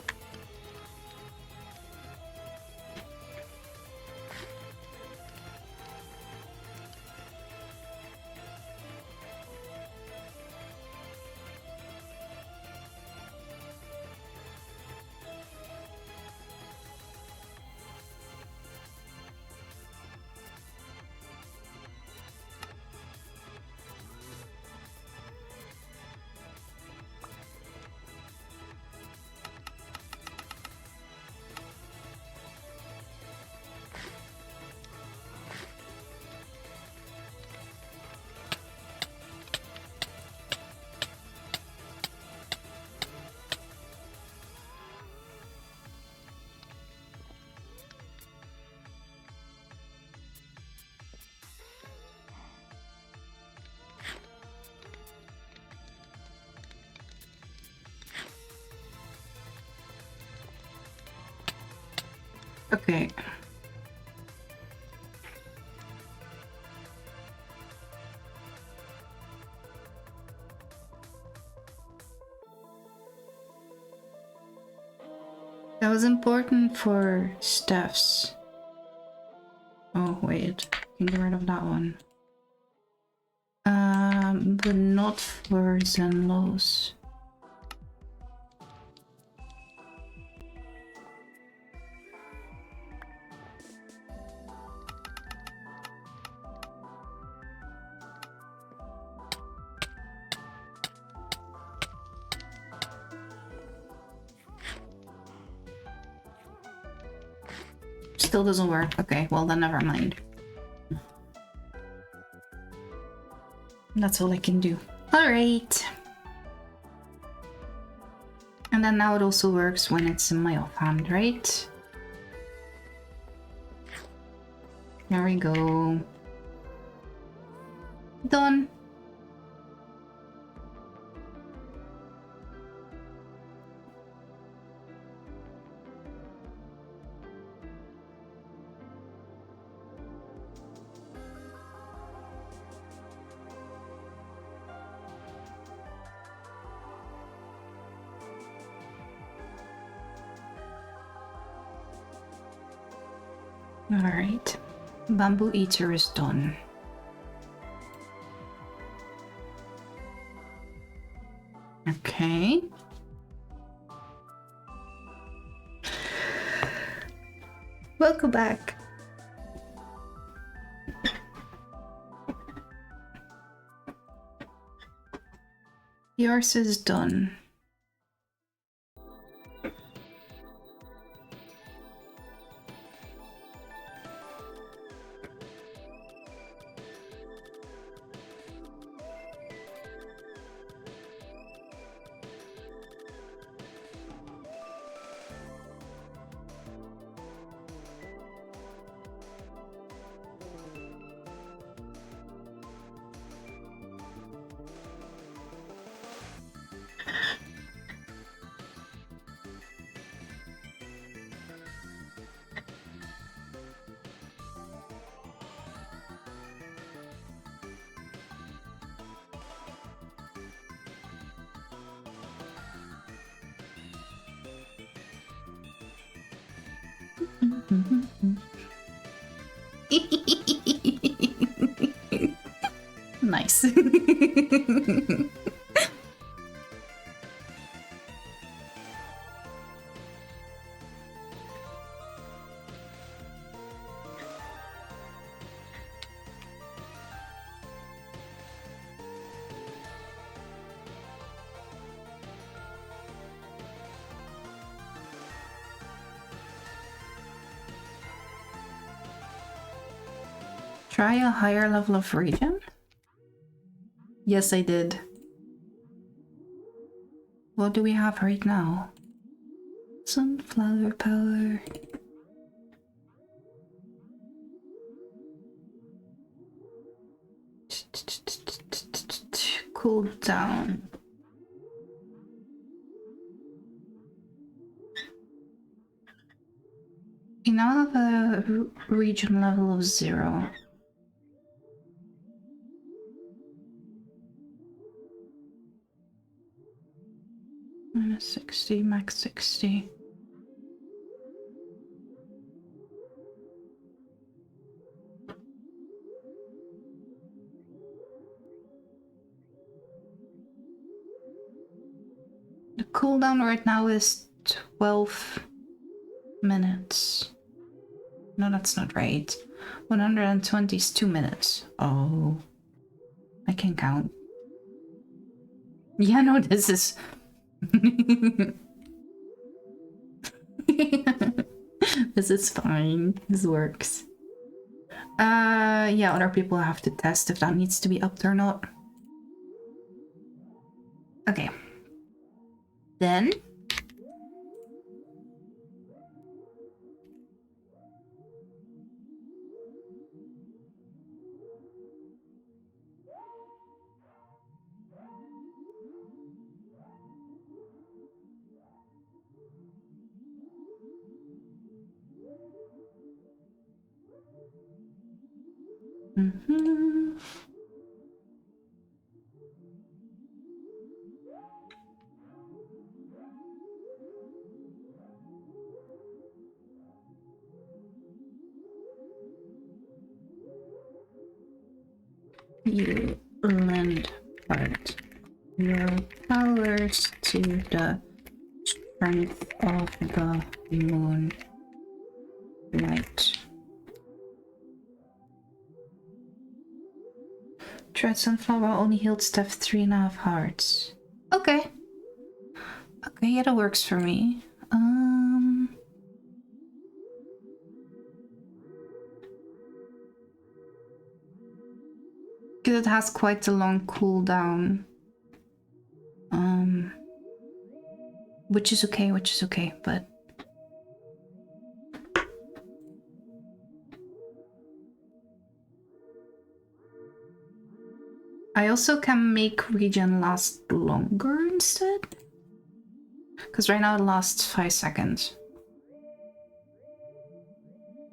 Okay. That was important for stuffs. Oh wait, can get rid of that one. But not for Zenlos. Still doesn't work. Okay, well then never mind. That's all I can do. Alright. And then now it also works when it's in my offhand, right? There we go. Done. Alright. Bamboo Eater is done. Okay. Welcome back. Yours is done. Nice. Try a higher level of region? Yes, I did. What do we have right now? Sunflower power. Cool down. We now have a region level of 0. Minus 60, max 60. The cooldown right now is 12 minutes. No, that's not right. 120 is 2 minutes. Oh. I can count. Yeah, no, this is... This is fine. This works. Yeah, other people have to test if that needs to be upped or not. Okay. Then... Mm-hmm. You lend part your powers to the strength of the moon. Right. Tried sunflower only healed Steph 3.5 hearts. Okay. Okay, yeah, that works for me. Because it has quite a long cooldown. Which is okay, but I also can make regen last longer instead. Because right now it lasts 5 seconds.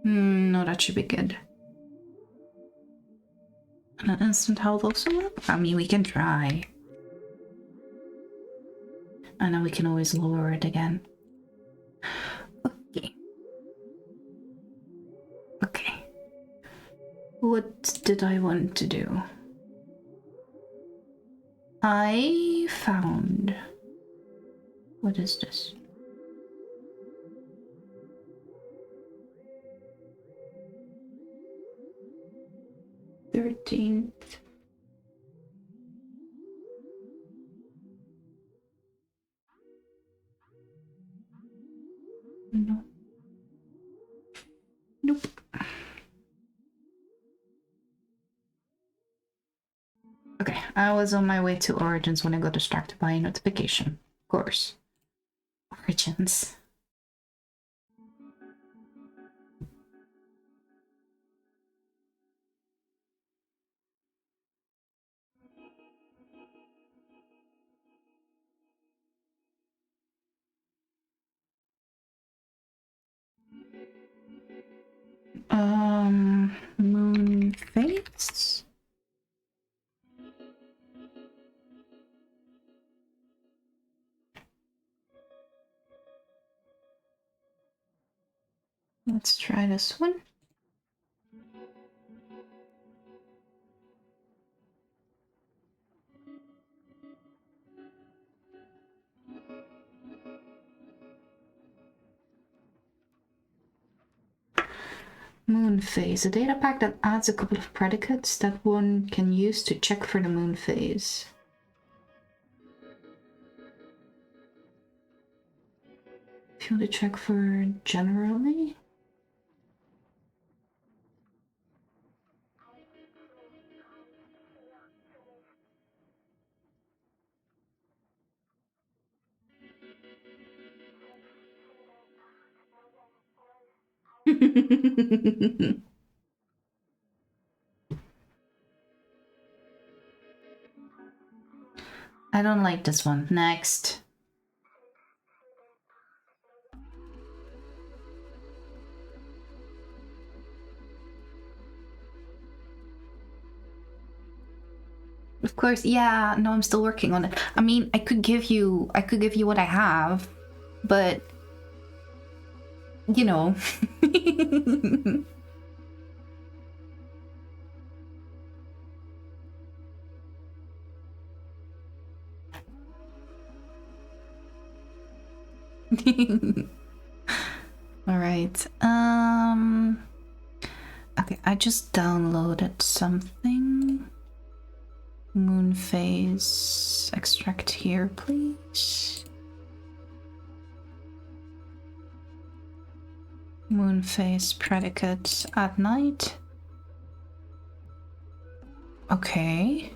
No, that should be good. And an instant health also up? I mean, we can try. And then we can always lower it again. Okay. Okay. What did I want to do? I found... What is this? $13th. No. Nope. Okay, I was on my way to Origins when I got distracted by a notification. Of course. Origins. Moon Fates? Let's try this one. Moon phase, a data pack that adds a couple of predicates that one can use to check for the moon phase. If you want to check for generally? I don't like this one. Next. Of course, yeah, no, I'm still working on it. I mean, I could give you what I have, but you know. All right. Okay, I just downloaded something. Moon phase. Extract here, please. Moon phase predicates at night. Okay.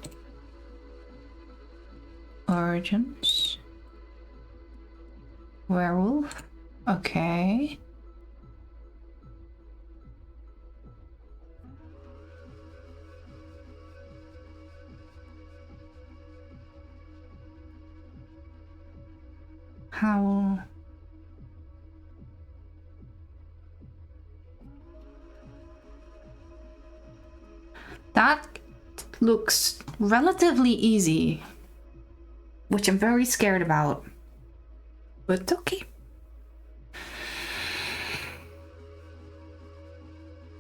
Origins. Werewolf. Okay. Howl. That looks relatively easy, which I'm very scared about. But okay.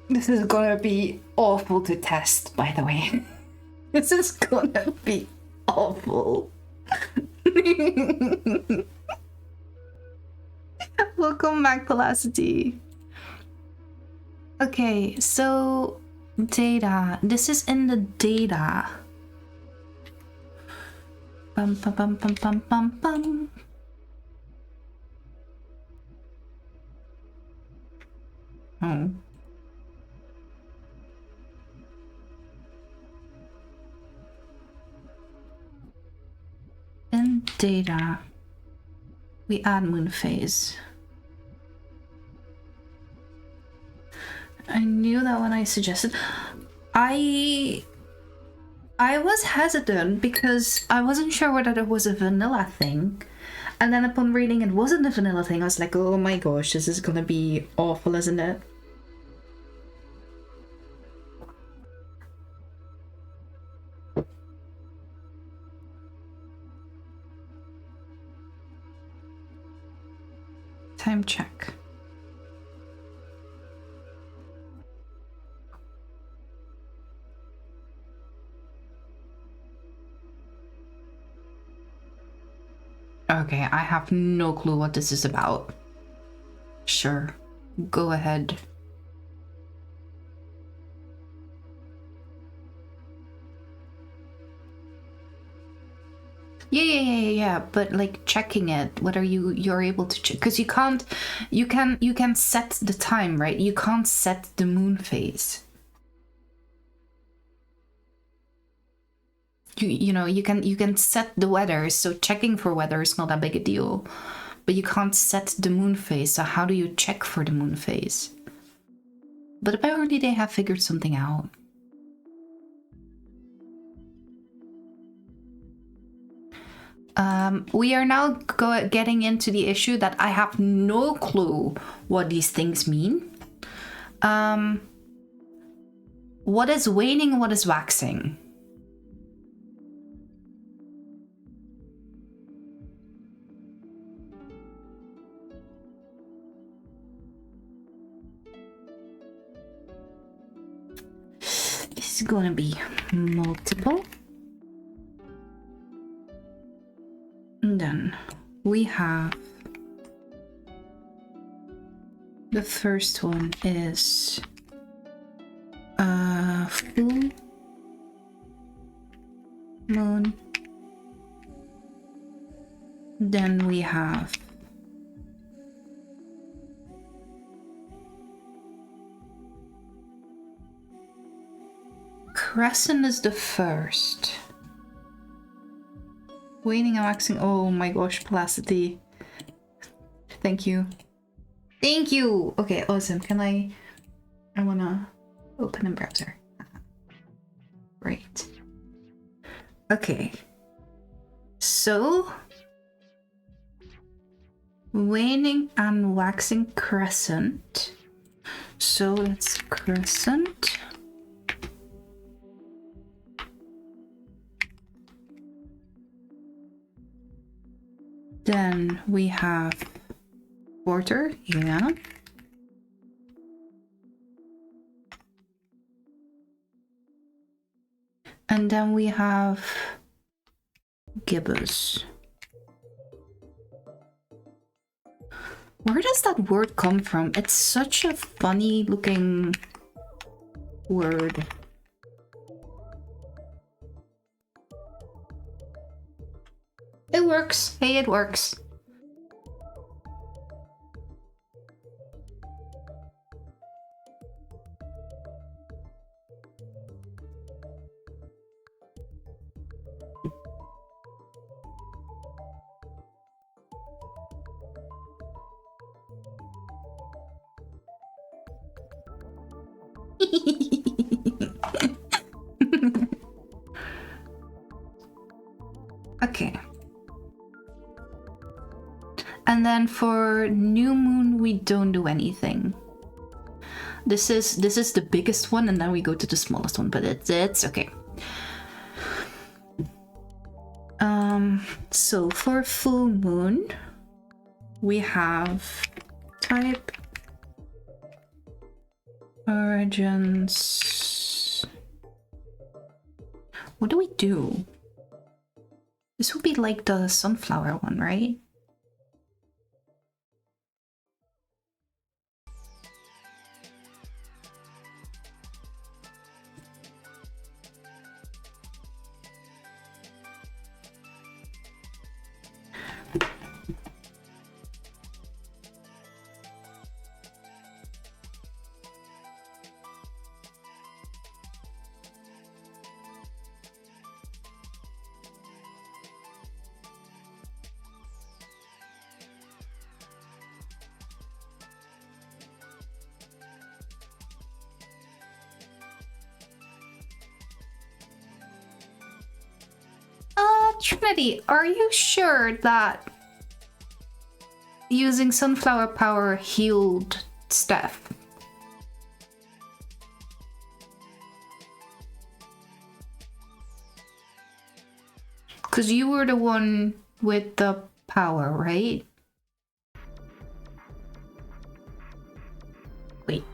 This is gonna be awful to test, by the way. This is gonna be awful. Welcome back, Velocity. Okay, so data. This is in the data. Bum bum bum bum bum bum bum. Oh. In data, we add moon phase. I knew that when I suggested. I was hesitant because I wasn't sure whether it was a vanilla thing. And then upon reading it wasn't a vanilla thing, I was like, oh my gosh, this is gonna be awful, isn't it? Time check. Okay, I have no clue what this is about. Sure, go ahead. Yeah, but like checking it, whether you're able to check, because you can set the time, right? You can't set the moon phase. You know, you can set the weather, so checking for weather is not that big a deal. But you can't set the moon phase, so how do you check for the moon phase? But apparently they have figured something out. We are now getting into the issue that I have no clue what these things mean. What is waning, what is waxing? This is gonna be multiple. And then we have the first one is full moon. Then we have crescent is the first. Waning and waxing. Oh my gosh, Velocity. Thank you. Thank you! Okay, awesome. Can I wanna open a browser. Right. Okay. So waning and waxing crescent. So it's crescent. Then we have quarter, yeah. And then we have gibbous. Where does that word come from? It's such a funny looking word. It works. Hey, it works. Okay. And then for new moon, we don't do anything. This is the biggest one, and then we go to the smallest one, but it's okay. So for full moon, we have type origins What do we do? This would be like the sunflower one, right? Trinity, are you sure that using sunflower power healed Steph? Because you were the one with the power, right? Wait.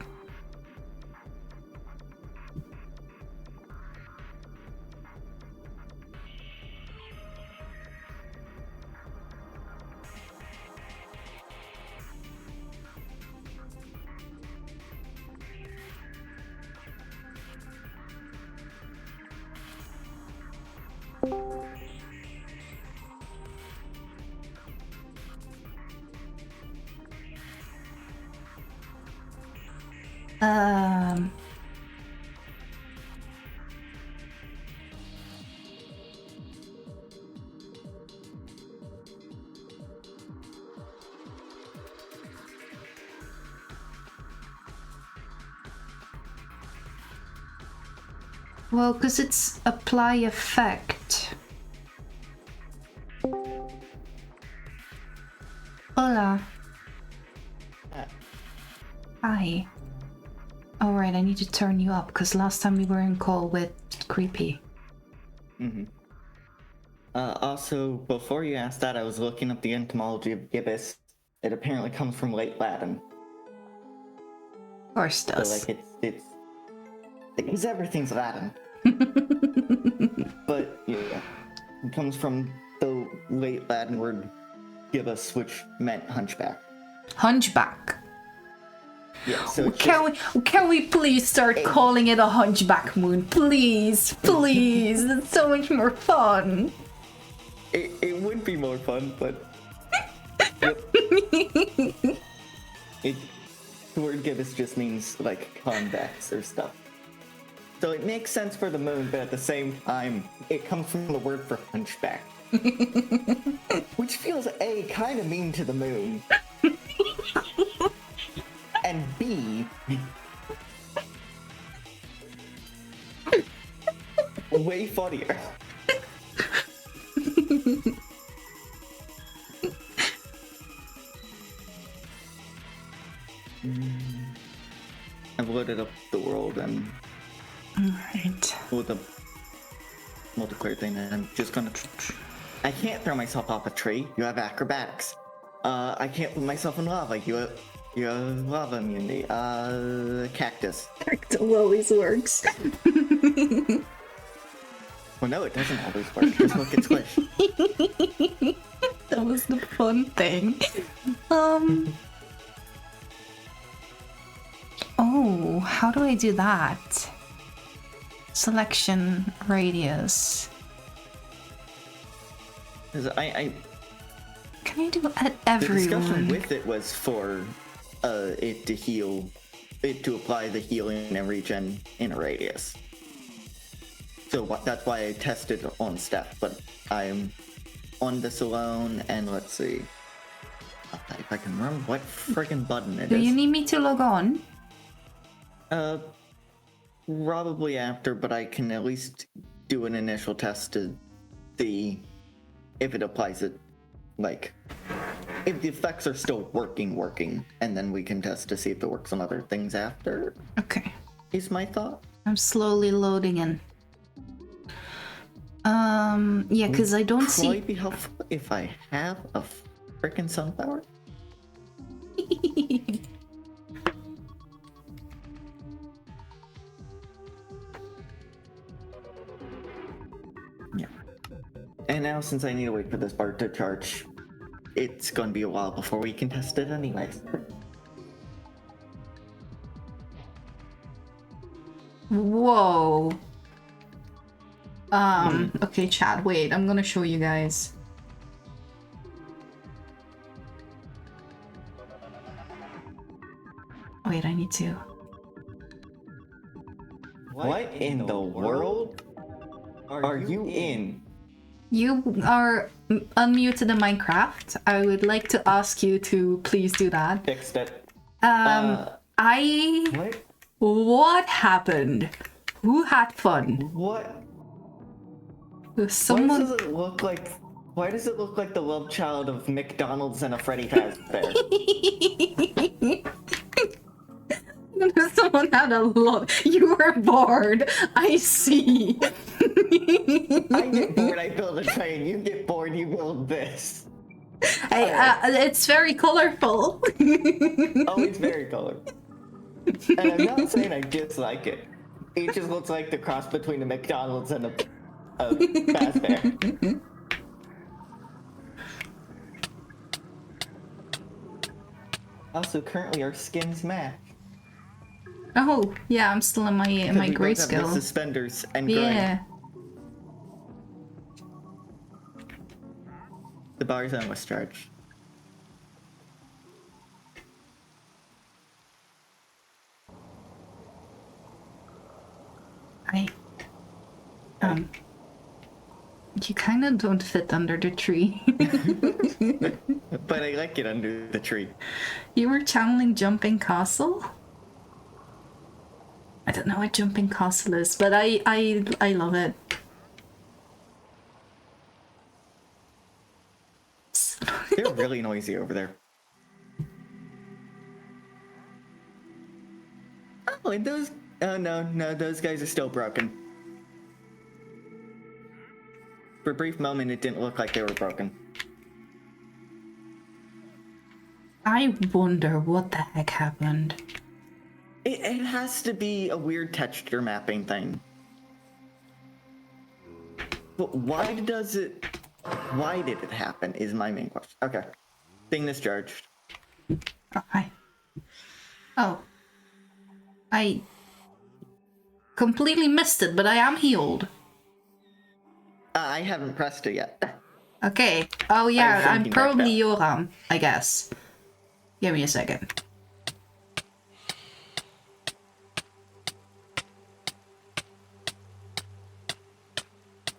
Well, because it's apply effect. Hola. Hi. Alright, I need to turn you up because last time we were in call with Creepy. Also, before you asked that, I was looking up the etymology of gibbous. It apparently comes from late Latin. Of course it does. So, like, it's because everything's Latin. But, yeah, it comes from the late Latin word gibbous, which meant hunchback. Hunchback. Yeah, so Can we please start calling it a hunchback moon? Please, please. It's so much more fun. It would be more fun, but yep. The word gibbous just means like convex or stuff. So it makes sense for the moon, but at the same time, it comes from the word for hunchback. Which feels A, kind of mean to the moon. And B, way funnier. I've loaded up the world and Alright. with the multiplayer thing, and I'm just gonna. I can't throw myself off a tree. You have acrobatics. I can't put myself in lava. You have lava immunity. Cactus. Cactus always works. Well, no, it doesn't always work. Just look at Squish. That was the fun thing. Oh, how do I do that? Selection radius. 'Cause Can I do at the discussion everyone? with it was for it to heal, it to apply the healing and regen in a radius. So that's why I tested on Steph, but I'm on this alone, and let's see if I can remember what friggin' button it Do is. you need me to log on? Probably after, but I can at least do an initial test to see if it applies it, like, if the effects are still working, and then we can test to see if it works on other things after, Okay. is my thought. I'm slowly loading in. Yeah, because I don't Probably see. be helpful if I have a frickin' sunflower. And now, since I need to wait for this bar to charge, it's gonna be a while before we can test it anyways. Whoa. Okay, chat, wait, I'm gonna show you guys. Wait, I need to. What in the world are you in? You are unmuted in Minecraft. I would like to ask you to please do that. Fixed it. I... What? What happened? Who had fun? What? Someone... Why does it look like? Why does it look like the love child of McDonald's and a Freddy Fazbear? Someone had a look. You were bored. I see. I get bored, I build a train. You get bored, you build this. Hey, it's very colorful. Oh, it's very colorful. And I'm not saying I dislike it. It just looks like the cross between a McDonald's and a Fazbear. Also, currently our skins match. Oh, yeah, I'm still in my We both have the grayscale. suspenders and gray. Yeah. The bar's almost charged. You kind of don't fit under the tree. But I like it under the tree. You were channeling Jumping Castle? I don't know what Jumping Castle is, but I love it. They're really noisy over there. Oh, and those... Oh, no, those guys are still broken. For a brief moment, it didn't look like they were broken. I wonder what the heck happened. It has to be a weird texture mapping thing. But why did it happen is my main question. Okay. Thing discharged. Oh, hi. Oh. I completely missed it, but I am healed. I haven't pressed it yet. Okay. Oh yeah, I'm thinking back probably then. Yoram, I guess. Give me a second.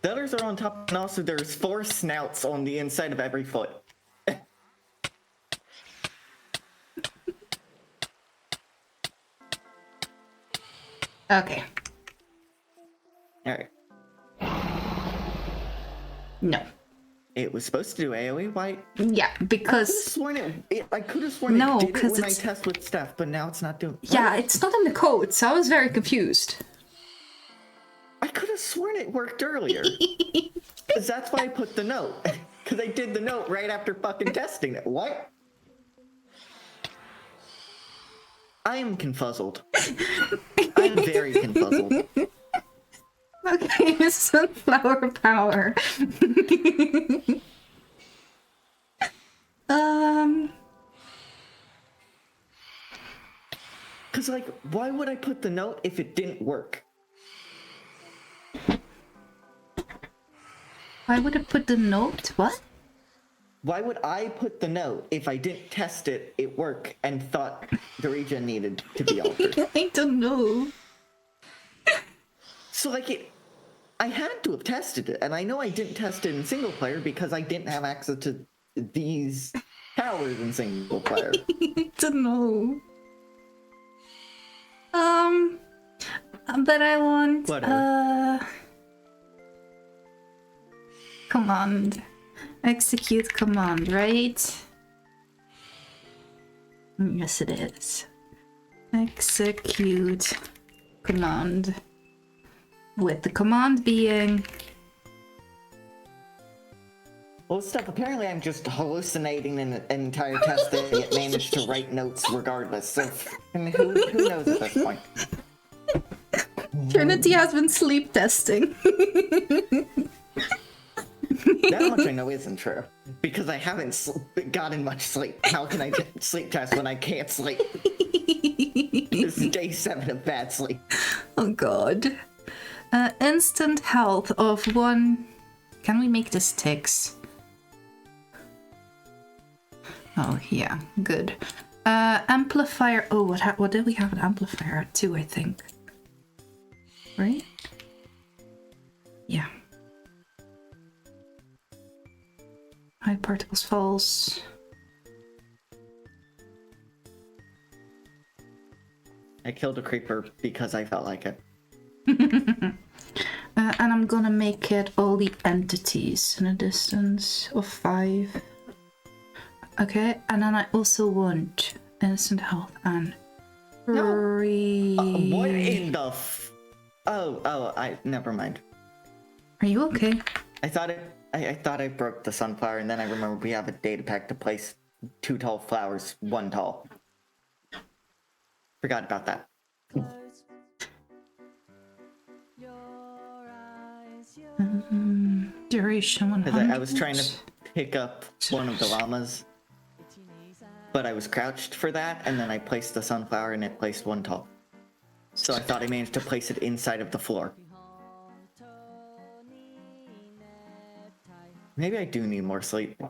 The others are on top, and also there's 4 snouts on the inside of every foot. Okay. Alright. No. It was supposed to do AoE. Why? Yeah, because I could have sworn No, it did it 'cause when I it's- test with Steph, but now it's not doing. yeah, it's not in the code, so I was very confused. I could have sworn it worked earlier. Because that's why I put the note. Because I did the note right after fucking testing it. What? I am confuzzled. I'm very confuzzled. Okay, sunflower power. Because, like, why would I put the note if it didn't work? Why would I put the note? What? Why would I put the note if I didn't test it, it worked, and thought the region needed to be altered? I don't know. So, like, I had to have tested it, and I know I didn't test it in single player because I didn't have access to these towers in single player. I don't know. But I want Whatever. Command. Execute command, right? Yes, it is. Execute command. With the command being... Well, Steph, apparently I'm just hallucinating an entire test and yet managed to write notes regardless, so who knows at this point? Trinity has been sleep testing. That much I know isn't true. Because I haven't gotten much sleep. How can I get sleep test when I can't sleep? This is day 7 of bad sleep. Oh god. Instant health of 1. Can we make this ticks? Oh, yeah, good. Amplifier. Oh, what did we have an amplifier at 2, I think. Right? Yeah. High particles false. I killed a creeper because I felt like it. And I'm gonna make it all the entities in a distance of 5. Okay, and then I also want instant health and free. What in the never mind. Are you okay? I thought I broke the sunflower, and then I remembered we have a data pack to place 2 tall flowers, 1 tall. Forgot about that. Duration 100. Because I was trying to pick up one of the llamas, but I was crouched for that, and then I placed the sunflower, and it placed 1 tall. So I thought I managed to place it inside of the floor. Maybe I do need more sleep.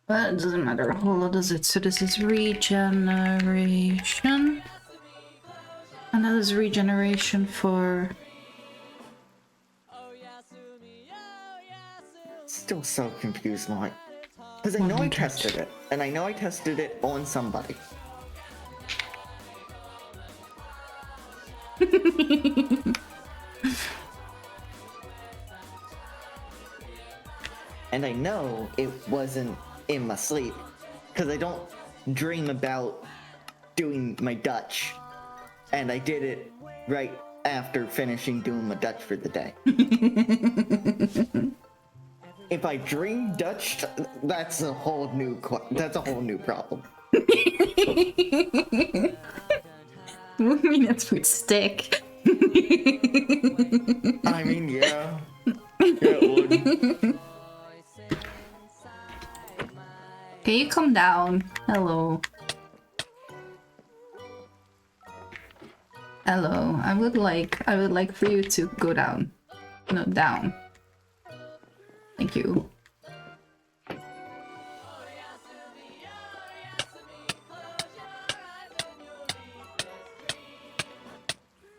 But it doesn't matter how lot is it. So this is regeneration. And that is regeneration for... Still so confused, Mike. Because I know I tested it, and I know I tested it on somebody. And I know it wasn't in my sleep, because I don't dream about doing my Dutch. And I did it right after finishing doing my Dutch for the day. If I dream Dutch, that's a whole new problem. Minutes would stick. I mean, yeah. Yeah, it would. Can you come down? Hello. Hello. I would like for you to go down. No, down. Thank you.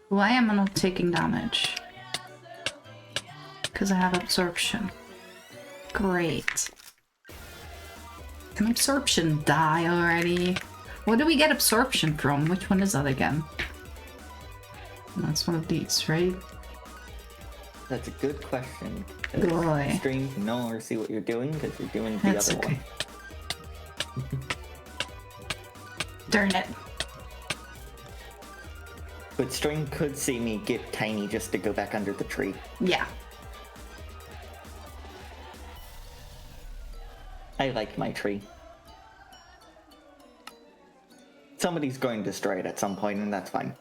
Why am I not taking damage? Because I have absorption. Great. Can absorption die already? What do we get absorption from? Which one is that again? That's one of these, right? That's a good question. Boy. Stream can no longer see what you're doing because you're doing the That's other okay. one. Darn it. But stream could see me get tiny just to go back under the tree. Yeah. I like my tree. Somebody's going to destroy it at some point, and that's fine.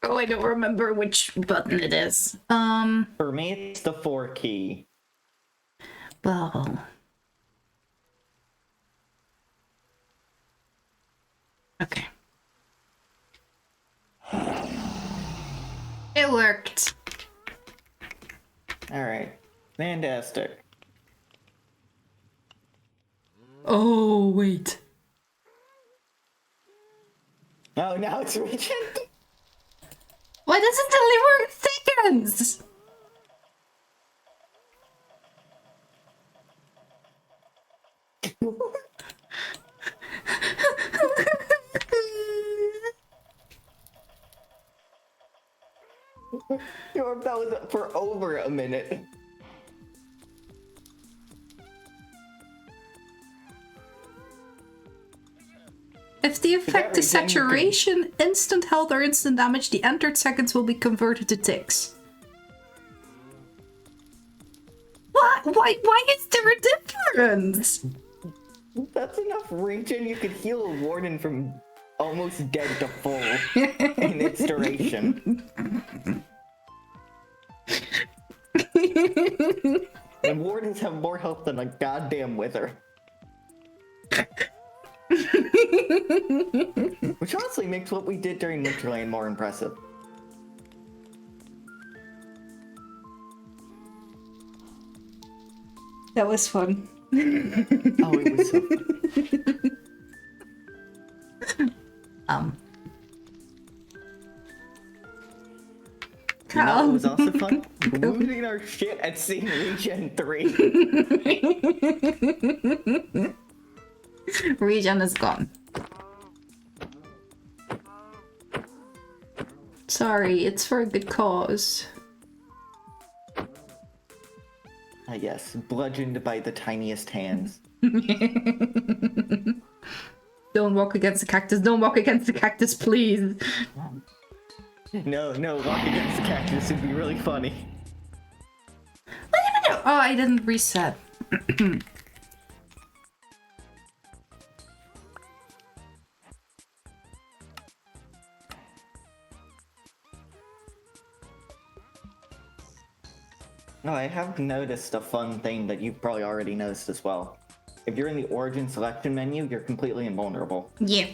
Oh, I don't remember which button it is. For me, it's the 4 key. Well. Okay. It worked. Alright. Fantastic. Oh, wait. Oh, now it's regen. Why does it only work seconds? That was for over a minute. If the effect is regen, you can- saturation, instant health or instant damage, the entered seconds will be converted to ticks. What? Why is there a difference? That's enough regen. You could heal a warden from almost dead to full in its duration. And wardens have more health than a goddamn wither. Which honestly makes what we did during Winterland more impressive. That was fun. Oh, it was so fun. You know what was also fun? Losing our shit at seeing Regen 3. Regen is gone. Sorry, it's for a good cause. Yes, bludgeoned by the tiniest hands. Don't walk against the cactus. Don't walk against the cactus, please. No, walk against the cactus would be really funny. Wait a minute. Oh, I didn't reset. No, I have noticed a fun thing that you've probably already noticed as well. If you're in the origin selection menu, you're completely invulnerable. Yeah.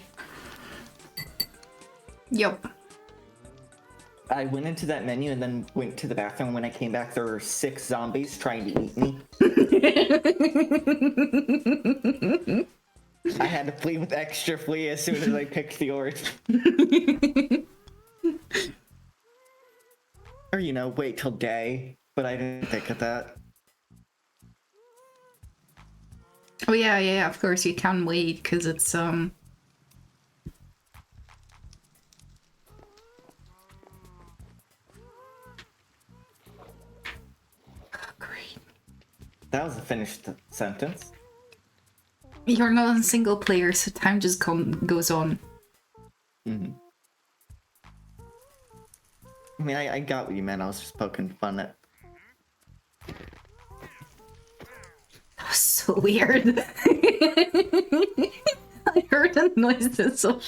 Yup. I went into that menu and then went to the bathroom. When I came back, there were 6 zombies trying to eat me. I had to flee with extra flee as soon as I picked the origin. Or, you know, wait till day. But I didn't think of that. Oh yeah, of course you can wait, because it's, Oh, great. That was a finished sentence. You're not in single player, so time just goes on. Mm-hmm. I mean, I got what you meant. I was just poking fun at. That was so weird. I heard the noises of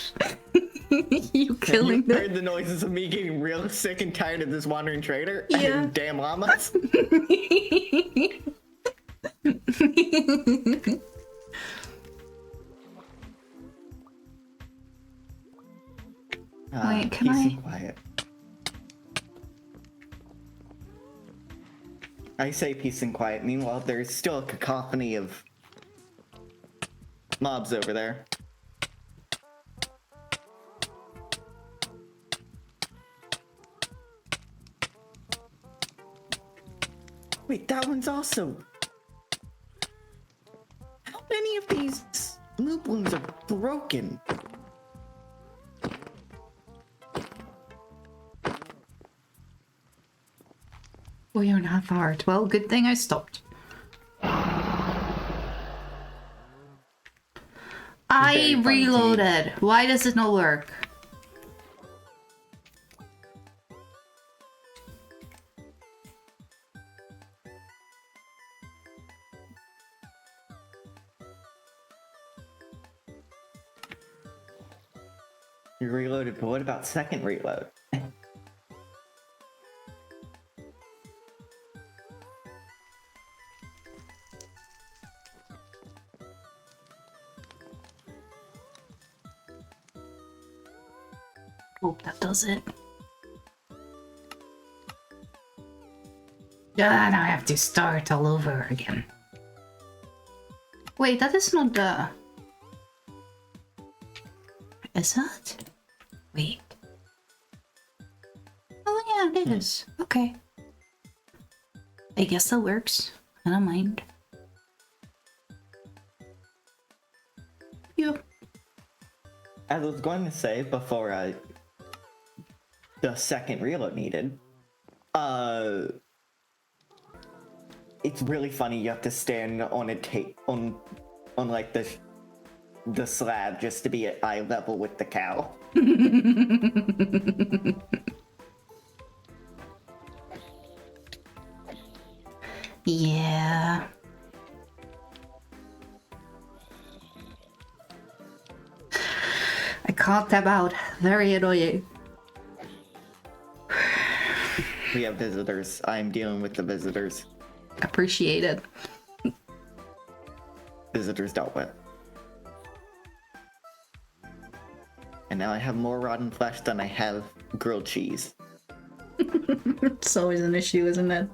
you killing You them. heard the noises of me getting real sick and tired of this wandering trader Yeah. and damn llamas. Wait, can peace I- and quiet. I say peace and quiet. Meanwhile, there's still a cacophony of mobs over there. Wait, that one's also... How many of these loop blooms are broken? We are not hard. Well, good thing I stopped. I Very fun reloaded. Why does it not work? You reloaded, but what about second reload? Hope that does it. Yeah, now I have to start all over again. Wait, that is not the... Is that? Wait. Oh yeah, it is. Okay. I guess that works. I don't mind. You. As I was going to say before the second reload needed, it's really funny you have to stand on a on like the slab just to be at eye level with the cow. Yeah. I can't tab out. Very annoying. We have visitors. I'm dealing with the visitors. Appreciate it. Visitors dealt with. And now I have more rotten flesh than I have grilled cheese. It's always an issue, isn't it?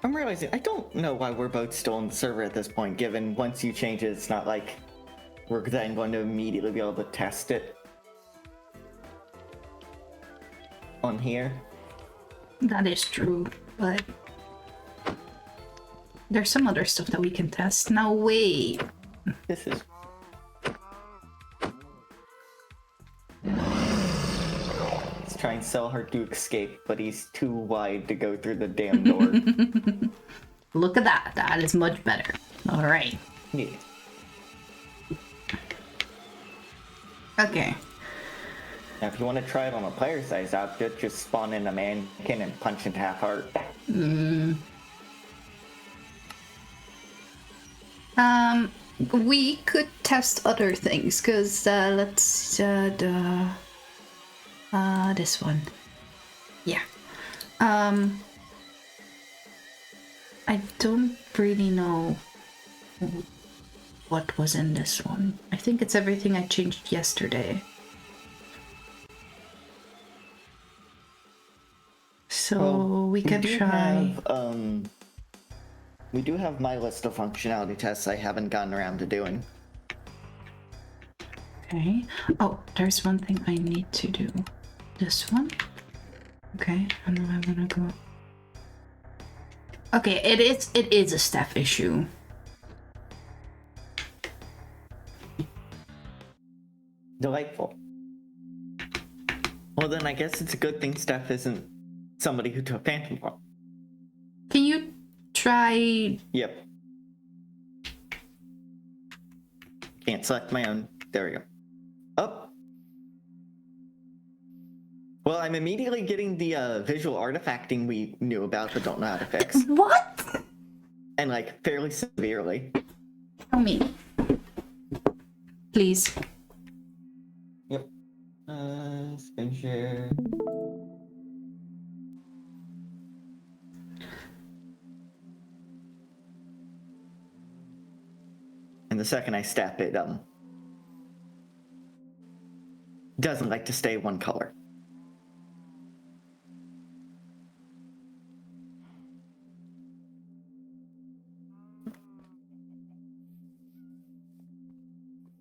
I'm realizing I don't know why we're both still on the server at this point, given once you change it, it's not like we're then going to immediately be able to test it on here. That is true, but there's some other stuff that we can test. Now wait. This is... He's trying so hard to escape, but he's too wide to go through the damn door. Look at that. That is much better. Alright. Yeah. Okay. Now, if you want to try it on a player-sized outfit, just spawn in a mannequin and punch into half heart. We could test other things, because let's this one. Yeah. I don't really know what was in this one. I think it's everything I changed yesterday. So we can try. We do have my list of functionality tests I haven't gotten around to doing. Okay. Oh, there's one thing I need to do. This one. Okay, and then I'm gonna go. Okay, it is a staff issue. Delightful. Well, then I guess it's a good thing Steph isn't somebody who took Phantom Form. Can you try? Yep. Can't select my own. There we go. Up. Well, I'm immediately getting the visual artifacting we knew about but don't know how to fix. What? And like fairly severely. Tell me. Please. Yep. Spin share. And the second I step it, doesn't like to stay one color.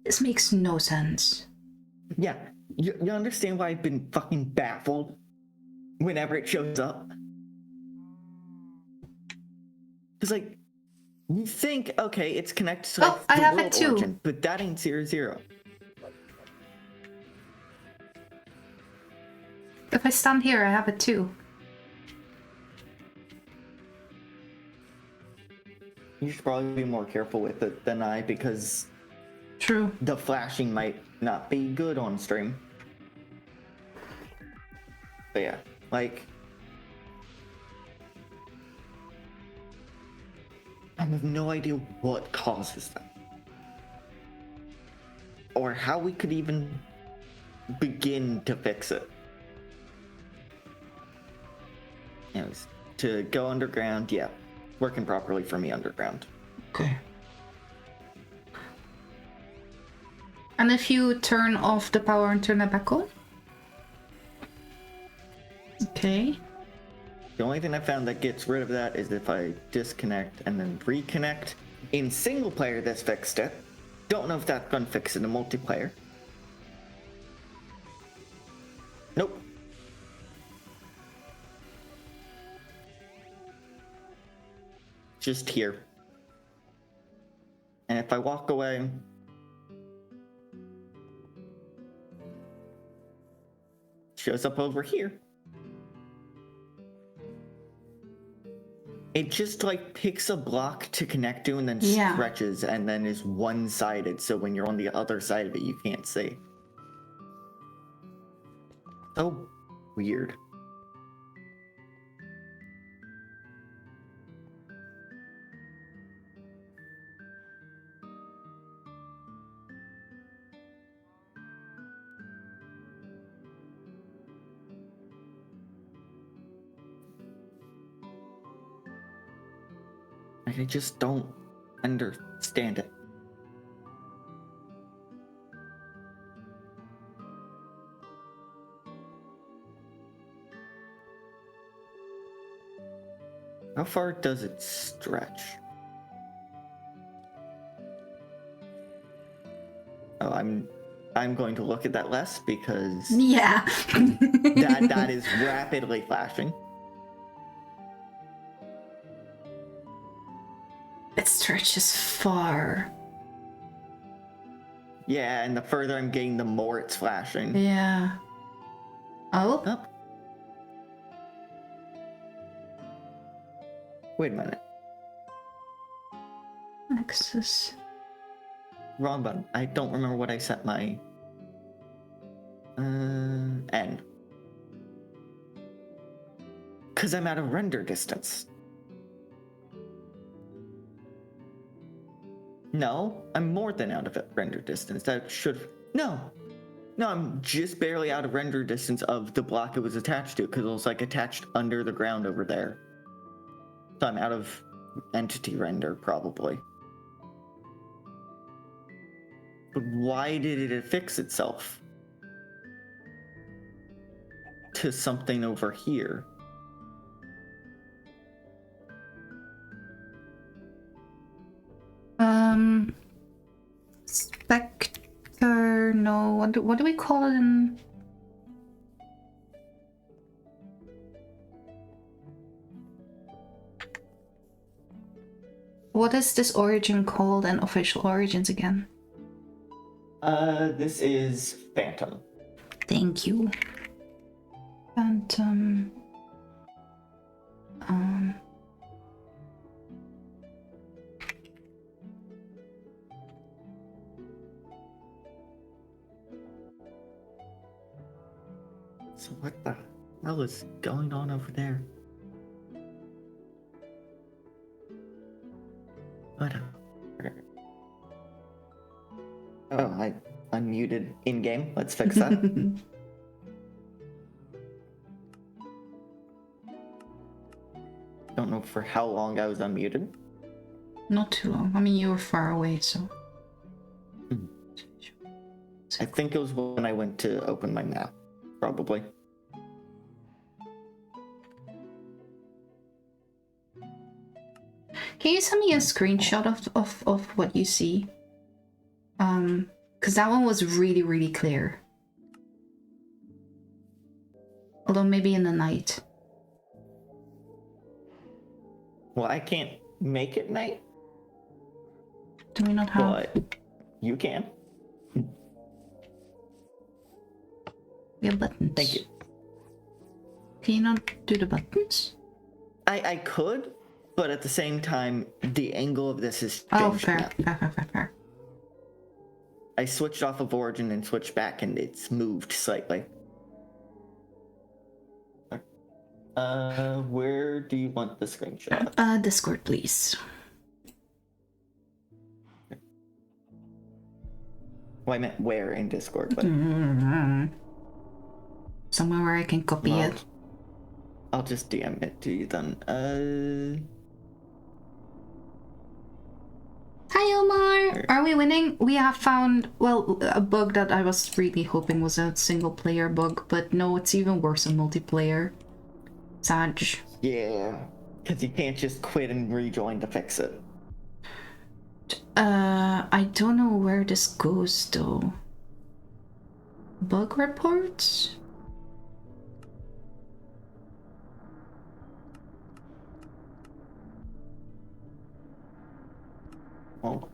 This makes no sense. Yeah, you understand why I've been fucking baffled whenever it shows up? Because, like, you think, okay, it's connected to like, I the have it world too. origin, but that ain't 0-0. If I stand here, I have it too. You should probably be more careful with it than I, because True. the flashing might not be good on stream. But yeah, like, I have no idea what causes that. Or how we could even begin to fix it. Anyways, to go underground, yeah. working properly for me underground. Okay. And if you turn off the power and turn it back on? Okay. The only thing I found that gets rid of that is if I disconnect and then reconnect. In single player, this fixed it. Don't know if that's gonna fix it in multiplayer. Nope. Just here. And if I walk away, shows up over here. It just like picks a block to connect to and then Yeah. stretches and then is one-sided, so when you're on the other side of it, you can't see. So weird. I just don't understand it. How far does it stretch? Oh, I'm going to look at that less because Yeah. that is rapidly flashing. It stretches far. Yeah, and the further I'm getting, the more it's flashing. Yeah. Oh? Oh. Wait a minute. Access. Wrong button. I don't remember what I set my N. Cause I'm out of render distance. No, I'm more than out of render distance. That should no, I'm just barely out of render distance of the block it was attached to, because it was like attached under the ground over there. So I'm out of entity render probably. But why did it affix itself to something over here? Spectre, no, what do we call it in... What is this origin called and official origins again? This is Phantom. Thank you. Phantom... So what the hell is going on over there? Whatever. Oh, I unmuted in-game. Let's fix that. Don't know for how long I was unmuted. Not too long. I mean, you were far away, so... I think it was when I went to open my map, probably. Can you send me a screenshot of what you see? Because that one was really, really clear. Although maybe in the night. Well, I can't make it night, Do we not have... but you can. We have buttons. Thank you. Can you not do the buttons? I could, but at the same time, the angle of this is Oh, changed fair, now. fair. I switched off of Origin and switched back, and it's moved slightly. Where do you want the screenshot? Discord, please. Well, I meant where in Discord, but Somewhere where I can copy well, it. I'll just DM it to you then. Omar? Are we winning? We have found, well, a bug that I was really hoping was a single player bug, but no, it's even worse in multiplayer. Sag. Yeah, because you can't just quit and rejoin to fix it. I don't know where this goes though. Bug reports? Oh.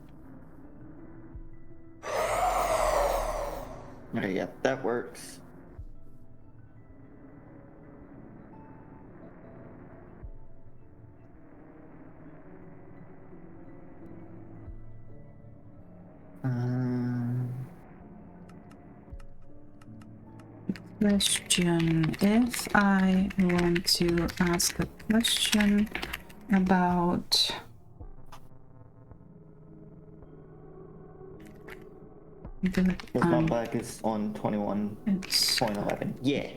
Okay, yeah, that works. Question. If I want to ask a question about the This mod pack is on 21.11. it's Yeah.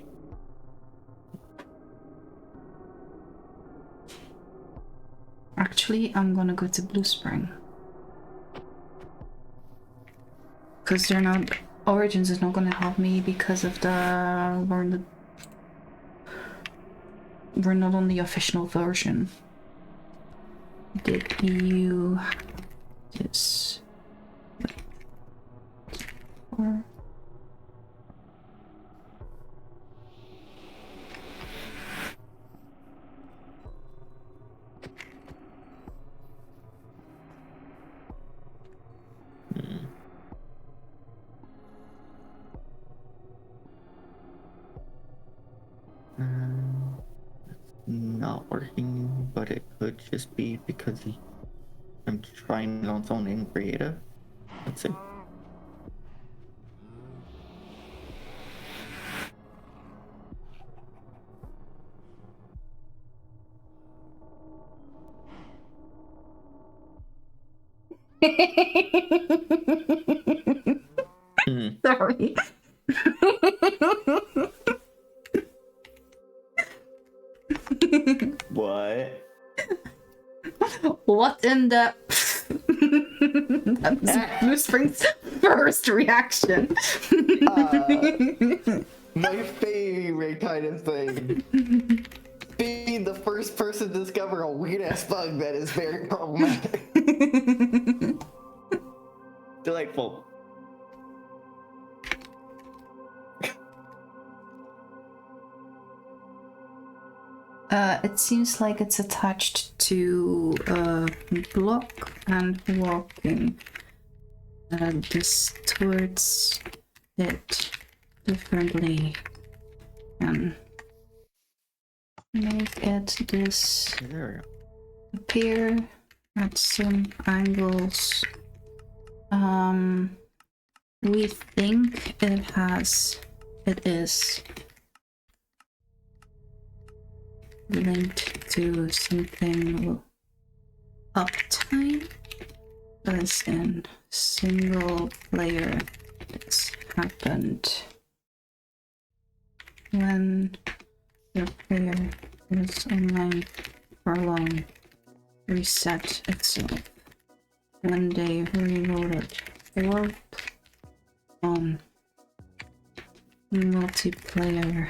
actually I'm gonna go to Blue Spring. Because they're not Origins is not gonna help me because of the we're not on the official version. Did you this or Not working, but it could just be because I'm trying it on someone in creative. Let's see. sorry. What? What in the that was Blue Spring's first reaction. My favorite kind of thing. Being the first person to discover a weird ass bug that is very problematic. Delightful. It seems like it's attached to a block and walking distorts it differently and make it this There we go. appear at some angles. We think it is linked to something uptime, as in single player. This happened when the player is online for long, reset itself when they reloaded or on multiplayer.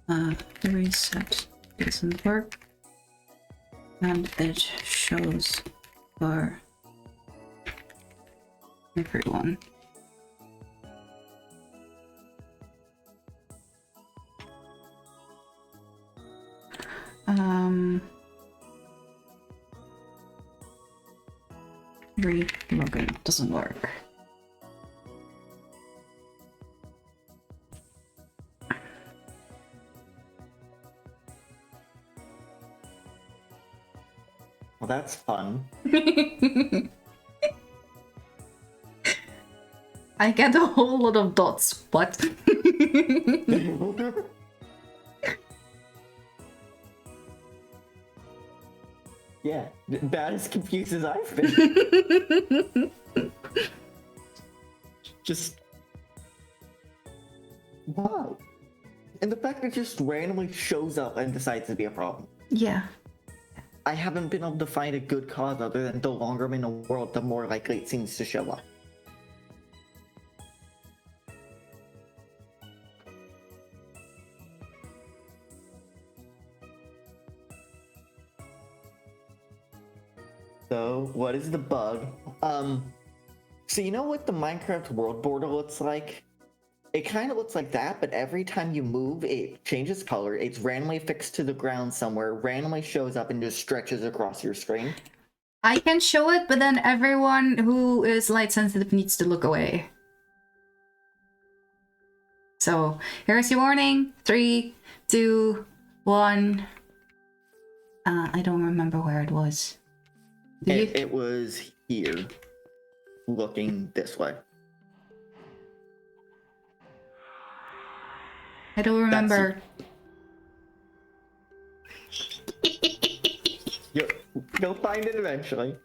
The reset doesn't work and it shows for everyone. Re-login doesn't work. Well, that's fun. I get a whole lot of dots. What? Yeah, about as confused as I've been. Just Wow. And the fact that it just randomly shows up and decides to be a problem. Yeah. I haven't been able to find a good cause other than the longer I'm in a world, the more likely it seems to show up. So, what is the bug? So you know what the Minecraft world border looks like? It kind of looks like that, but every time you move, it changes color. It's randomly fixed to the ground somewhere, randomly shows up and just stretches across your screen. I can show it, but then everyone who is light sensitive needs to look away. So, here's your warning. 3, 2, 1. I don't remember where it was. It was here, looking this way. I don't remember. You'll find it eventually.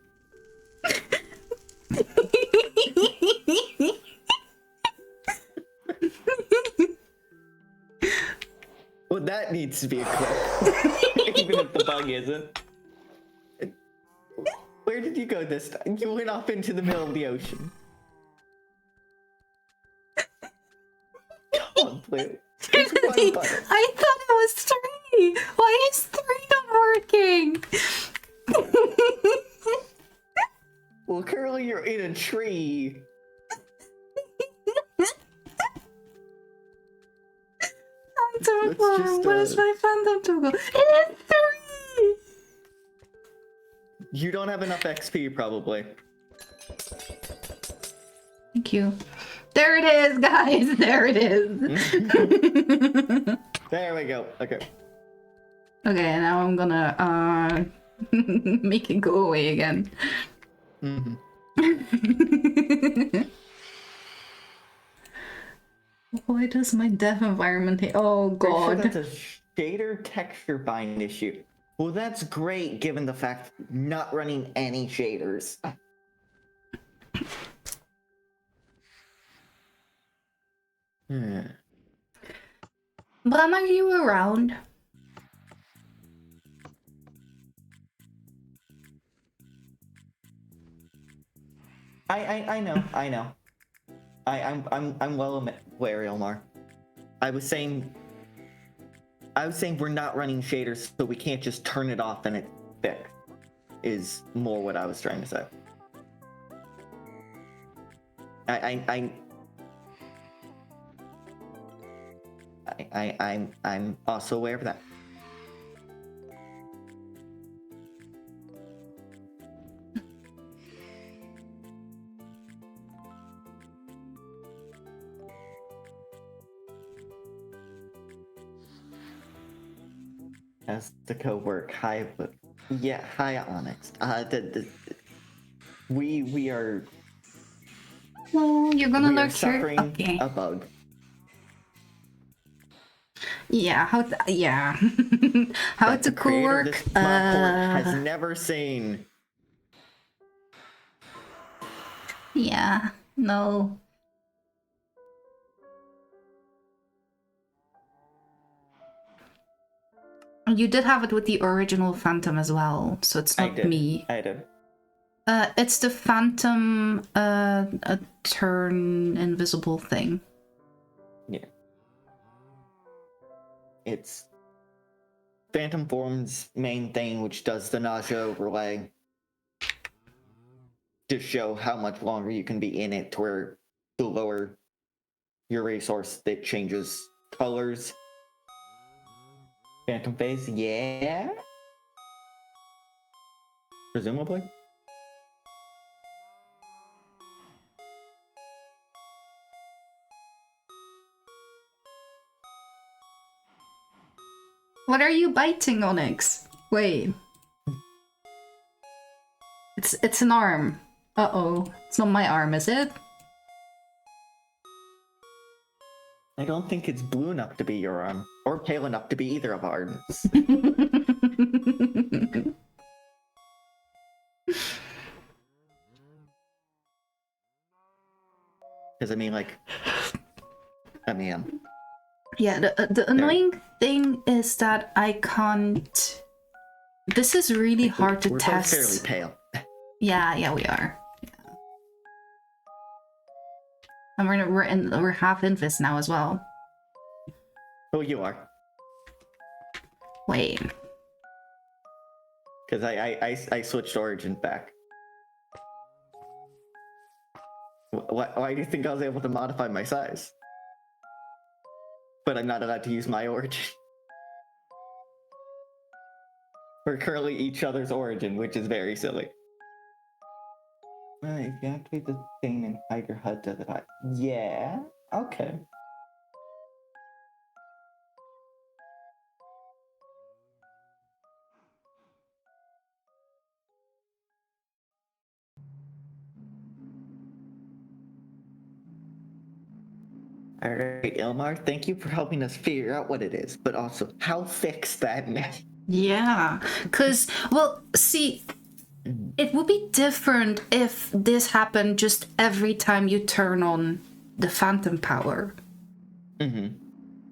Well, that needs to be a clip, even if the bug isn't. Where did you go this time? You went off into the middle of the ocean. Come on, Blue. It's one button. I thought it was 3. Why is 3 not working? Well, currently you're in a tree. I don't Let's know. just, What is my phantom toggle? It is 3! You don't have enough XP, probably. Thank you. There it is, guys. There it is. There we go. Okay. Okay, now I'm gonna make it go away again. Mm-hmm. Why does my dev environment hate? Oh god. Sure that's a shader texture bind issue. Well, that's great given the fact not running any shaders. Bram, are you around? I know. I'm well aware, Ilmar. I was saying we're not running shaders, so we can't just turn it off and it's fixed. Is more what I was trying to say. I'm also aware of that. How's the code work? Hi, yeah, hi Onyx. We are. No, you're gonna we are lurk here. suffering Okay. a bug. Yeah, how how that to the creator of co-work? this mod port has never seen. Yeah, no. You did have it with the original Phantom as well, so it's not me. I did. It's the Phantom a turn invisible thing. Yeah. It's Phantom Form's main thing, which does the nausea overlay to show how much longer you can be in it, to where the lower your resource, it changes colors. Phantom phase, yeah? Presumably? What are you biting, Onyx? Wait. It's an arm. Uh-oh. It's not my arm, is it? I don't think it's blue enough to be your arm, or pale enough to be either of our arms. Because Yeah, the annoying thing is that I can't This is really hard to We're test. both fairly pale. Yeah, we are. Yeah. And we're half Invis now as well. Oh, you are. Wait. Because I switched origin back. Why do you think I was able to modify my size? But I'm not allowed to use my origin. We're currently each other's origin, which is very silly. If you activate the thing and hide your HUD, does it hide? Yeah, okay. Alright, Ilmar, thank you for helping us figure out what it is, but also how fix that now. Yeah, because, well, see, it would be different if this happened just every time you turn on the phantom power. Mm-hmm.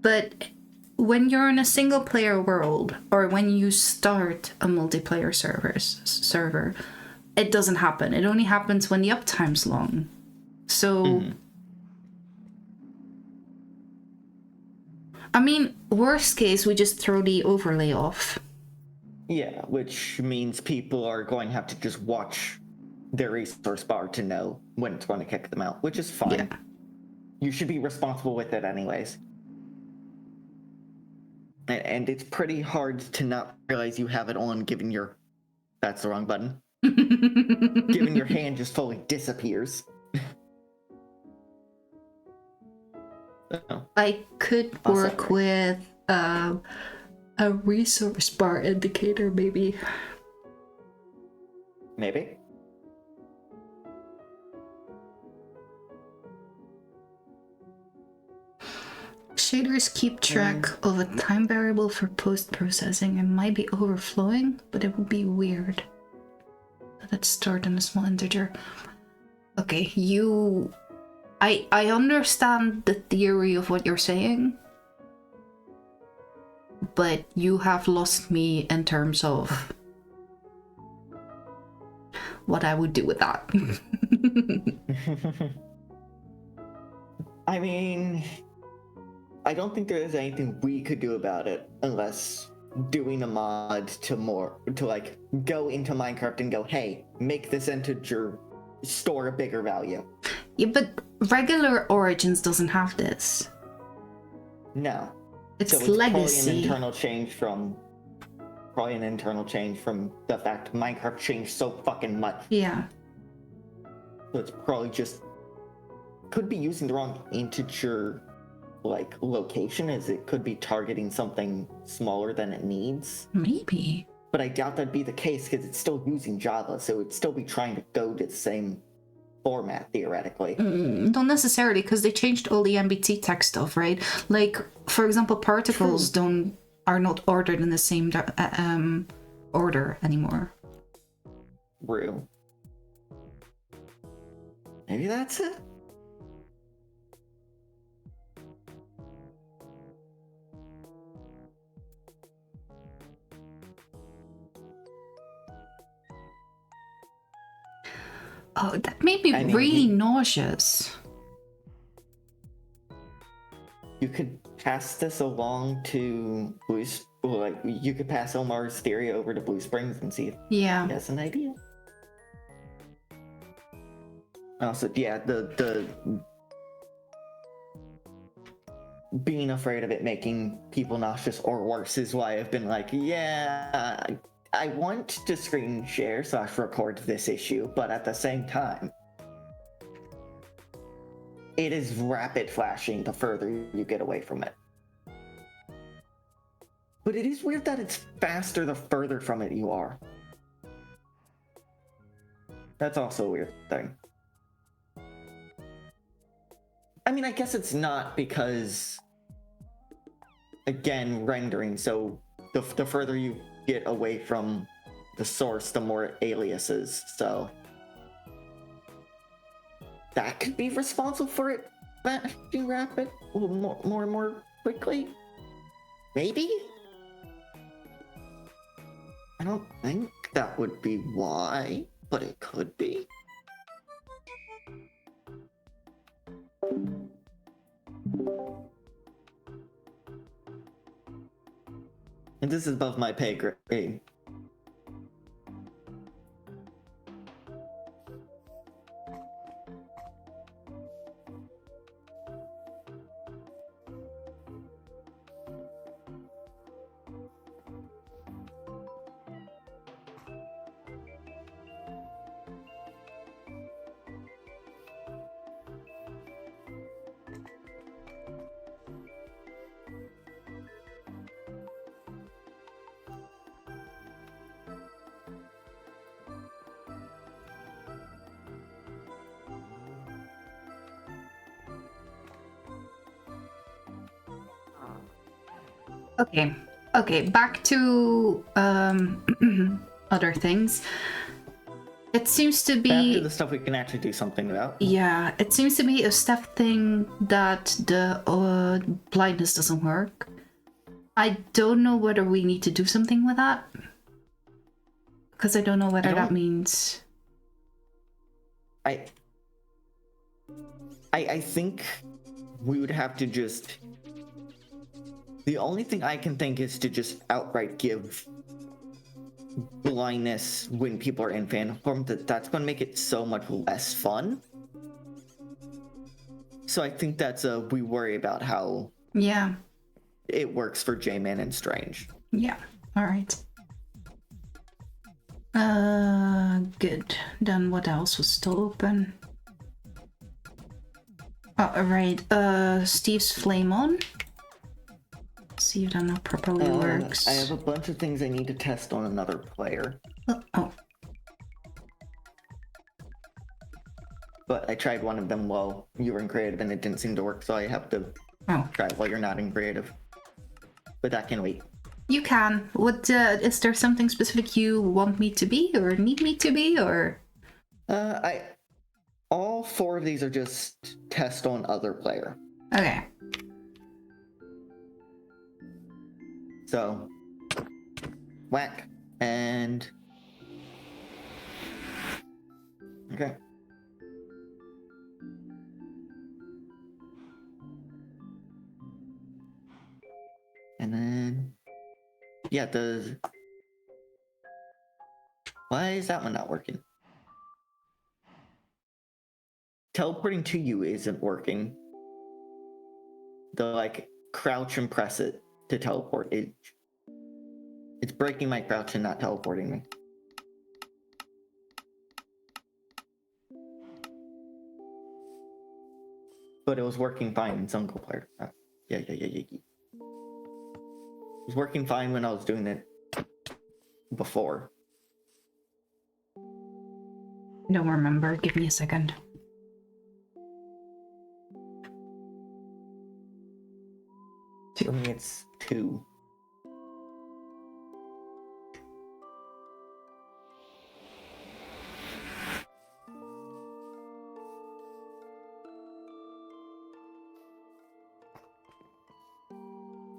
But when you're in a single player world, or when you start a multiplayer server, it doesn't happen. It only happens when the uptime's long. So, I mean, worst case, we just throw the overlay off. Yeah, which means people are going to have to just watch their resource bar to know when it's going to kick them out, which is fine. Yeah. You should be responsible with it anyways. And it's pretty hard to not realize you have it on given your... That's the wrong button. Given your hand just fully disappears. I could work with a resource bar indicator, maybe. Maybe. Shaders keep track of a time variable for post-processing and might be overflowing, but it would be weird. Let's start in a small integer. Okay, I understand the theory of what you're saying, but you have lost me in terms of what I would do with that. I mean, I don't think there is anything we could do about it unless doing a mod to like go into Minecraft and go, hey, make this integer store a bigger value. Yeah, but regular Origins doesn't have this. No. It's so it's legacy. Probably an internal change from the fact Minecraft changed so fucking much. Yeah. So it's probably just could be using the wrong integer like location, as it could be targeting something smaller than it needs. Maybe. But I doubt that'd be the case because it's still using Java, so it'd still be trying to go to the same format theoretically. Not necessarily, because they changed all the MBT tech stuff, right? Like, for example, particles are not ordered in the same order anymore. True. Maybe that's it. Oh, that made me really nauseous. You could pass this along to you could pass Omar's theory over to Blue Springs and see if he has an idea. Also, yeah, the being afraid of it making people nauseous or worse is why I've been like, yeah, I want to screen share / record this issue, but at the same time, it is rapid flashing the further you get away from it. But it is weird that it's faster the further from it you are. That's also a weird thing. I mean, I guess it's not because, again, rendering, so the further you get away from the source, the more aliases, so that could be responsible for it being rapid more and more quickly? Maybe? I don't think that would be why, but it could be. And this is above my pay grade. Okay. Okay, back to other things. It seems to be After the stuff we can actually do something about. yeah, it seems to be a staff thing that the blindness doesn't work. I don't know whether we need to do something with that. Because I don't know whether that means... I think we would have to just... The only thing I can think is to just outright give blindness when people are in fan form. That's going to make it so much less fun. So I think that's we worry about how Yeah. it works for J-Man and Strange. Yeah. All right. Good. Then what else was still open? Oh, alright. Steve's flame on. See if that not properly works. I have a bunch of things I need to test on another player. Oh. But I tried one of them while you were in creative and it didn't seem to work, so I have to try it while you're not in creative. But that can wait. You can. What is there something specific you want me to be or need me to be or? All 4 of these are just test on other player. Okay. So whack and okay. And then yeah, why is that one not working? Teleporting to you isn't working. The like crouch and press it to teleport. It's breaking my crouch and not teleporting me. But it was working fine in single player. Yeah. It was working fine when I was doing it before. Don't remember. Give me a second. For me, it's 2.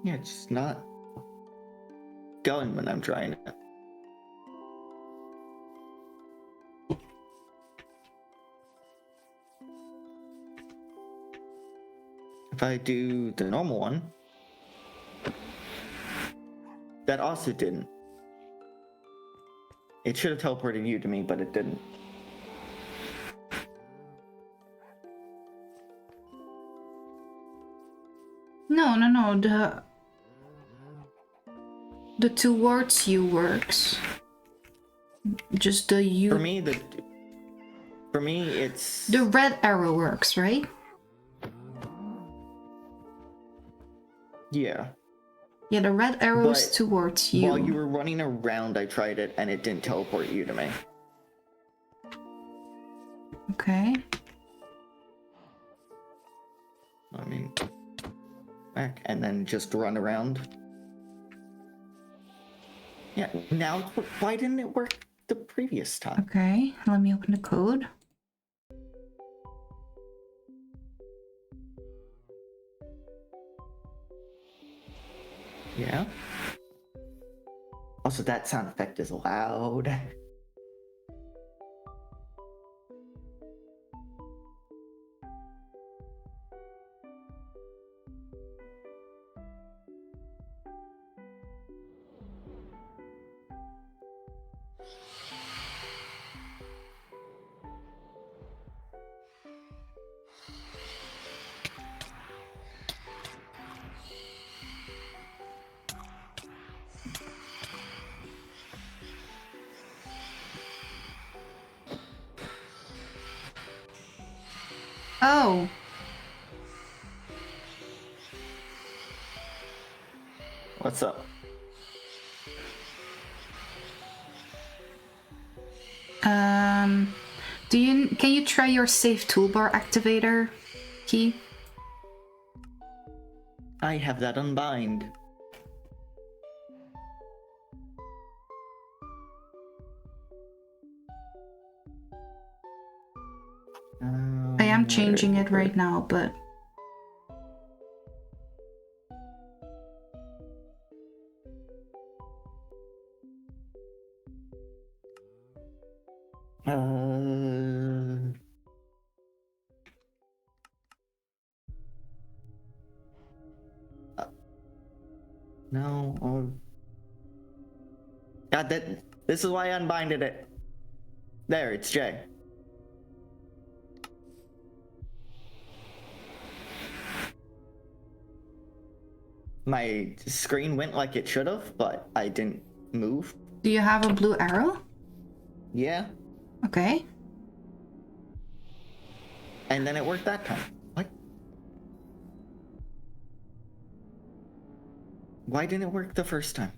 Yeah, it's just not going when I'm trying it. If I do the normal one, that also didn't. It should have teleported you to me, but it didn't. No. The towards you works. Just the you. For me, it's the red arrow works, right? Yeah. Yeah, the red arrow's towards you. While you were running around, I tried it and it didn't teleport you to me. Okay. I mean, back and then just run around. Yeah, now why didn't it work the previous time? Okay, let me open the code. Yeah. Also, that sound effect is loud. Oh. What's up? Can you try your save toolbar activator key? I have that unbind. I am Where changing is it right now, but no. God, this is why I unbinded it. There, it's J. My screen went like it should have, but I didn't move. do you have a blue arrow? Yeah, Okay. and then it worked that time. What? Why didn't it work the first time?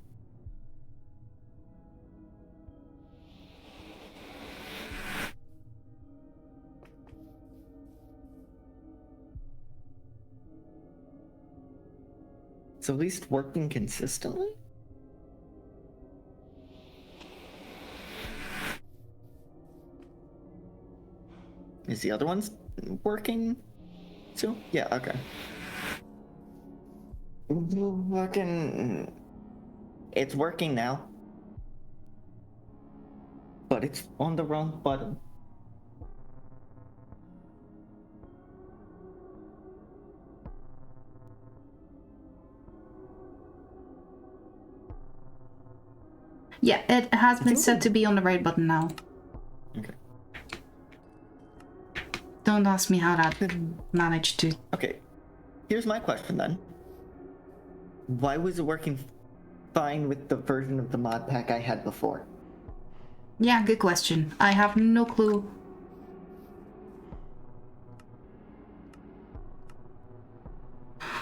It's at least working consistently? Is the other one's working too? Yeah, okay. Fucking... It's working now. But it's on the wrong button. Yeah, it has been set to be on the right button now. Okay. Don't ask me how that managed to. Okay. Here's my question then. Why was it working fine with the version of the mod pack I had before? Yeah, good question. I have no clue.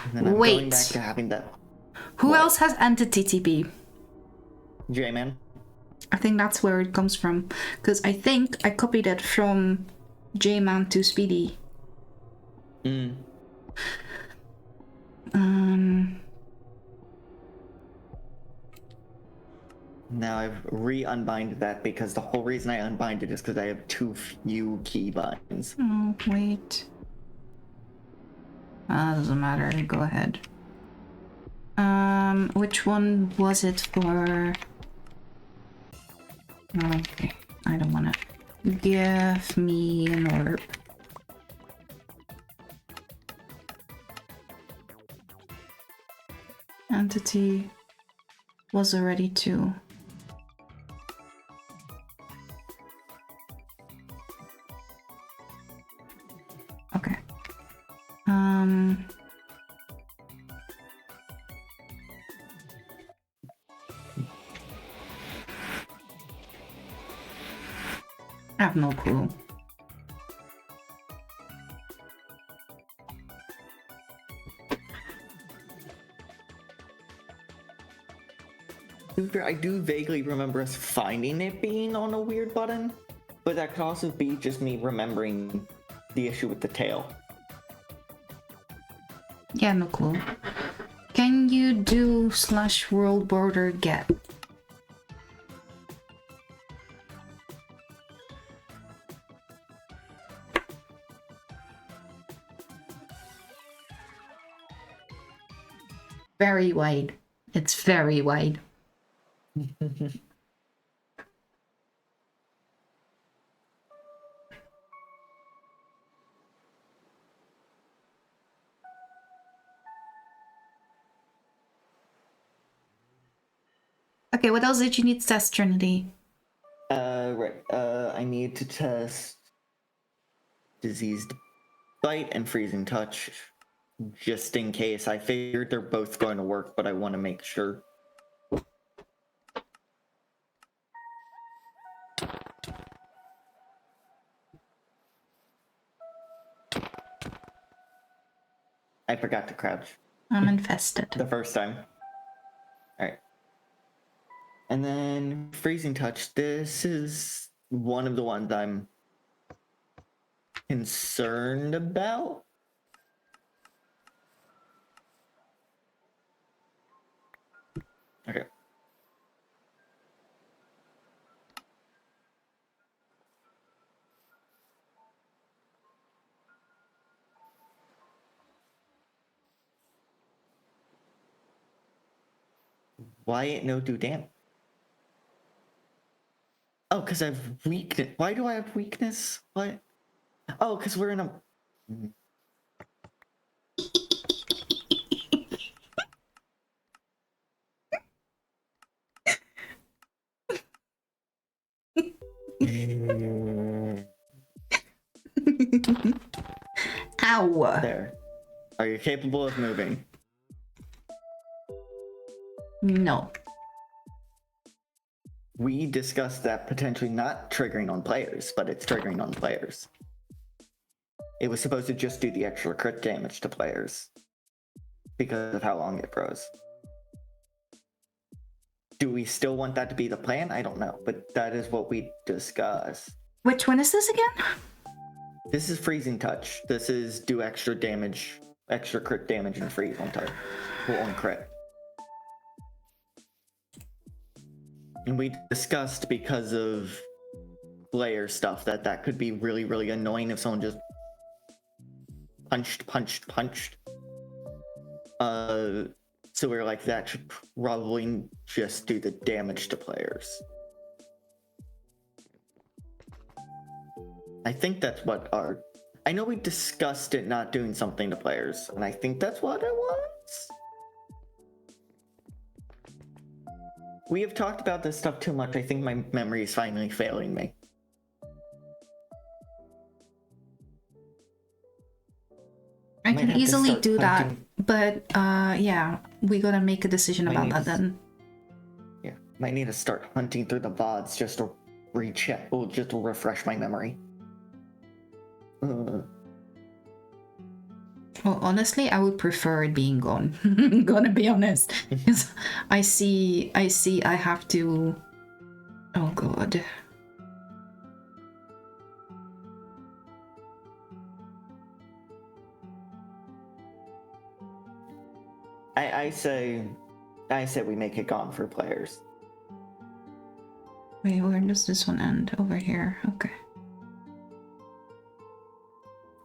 And then I'm going back Wait. to having that. Who What? else has entered TTP? J-Man. I think that's where it comes from. Because I think I copied it from J-Man to Speedy. Now I've re-unbinded that because the whole reason I unbinded is because I have too few key buttons. Oh, wait. Doesn't matter. Go ahead. Which one was it for? Okay, I don't wanna. Give me an orb. Entity was already 2. Okay. I have no clue. I do vaguely remember us finding it being on a weird button, but that could also be just me remembering the issue with the tail. Yeah, no clue. Can you do /world border get? Very wide. It's very wide. Okay, what else did you need to test, Trinity? Right. I need to test diseased bite and freezing touch, just in case. I figured they're both going to work, but I want to make sure. I forgot to crouch I'm infested. the first time. Alright. And then freezing touch. This is one of the ones I'm concerned about. Okay. Why ain't no do damn? Oh, because I have weakness. Why do I have weakness? What? Oh, because we're in a. Ow! There. Are you capable of moving? No. We discussed that potentially not triggering on players, but it's triggering on players. It was supposed to just do the extra crit damage to players because of how long it froze. Do we still want that to be the plan? I don't know, but that is what we discussed. Which one is this again? This is freezing touch. This is do extra damage, extra crit damage and freeze on touch. Well, on crit. And we discussed because of player stuff that could be really, really annoying if someone just punched. So we were like, that should probably just do the damage to players. I think that's what our... I know we discussed it not doing something to players, and I think that's what it was. We have talked about this stuff too much. I think my memory is finally failing me. I Might can have to easily start do that, hunting. but yeah, we gotta make a decision Might about need that to- then. Yeah, might need to start hunting through the Vods just to recheck, or just to refresh my memory. Well, honestly, I would prefer it being gone. Gonna be honest, 'cause I see, I have to. Oh god. I say we make it gone for players. Wait, where does this one end? Over here. Okay.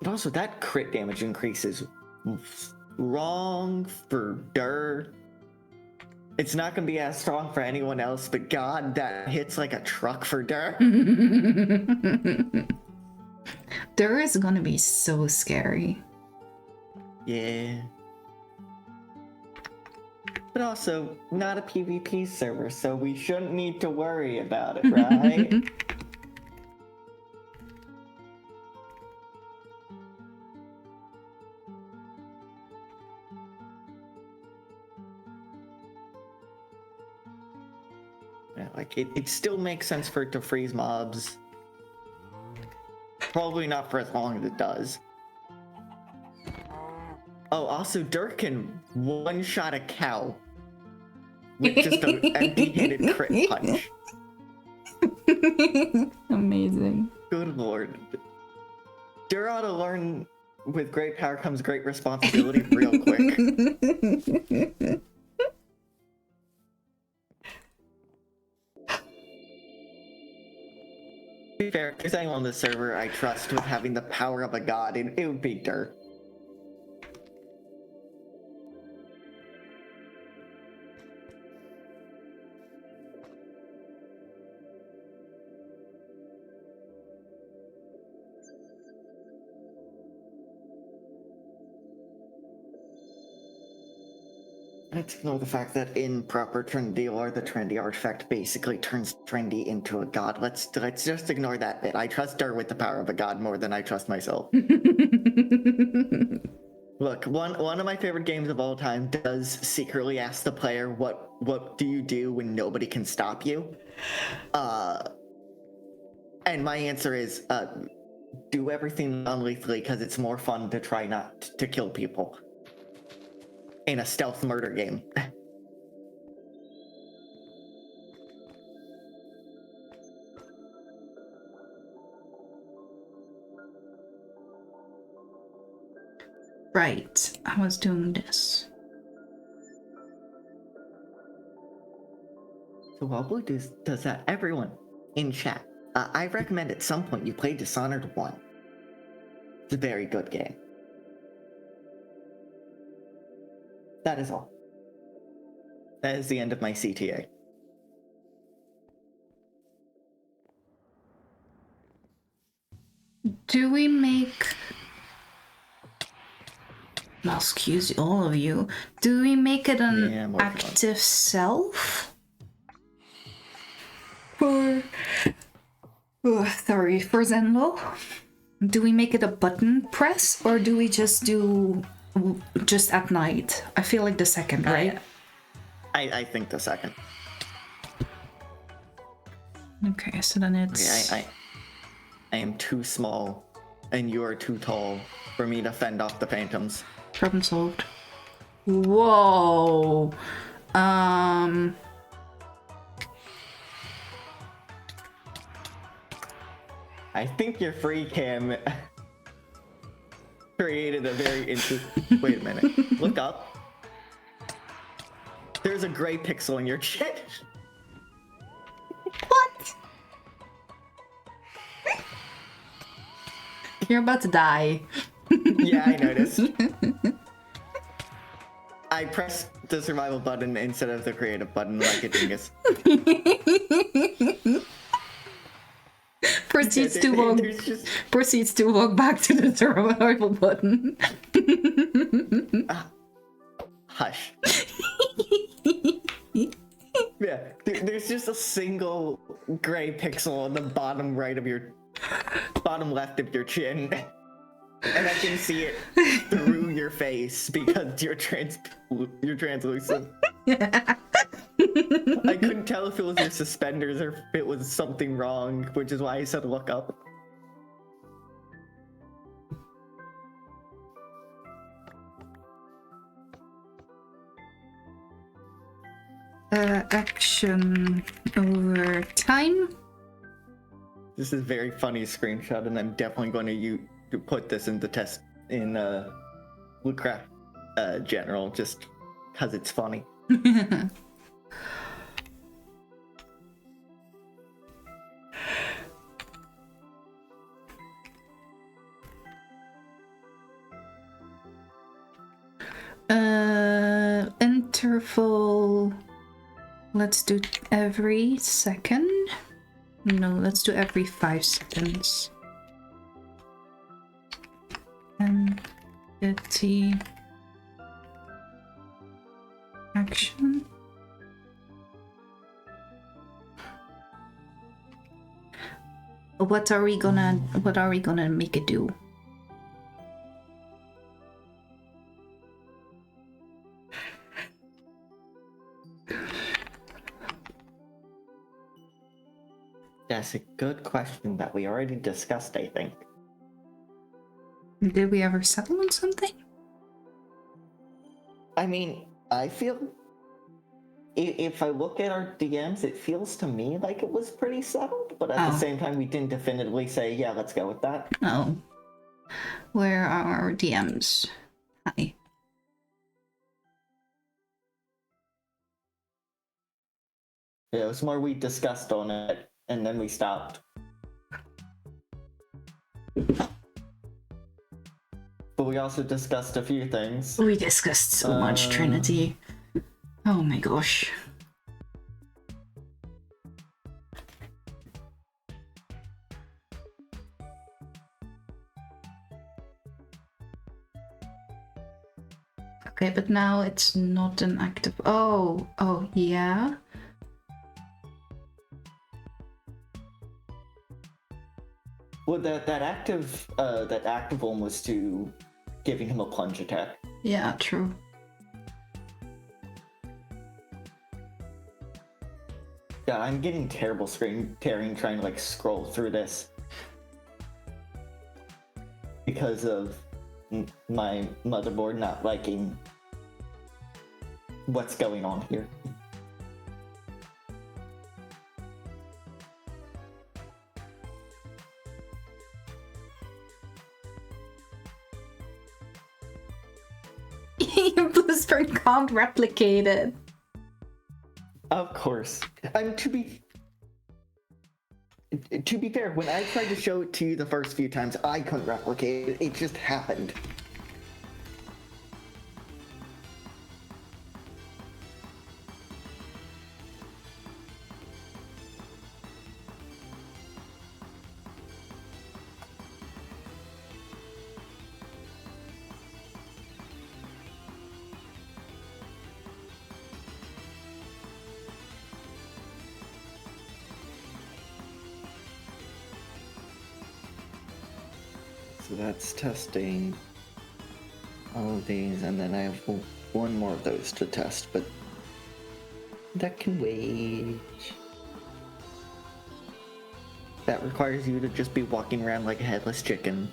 But also, that crit damage increase is wrong for Dur. It's not gonna be as strong for anyone else, but god, that hits like a truck for Dur. Dur is gonna be so scary. Yeah. But also, not a PvP server, so we shouldn't need to worry about it, right? Yeah, like, it still makes sense for it to freeze mobs. Probably not for as long as it does. Oh, also, Dirk can one-shot a cow with just an empty-handed crit punch. Amazing. Good lord. Dur ought to learn with great power comes great responsibility real quick. To be fair, if there's anyone on the server I trust with having the power of a god, it would be Dur. let's ignore the fact that in proper Trinity lore, the Trinity artifact basically turns Trinity into a god. Let's just ignore that bit. I trust her with the power of a god more than I trust myself. Look, one of my favorite games of all time does secretly ask the player, what do you do when nobody can stop you? And my answer is, do everything non-lethally because it's more fun to try not to kill people in a stealth murder game. Right, I was doing this. So while Blue does that, everyone in chat, I recommend at some point you play Dishonored 1. It's a very good game. That is all. That is the end of my CTA. Do we make... Well, excuse all of you. Do we make it an Yeah, I'm working on it. active self? For... sorry, for Zenlo? Do we make it a button press, or do we just do... just at night? I feel like the second, right? I think the second. Okay, so then it's... Okay, I am too small, and you are too tall for me to fend off the phantoms. Problem solved. Whoa. I think your free cam created a very interesting... Wait a minute. Look up. There's a gray pixel in your chin. What? You're about to die. Yeah, I noticed. I pressed the survival button instead of the creative button like a dingus. Proceeds There's to walk back to the survival button. Hush. Yeah, there's just a single gray pixel on the bottom right of your... bottom left of your chin. And I can see it through your face because you're translucent. I couldn't tell if it was your suspenders or if it was something wrong, which is why I said look up. Action over time. This is a very funny screenshot, and I'm definitely going to put this into test in Woodcraft General, just because it's funny. Interval. Let's do every second. No, let's do every 5 seconds. And 50 action. What are we gonna make it do? That's a good question that we already discussed, I think. Did we ever settle on something? I mean, I feel... If I look at our DMs, it feels to me like it was pretty settled, but at the same time, we didn't definitively say, yeah, let's go with that. Oh. Where are our DMs? Hi. Yeah, it was more we discussed on it, and then we stopped. But we also discussed a few things. We discussed so much, Trinity. Oh my gosh. Okay, but now it's not an active. Oh, yeah. Well, that active one was to giving him a plunge attack. Yeah, true. Yeah, I'm getting terrible screen tearing trying to like scroll through this because of my motherboard not liking what's going on here. Your blue spring can't replicate it. Of course. To be fair, when I tried to show it to you the first few times, I couldn't replicate it. It just happened. So that's testing all of these, and then I have one more of those to test, but that can wait. That requires you to just be walking around like a headless chicken.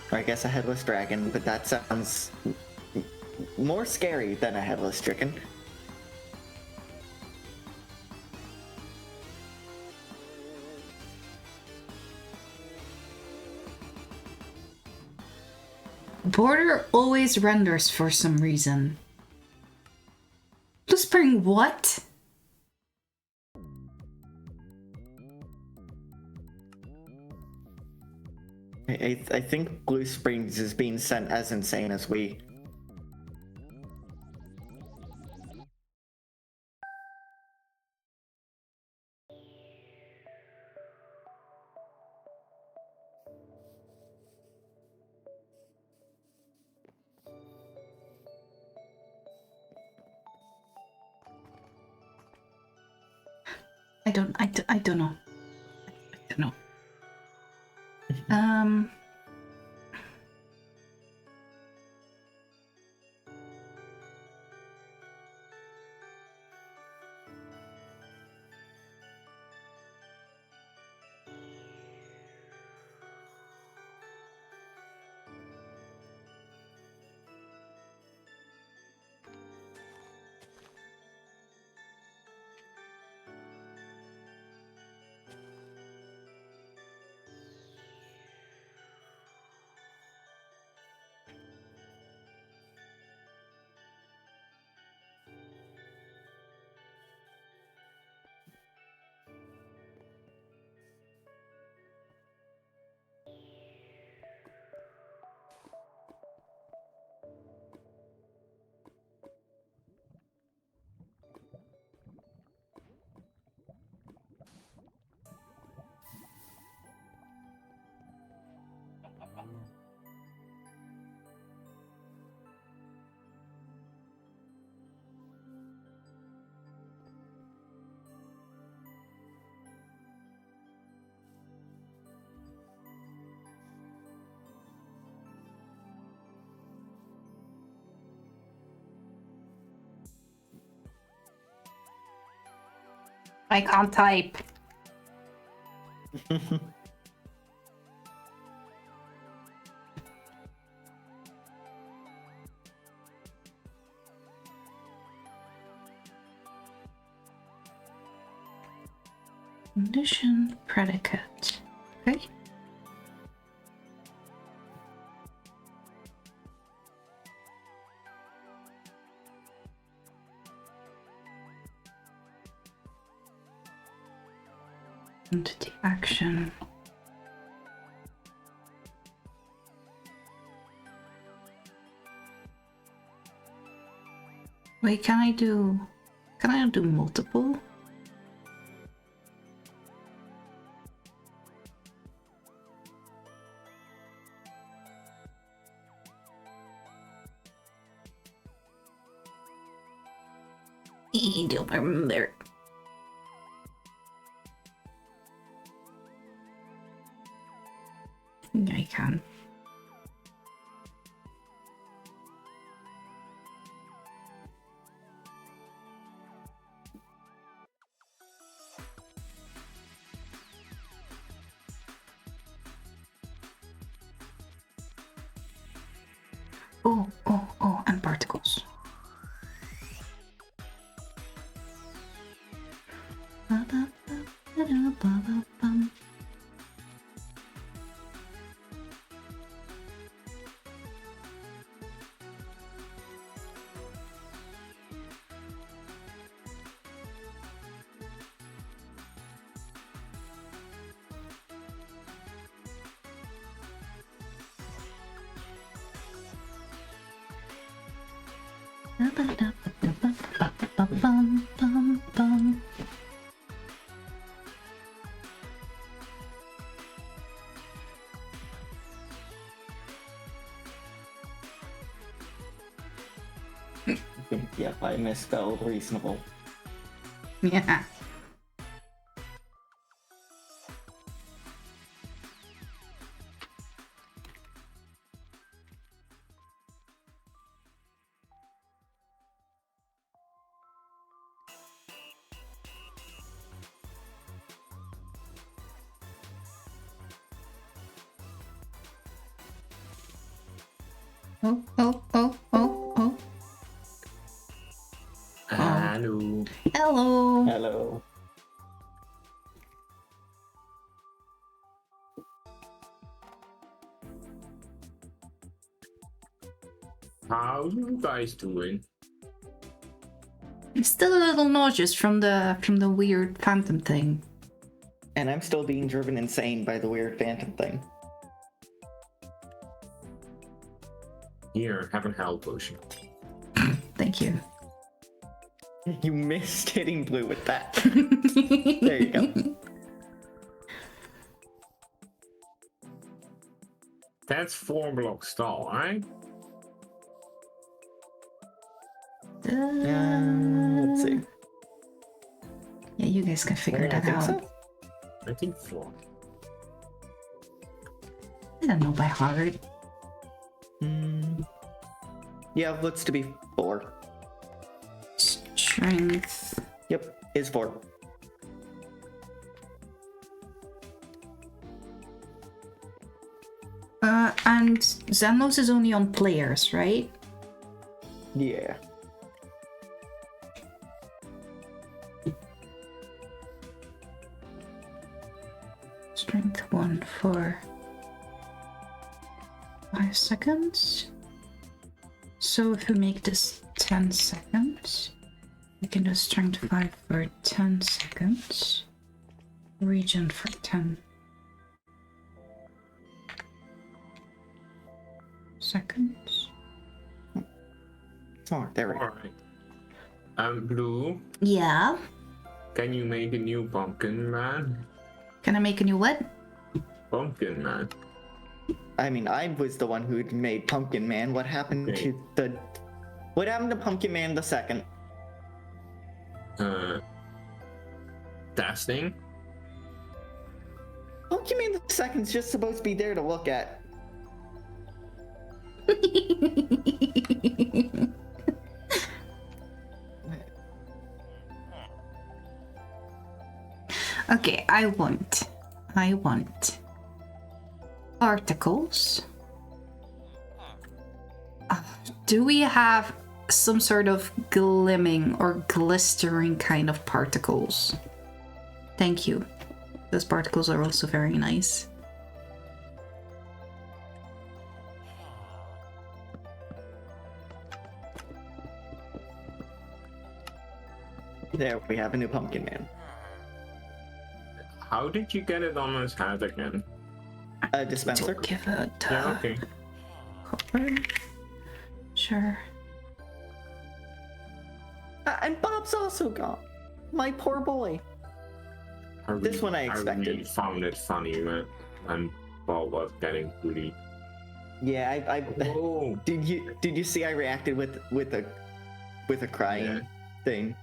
Or I guess a headless dragon, but that sounds more scary than a headless chicken. Border always renders for some reason. Blue spring what? I think Blue Springs is being sent as insane as we. I don't know. I don't know. I can't type. Condition predicate. Okay. Entity action. Wait, can I do multiple? Don't remember. I can. Oh, and particles. Yep, I misspelled reasonable. Yeah. Oh. Hello. Hello. Hello. How you guys doing? I'm still a little nauseous from the weird phantom thing. And I'm still being driven insane by the weird phantom thing. Here, have a health potion. Thank you. You missed hitting blue with that. There you go. That's 4 blocks tall, right? Let's see. Yeah, you guys can figure I that think out. so. I think 4. I don't know by heart. Yeah, looks to be 4. Strength. Yep, is 4. And Xenos is only on players, right? Yeah. Strength 1 for 5 seconds. So if we make this 10 seconds, we can do strength 5 for 10 seconds. Regen for 10 seconds. Oh, there we go. Alright. Blue, Yeah. can you make a new pumpkin man? Can I make a new what? Pumpkin man. I mean, I was the one who made Pumpkin Man. What happened Okay. to the... What happened to Pumpkin Man the second? Testing? Pumpkin Man the second's just supposed to be there to look at. Okay, I want articles. Do we have some sort of glimming or glistering kind of particles? Thank you. Those particles are also very nice. There, we have a new Pumpkin Man. How did you get it on his head again? A dispenser. Don't give a Yeah, okay. copper. Sure. And Bob's also gone. My poor boy. This one I expected. really found it funny when Bob was getting bullied. Yeah, I Whoa! did you see I reacted with a crying Yeah. thing?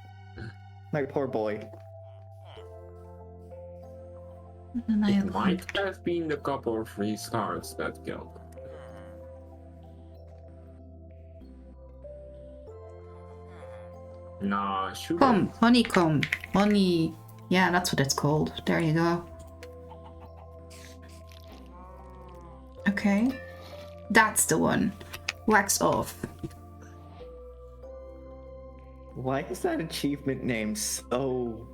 My poor boy. And I It might have been the couple of free stars that killed. Nah, sugar. Comb, honeycomb, honey. Yeah, that's what it's called. There you go. Okay. That's the one. Wax off. Why is that achievement name so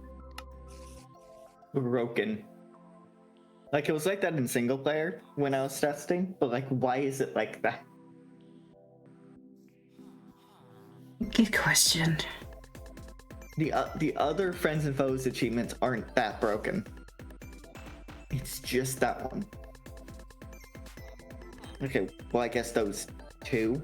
broken? Like, it was like that in single player when I was testing, but like, why is it like that? Good question. The other friends and foes achievements aren't that broken. It's just that one. Okay, well, I guess those two.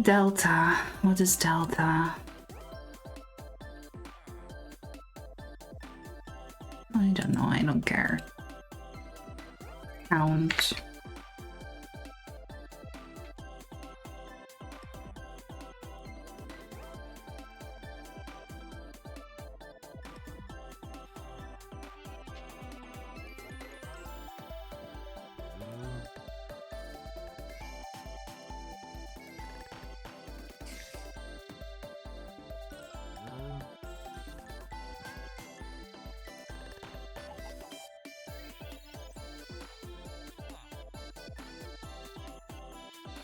Delta. What is Delta? I don't know, I don't care. Count.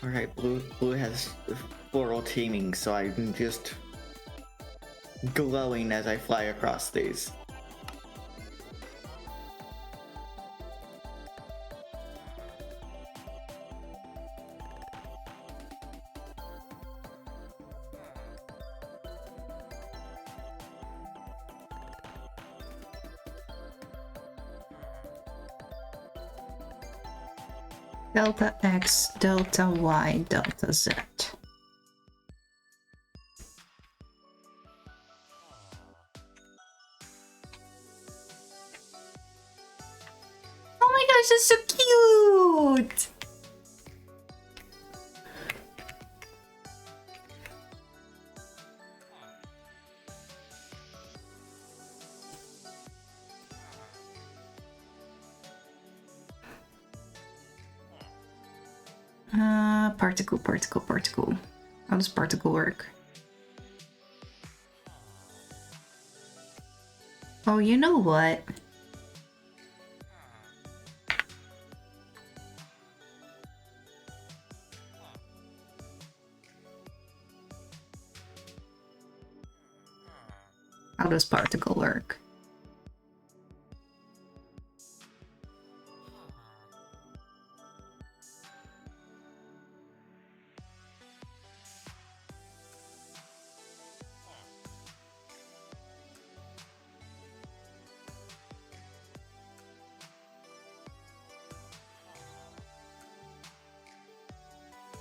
Alright, blue has floral teaming, so I'm just glowing as I fly across these. Delta X, Delta Y, Delta Z. Oh my gosh, it's so cute! Particle. How does particle work? Oh, you know what? How does particle work?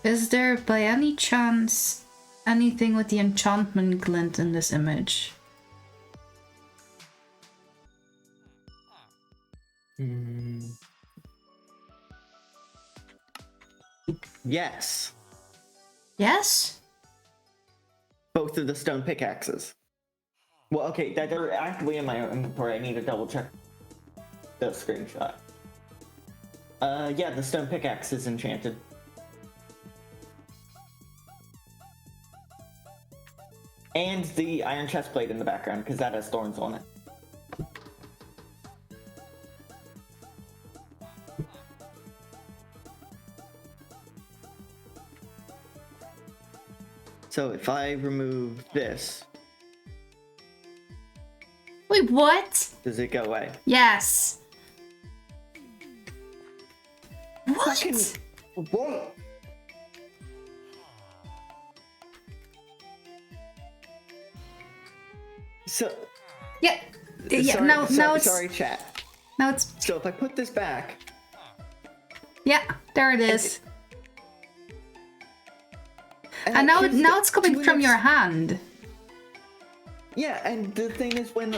Is there by any chance anything with the enchantment glint in this image? Yes. Yes? Both of the stone pickaxes. Well, okay, that they're actively in my inventory. I need to double check the screenshot. Yeah, the stone pickaxe is enchanted. And the iron chest plate in the background, because that has thorns on it. So if I remove this, Wait, what? does it go away? Yes. What? Fucking won't. So Yeah. Yeah. sorry, now it's sorry, chat. now it's So if I put this back, yeah. There it is. And I now keep it's coming doing from this- your hand. Yeah, and the thing is, when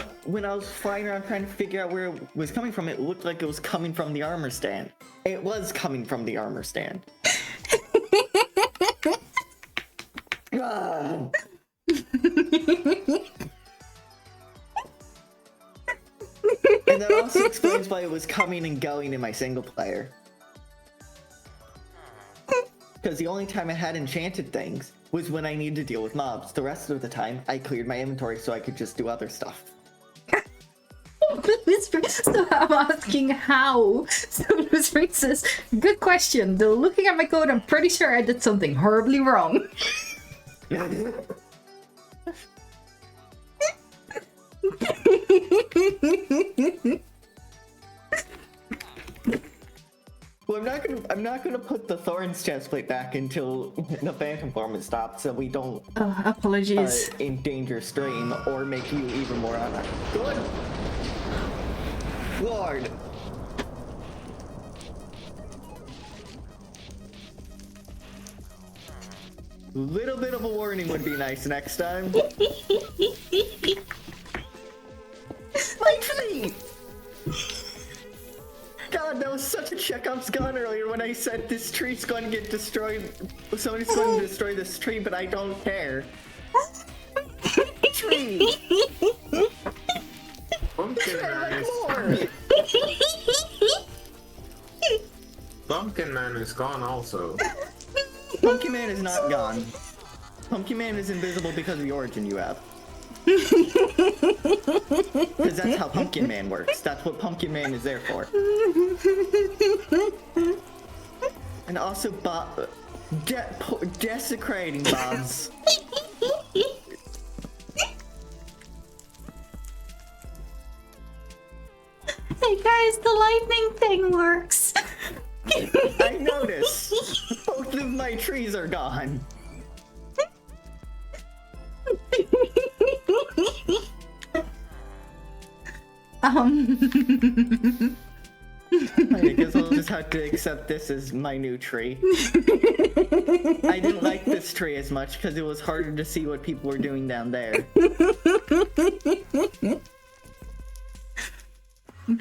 I was flying around trying to figure out where it was coming from, it looked like it was coming from the armor stand. It was coming from the armor stand. Ah. And that also explains why it was coming and going in my single player. Because the only time I had enchanted things was when I needed to deal with mobs. The rest of the time, I cleared my inventory so I could just do other stuff. So I'm asking how. So this brings us. Good question. Though looking at my code, I'm pretty sure I did something horribly wrong. Well, I'm not gonna put the Thorns chestplate back until the Phantom form is stopped, so we don't Apologies. endanger stream or make you even more on that. Good Lord. Little bit of a warning would be nice next time. My tree! God, that was such a Chekhov's gun earlier when I said this tree's going to get destroyed. Somebody's going to destroy this tree, but I don't care. Tree! Pumpkin Man is More! Pumpkin Man is gone also. Pumpkin Man is not gone. Pumpkin Man is invisible because of the origin you have. Because that's how Pumpkin Man works. That's what Pumpkin Man is there for. And also, desecrating Bobs. Hey guys, the lightning thing works. I noticed. Both of my trees are gone. I guess I'll just have to accept this as my new tree. I didn't like this tree as much because it was harder to see what people were doing down there.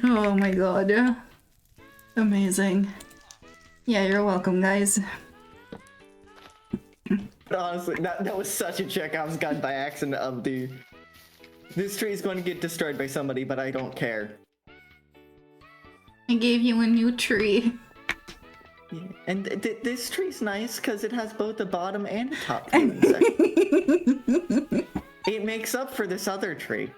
Oh my god. Amazing. Yeah, you're welcome, guys. But honestly, that was such a Chekhov's gun by accident of the... This tree is going to get destroyed by somebody, but I don't care. I gave you a new tree. Yeah. And this tree's nice because it has both a bottom and a top section. It makes up for this other tree.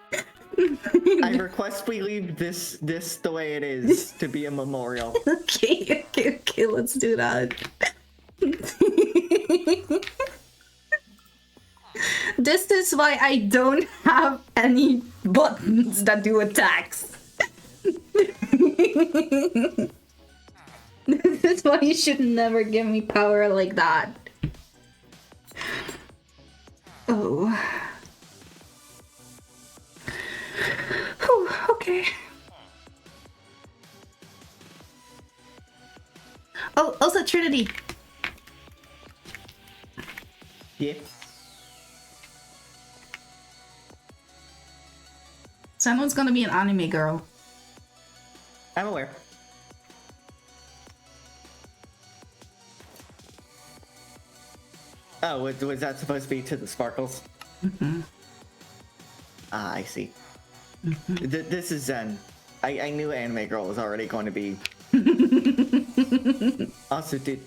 I request we leave this the way it is to be a memorial. Okay, let's do that. This is why I don't have any buttons that do attacks. This is why you should never give me power like that. Oh. Whew, okay. Oh, also Trinity. Yeah. Someone's gonna be an anime girl. I'm aware. Oh, was that supposed to be to the sparkles? Mm-hmm. Ah, I see. Mm-hmm. This is Zen. I knew Anime Girl was already going to be. Also, did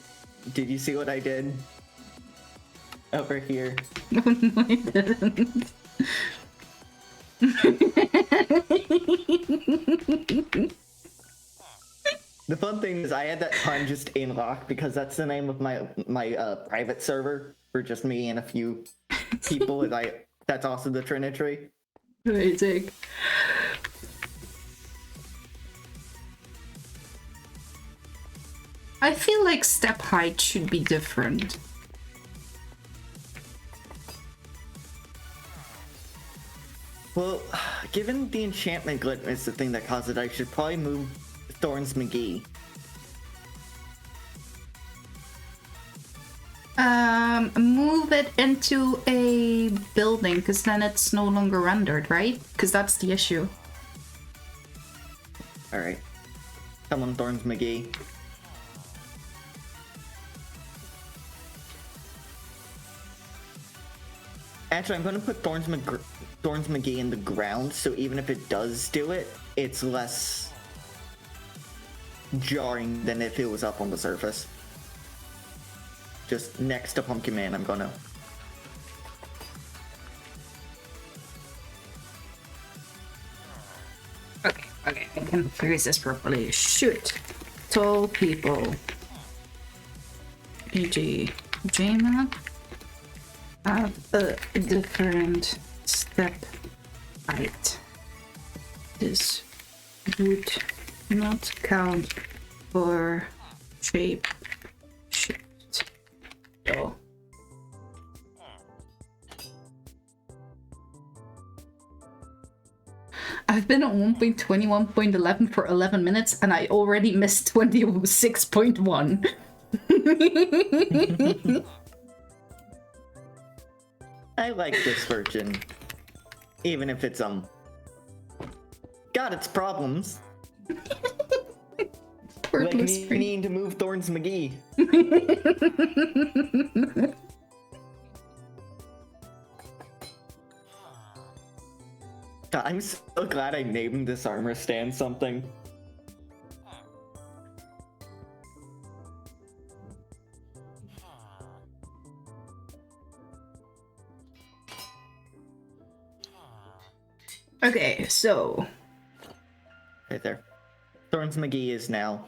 you see what I did over here? No, I didn't. The fun thing is I had that pun just in lock because that's the name of my private server for just me and a few people. That's also the Trinity. Amazing. I feel like step height should be different. Well, given the enchantment glitch is the thing that caused it, I should probably move Thorns McGee. Move it into a building, because then it's no longer rendered, right? Because that's the issue. Alright. Someone Thorns McGee. Actually, I'm gonna put Thorns McGee in the ground, so even if it does do it, it's less jarring than if it was up on the surface. Just next to Pumpkin Man, I'm gonna. Okay, okay, I can phrase this properly. Shoot. Tall people. E.g. J-Man have a different step height. This would not count for shape shift. Oh. I've been on 1.21.11 for 11 minutes and I already missed 26.1. I like this version. Even if it's, got its problems. Like needing to move Thorns McGee. I'm so glad I named this armor stand something. Okay, so Right there. Thorns McGee is now.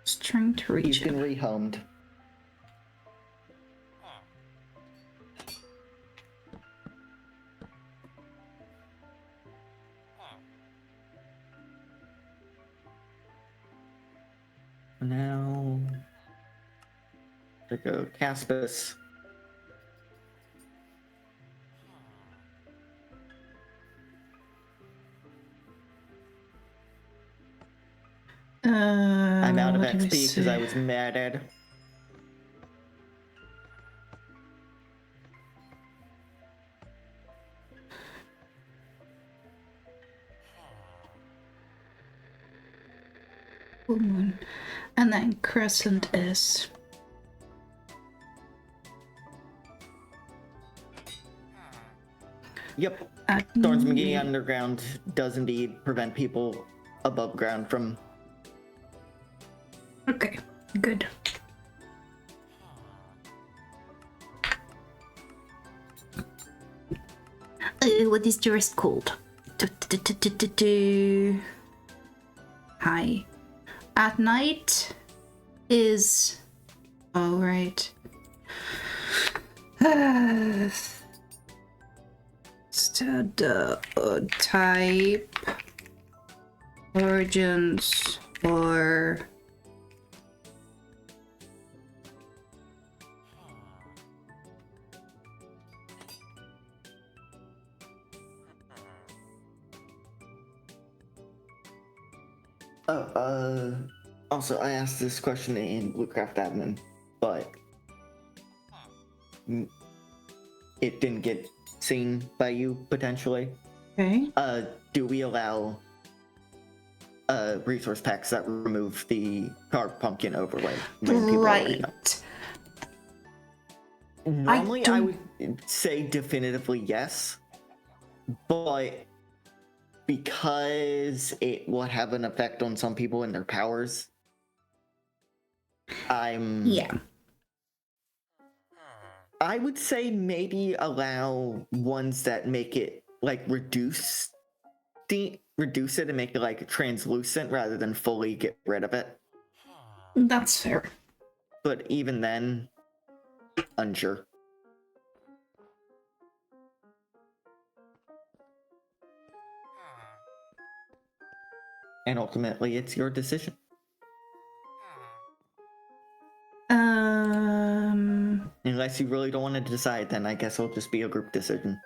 just trying to reach He's been it. rehomed. Now to go Caspus. I'm out of what did we XP because I say? was mad at. Full moon. And then crescent is Yep. at Thorns noon. McGee Underground does indeed prevent people above ground from. Okay, good. What is the rest called? Hi. At night is... Oh, right. Type... Origins or... Also, I asked this question in Bluecraft Admin, but it didn't get seen by you potentially. Okay. Do we allow resource packs that remove the carved pumpkin overlay when people are in them? Right. Normally, I would say definitively yes, but because it will have an effect on some people and their powers, Yeah. I would say maybe allow ones that make it like reduce it and make it like translucent rather than fully get rid of it. That's fair. But even then, unsure. And ultimately, it's your decision. Unless you really don't want to decide, then I guess it'll just be a group decision.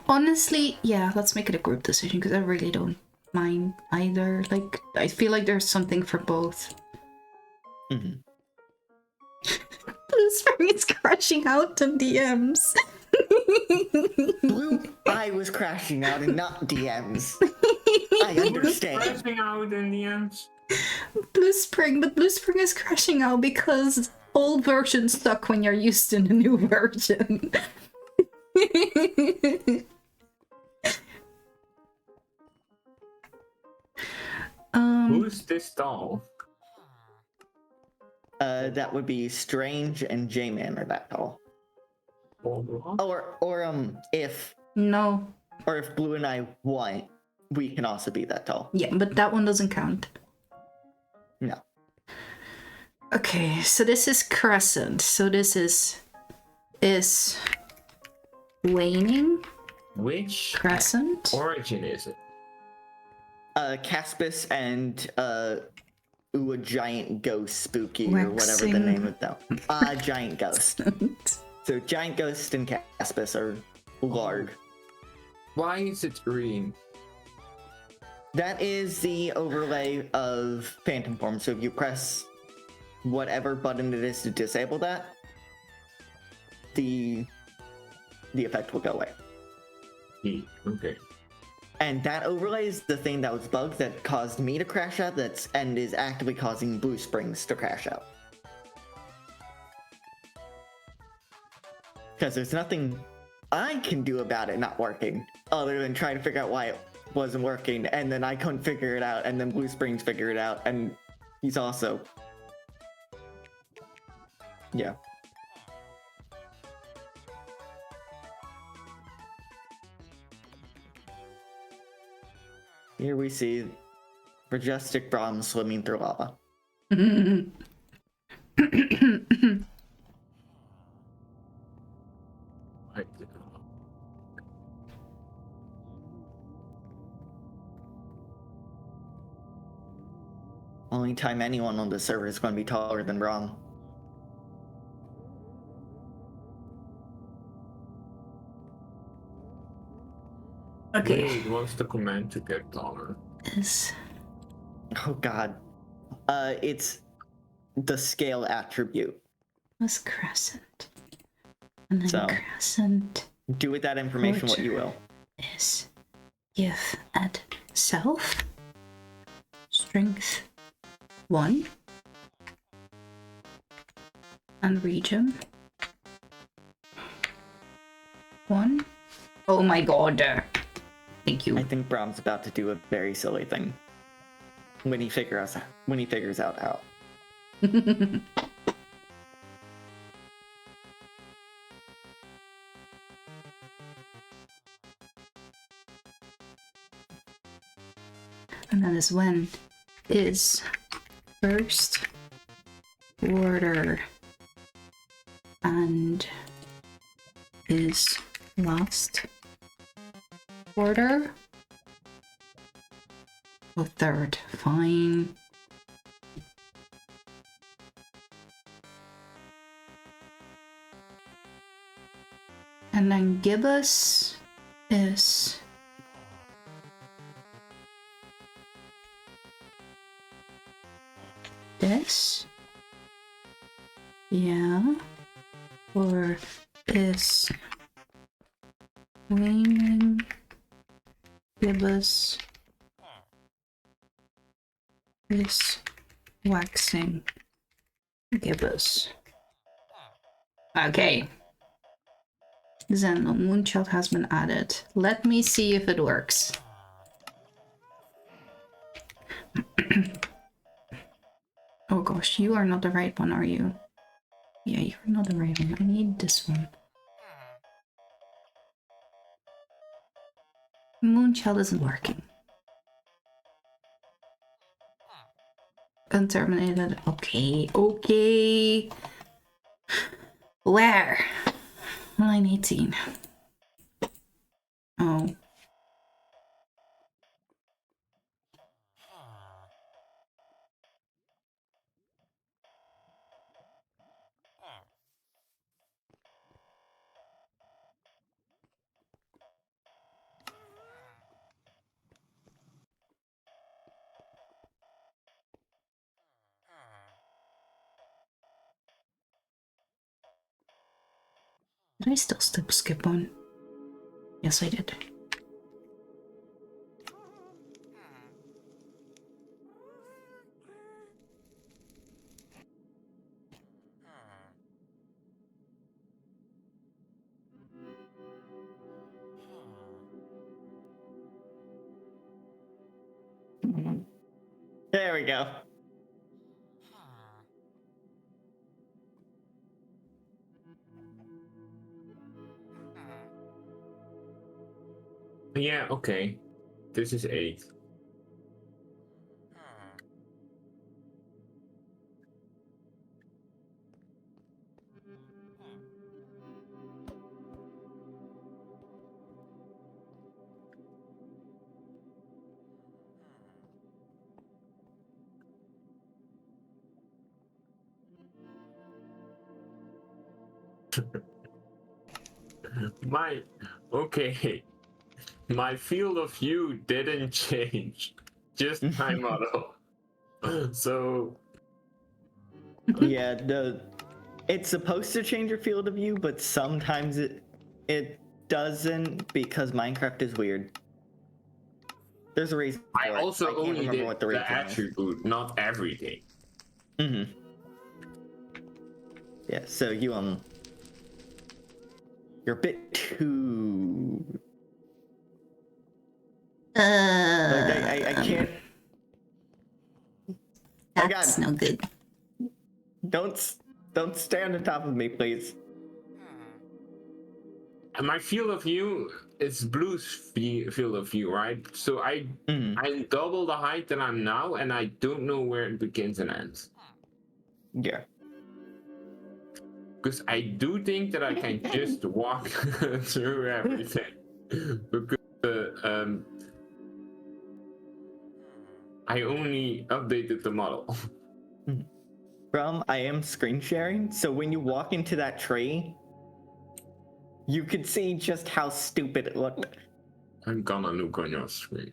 Honestly, yeah, let's make it a group decision because I really don't mind either. Like, I feel like there's something for both. Mm-hmm. Blue Spring is crashing out on DMs. Blue, I was crashing out and not DMs. I understand. Crashing out in the end. Blue Spring, but Blue Spring is crashing out because old version stuck when you're used to the new version. Who's this doll? That would be Strange and J-Man are that tall. If No. Blue and I want, we can also be that tall. Yeah, but that one doesn't count. No. Okay, so this is Crescent. So this is waning Which Crescent. origin is it? Caspis and a giant ghost spooky or whatever the name of that. Giant ghost. So giant ghost and Caspis are Larg. Why is it green? That is the overlay of Phantom Form. So if you press whatever button it is to disable that, the effect will go away. Okay. And that overlay is the thing that was bugged that caused me to crash out and is actively causing Blue Springs to crash out. Because there's nothing I can do about it not working, other than trying to figure out why it wasn't working, and then I couldn't figure it out, and then Blue Springs figured it out, and he's also... Yeah. Here we see Majestic Brahm swimming through lava. Only time anyone on the server is going to be taller than Brahm. Okay. Wait, what's the command to get taller? Is Oh god. It's the scale attribute. was Crescent. And then So, Crescent do with that information what you will. is give at self strength 1 and region 1. Oh my god. Thank you. I think Brahm's about to do a very silly thing. When he figures out how. And that is when is first order and is last order. Oh, third. Fine. And then gibbous is this. Yeah. Or is waning gibbous is waxing gibbous. Okay. Then a moonchild has been added. Let me see if it works. Oh gosh, you are not the right one, are you? Yeah, you're not the right one. I need this one. Moonchild isn't working. Unterminated. Okay, okay. Where? Line 18. Oh. Did I still skip one? Yes, I did. we go. Yeah, okay. This is 8. My okay. My field of view didn't change. Just my model. So Yeah, it's supposed to change your field of view, but sometimes it doesn't because Minecraft is weird. There's a reason I for it. also I can't only remember did what the the reason is. attribute, not everything. Mm-hmm. Yeah, so you're a bit too like I can't. That's no good. Don't stand on top of me, please. And my field of view is Blue's field of view, right? So I double the height that I'm now, and I don't know where it begins and ends. Yeah. Because I do think that I can just walk through everything. Because I only updated the model. I am screen sharing, so when you walk into that tree, you can see just how stupid it looked. I'm gonna look on your screen.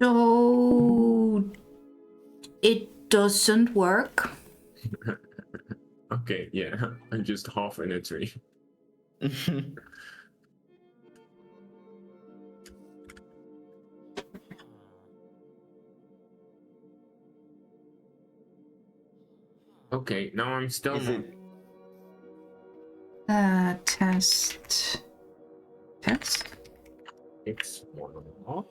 So it doesn't work. Okay, yeah, I'm just half in a tree. Okay, now I'm still Is it? Test. It's 1.5.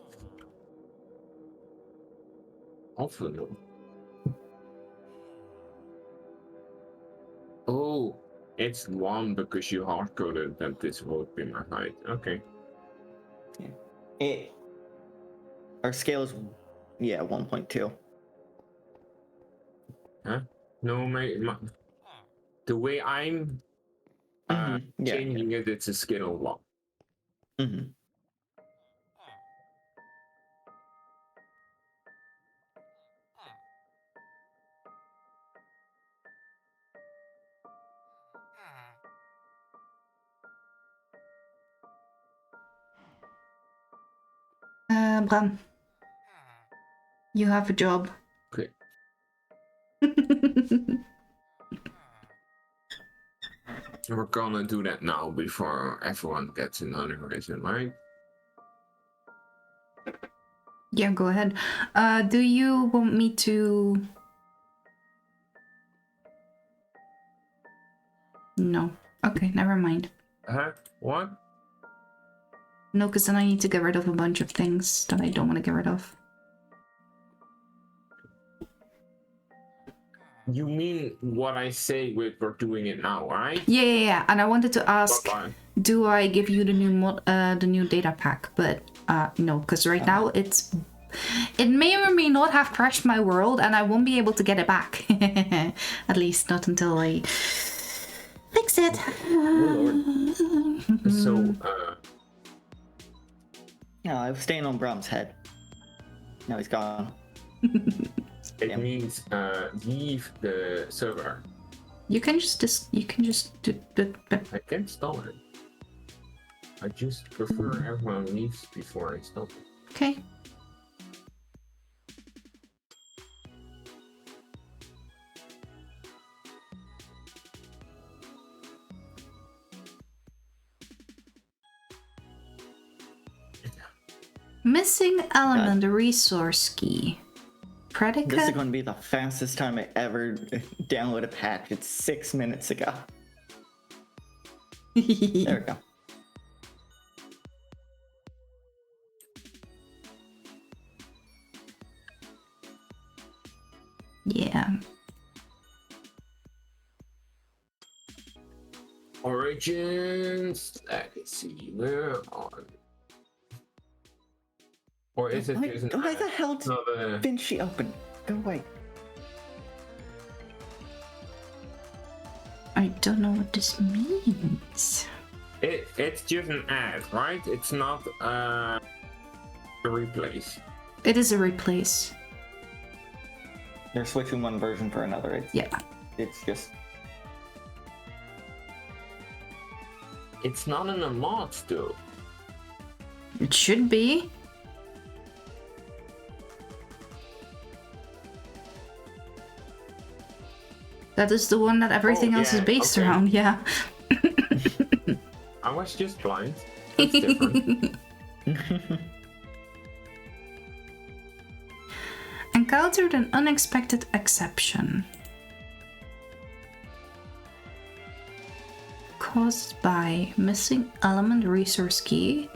Hopefully. Oh, it's 1 because you hard coded that this would be my height. Okay. Our scale is 1.2. Huh? No, the way I'm changing it, it's a scale of 1. Mm-hmm. Bram, you have a job. Okay. We're gonna do that now before everyone gets another reason, right? Yeah, go ahead. Do you want me to? No. Okay, never mind. Huh? What? No, because then I need to get rid of a bunch of things that I don't want to get rid of. You mean what I say with we're doing it now, right? Yeah. And I wanted to ask, Bye-bye. do I give you the new data pack? But no, because right now it may or may not have crashed my world, and I won't be able to get it back. At least not until I fix it. Oh Lord. So, No, I was staying on Brom's head. Now he's gone. it means leave the server. You can just do. I can stop it. I just prefer everyone leaves before I stop it. Okay. Missing element, resource key. Predicate. This is going to be the fastest time I ever download a patch. It's 6 minutes ago. There we go. Yeah. Origins. Let's see. Where are? Or is it just Why the hell did another? Vinci open? Go away. I don't know what this means. It's just an ad, right? It's not a replace. It is a replace. They're switching one version for another. Yeah. It's just. It's not in a mod though. It should be. That is the one that everything else is based around, yeah. I was just blind. That's different. Encountered an unexpected exception. Caused by missing element resource key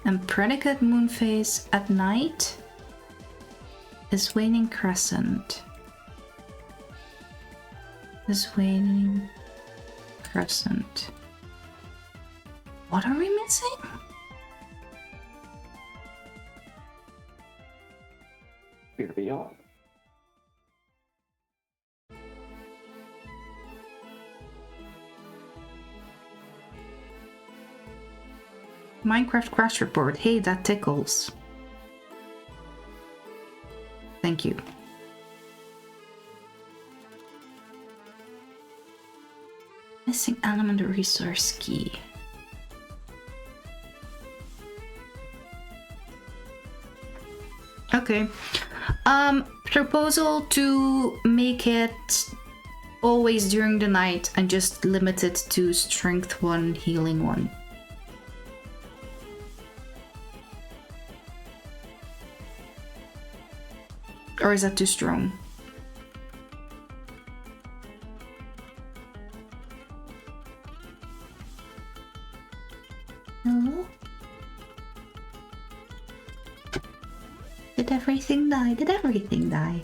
and predicate moon phase at night is waning crescent. Is waning crescent. What are we missing? Here we are. Minecraft crash report. Hey, that tickles. Thank you. Missing element resource key. Okay. Proposal to make it always during the night and just limit it to strength 1, healing 1. Or is that too strong? Hello? Did everything die? Did everything die?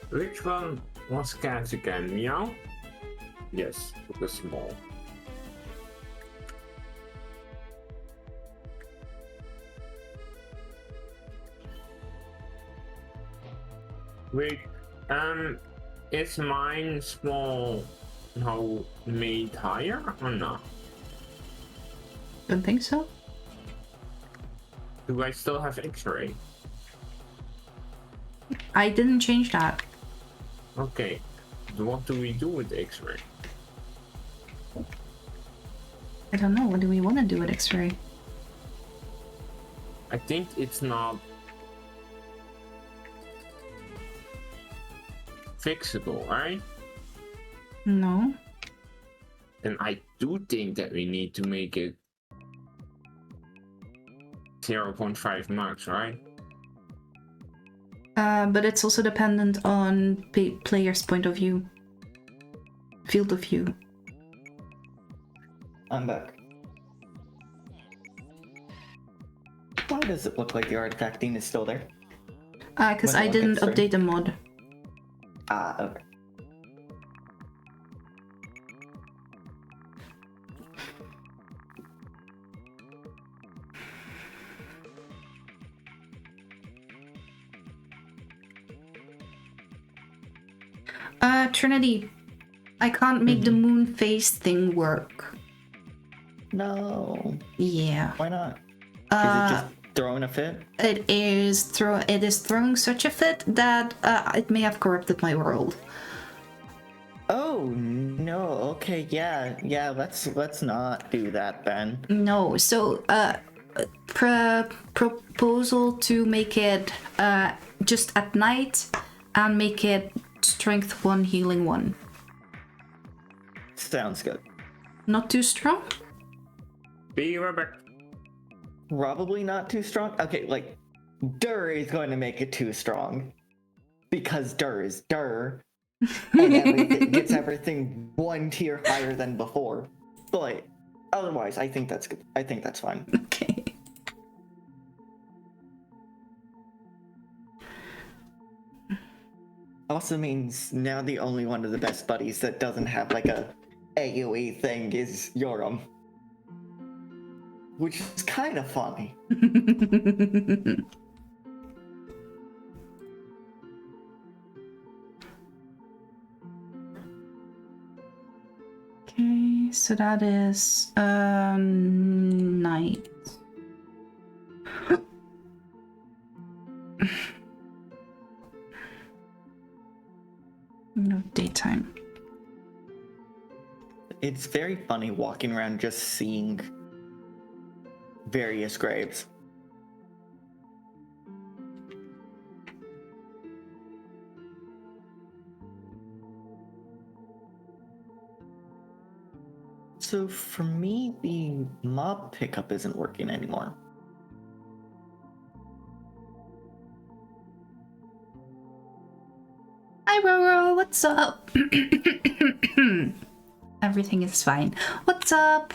Which one was cat again? Meow? Yes, it was small. Wait, is mine small now made higher or not? Don't think so. Do I still have X-ray? I didn't change that. Okay, what do we do with X-ray? I don't know. What do we want to do with X-ray? I think it's not fixable, right? No. And I do think that we need to make it 0.5 max, right? But it's also dependent on player's point of view. Field of view. I'm back. Why does it look like the artifacting is still there? Because I didn't update the mod. Ah, okay. Trinity, I can't make the moon phase thing work. No. Yeah. Why not? Is it just throwing a fit? It is throwing such a fit that it may have corrupted my world. Oh no. Okay. Yeah. Let's not do that then. No. So proposal to make it just at night and make it strength 1, healing 1. Sounds good. Not too strong? Be right back. Probably not too strong. Okay, like Dur is going to make it too strong because Dur is Dur, and everything gets everything one tier higher than before. But otherwise, I think that's good. I think that's fine. Okay. Also means now the only one of the best buddies that doesn't have like a AoE thing is Yoram. Which is kind of funny. Okay, so that is night. No, daytime. It's very funny walking around just seeing various graves. So for me, the mob pickup isn't working anymore. Hi Roro, what's up? Everything is fine. What's up?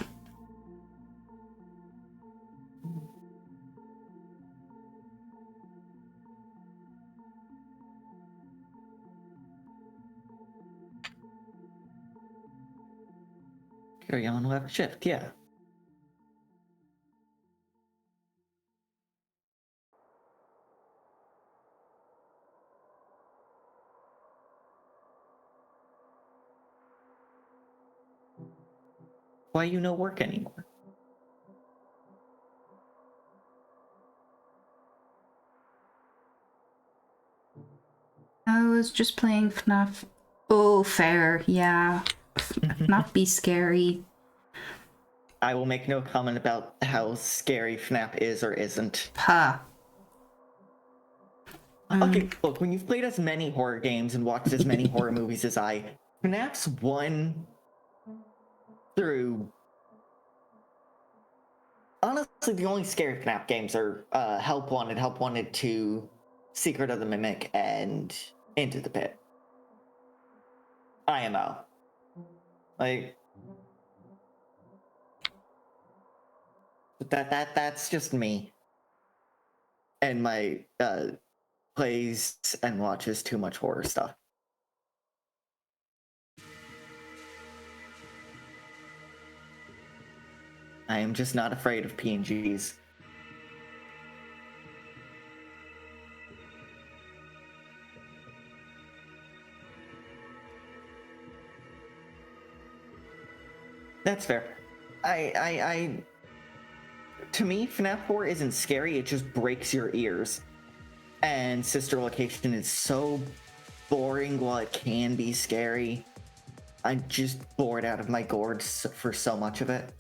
Carry on, we'll have a shift, yeah. Why you no work anymore? I was just playing FNAF. Oh, fair, yeah. FNAF be scary. I will make no comment about how scary FNAF is or isn't. Ha. Okay, look, when you've played as many horror games and watched as many horror movies as I, FNAF's 1 through... Honestly, the only scary FNAF games are Help Wanted 2, Secret of the Mimic, and Into the Pit. IMO. Like... That's just me. And my plays and watches too much horror stuff. I am just not afraid of PNGs. That's fair. To me, FNAF 4 isn't scary, it just breaks your ears. And Sister Location is so boring while it can be scary. I'm just bored out of my gourds for so much of it.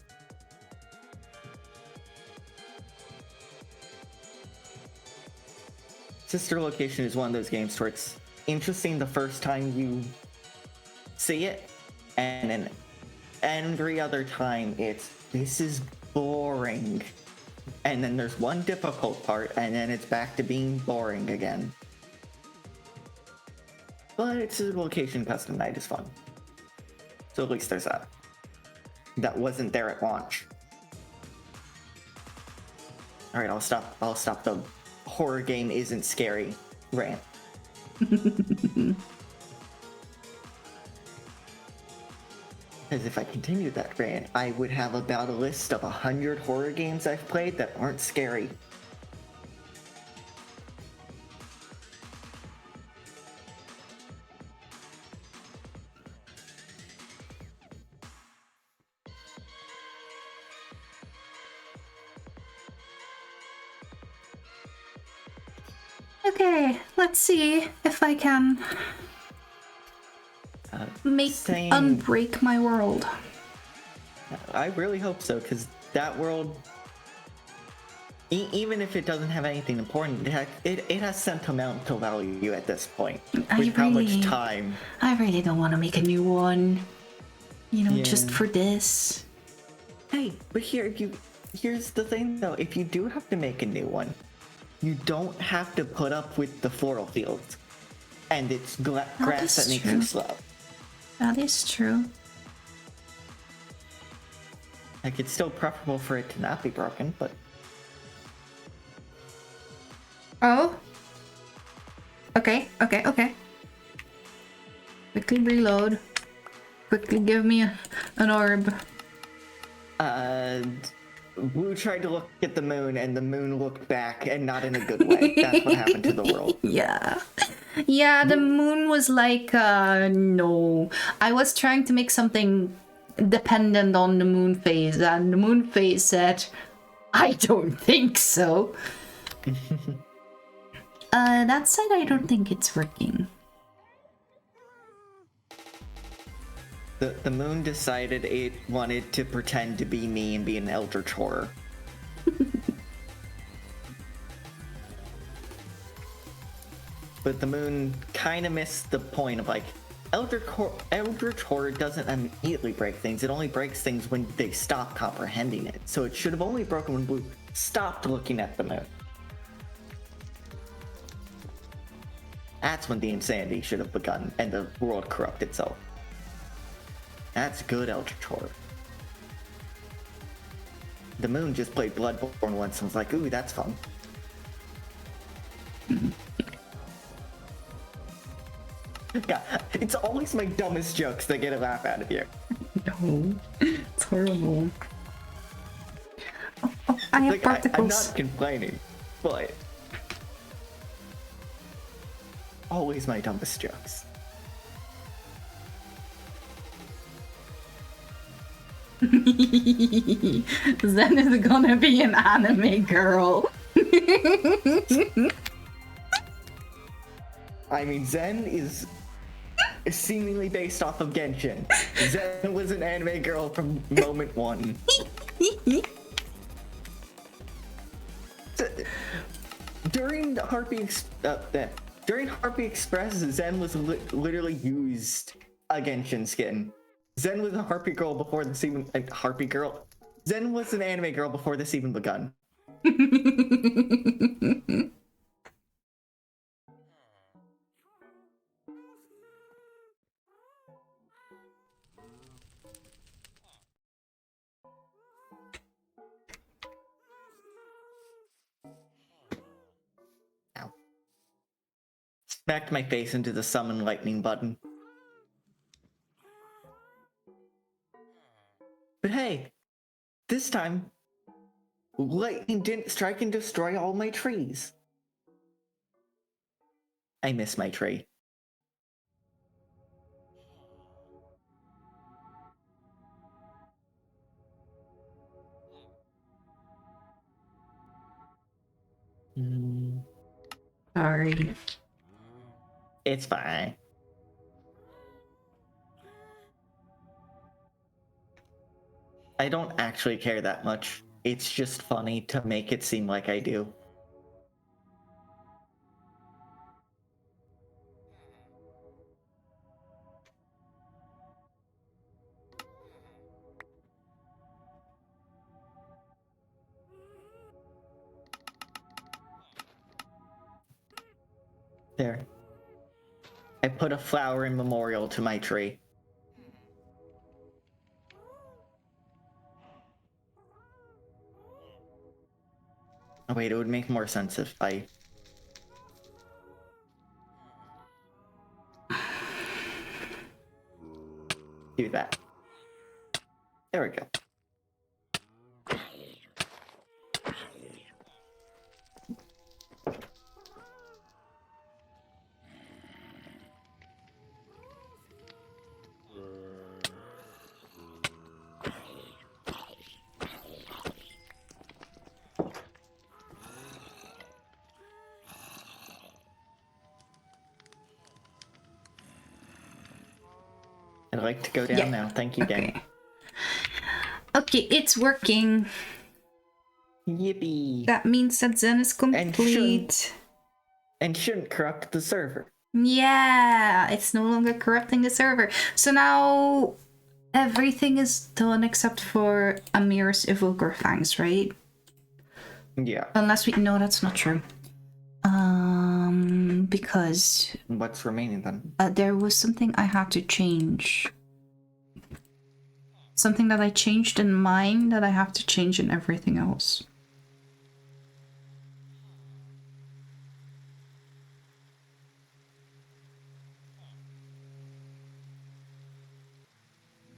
Sister Location is one of those games where it's interesting the first time you see it, and then every other time this is boring. And then there's one difficult part, and then it's back to being boring again. But Sister Location Custom Night is fun. So at least there's that. That wasn't there at launch. Alright, I'll stop the horror game isn't scary rant. Because if I continued that rant, I would have about a list of 100 horror games I've played that aren't scary. Okay, let's see if I can unbreak my world. I really hope so, because that world, even if it doesn't have anything important, it has sentimental value at this point. With how much time. I really don't want to make a new one. You know, just for this. Hey, but here's the thing though, if you do have to make a new one, you don't have to put up with the floral fields. And it's That grass is that makes true. you slow. That is true. Like, it's still preferable for it to not be broken, but... Oh. Okay. Quickly reload. Quickly give me an orb. Wu tried to look at the moon, and the moon looked back, and not in a good way. That's what happened to the world. Yeah. Yeah, the moon was like, no. I was trying to make something dependent on the moon phase, and the moon phase said, I don't think so. That said, I don't think it's working. The moon decided it wanted to pretend to be me and be an eldritch horror. But the moon kind of missed the point of, like, eldritch horror doesn't immediately break things. It only breaks things when they stop comprehending it. So it should have only broken when Blue stopped looking at the moon. That's when the insanity should have begun and the world corrupt itself. That's good eldritch horror. The moon just played Bloodborne once and was like, ooh, that's fun. Yeah, it's always my dumbest jokes that get a laugh out of you. No, it's horrible. Oh, I have Like, particles. I'm not complaining, but... always my dumbest jokes. Zen is gonna be an anime girl. I mean, Zen is seemingly based off of Genshin. Zen was an anime girl from moment one. During Harpy Express, Zen was literally used a Genshin skin. Zen was a Harpy girl before this even Harpy girl. Zen was an anime girl before this even begun. Ow. Smacked my face into the summon lightning button. But hey, this time, lightning didn't strike and destroy all my trees. I miss my tree. Sorry. It's fine. I don't actually care that much. It's just funny to make it seem like I do. There. I put a flower in memorial to my tree. Oh wait, it would make more sense if I... do that. There we go. I'd like to go down Yeah. now. Thank you, Dan. Okay. Okay, it's working. Yippee! That means that Zen is complete. And shouldn't corrupt the server. Yeah, it's no longer corrupting the server. So now everything is done except for Amir's Evoker Fangs, right? Yeah. Unless we... No, that's not true. Because What's remaining then? there was something I had to change. Something that I changed in mine that I have to change in everything else.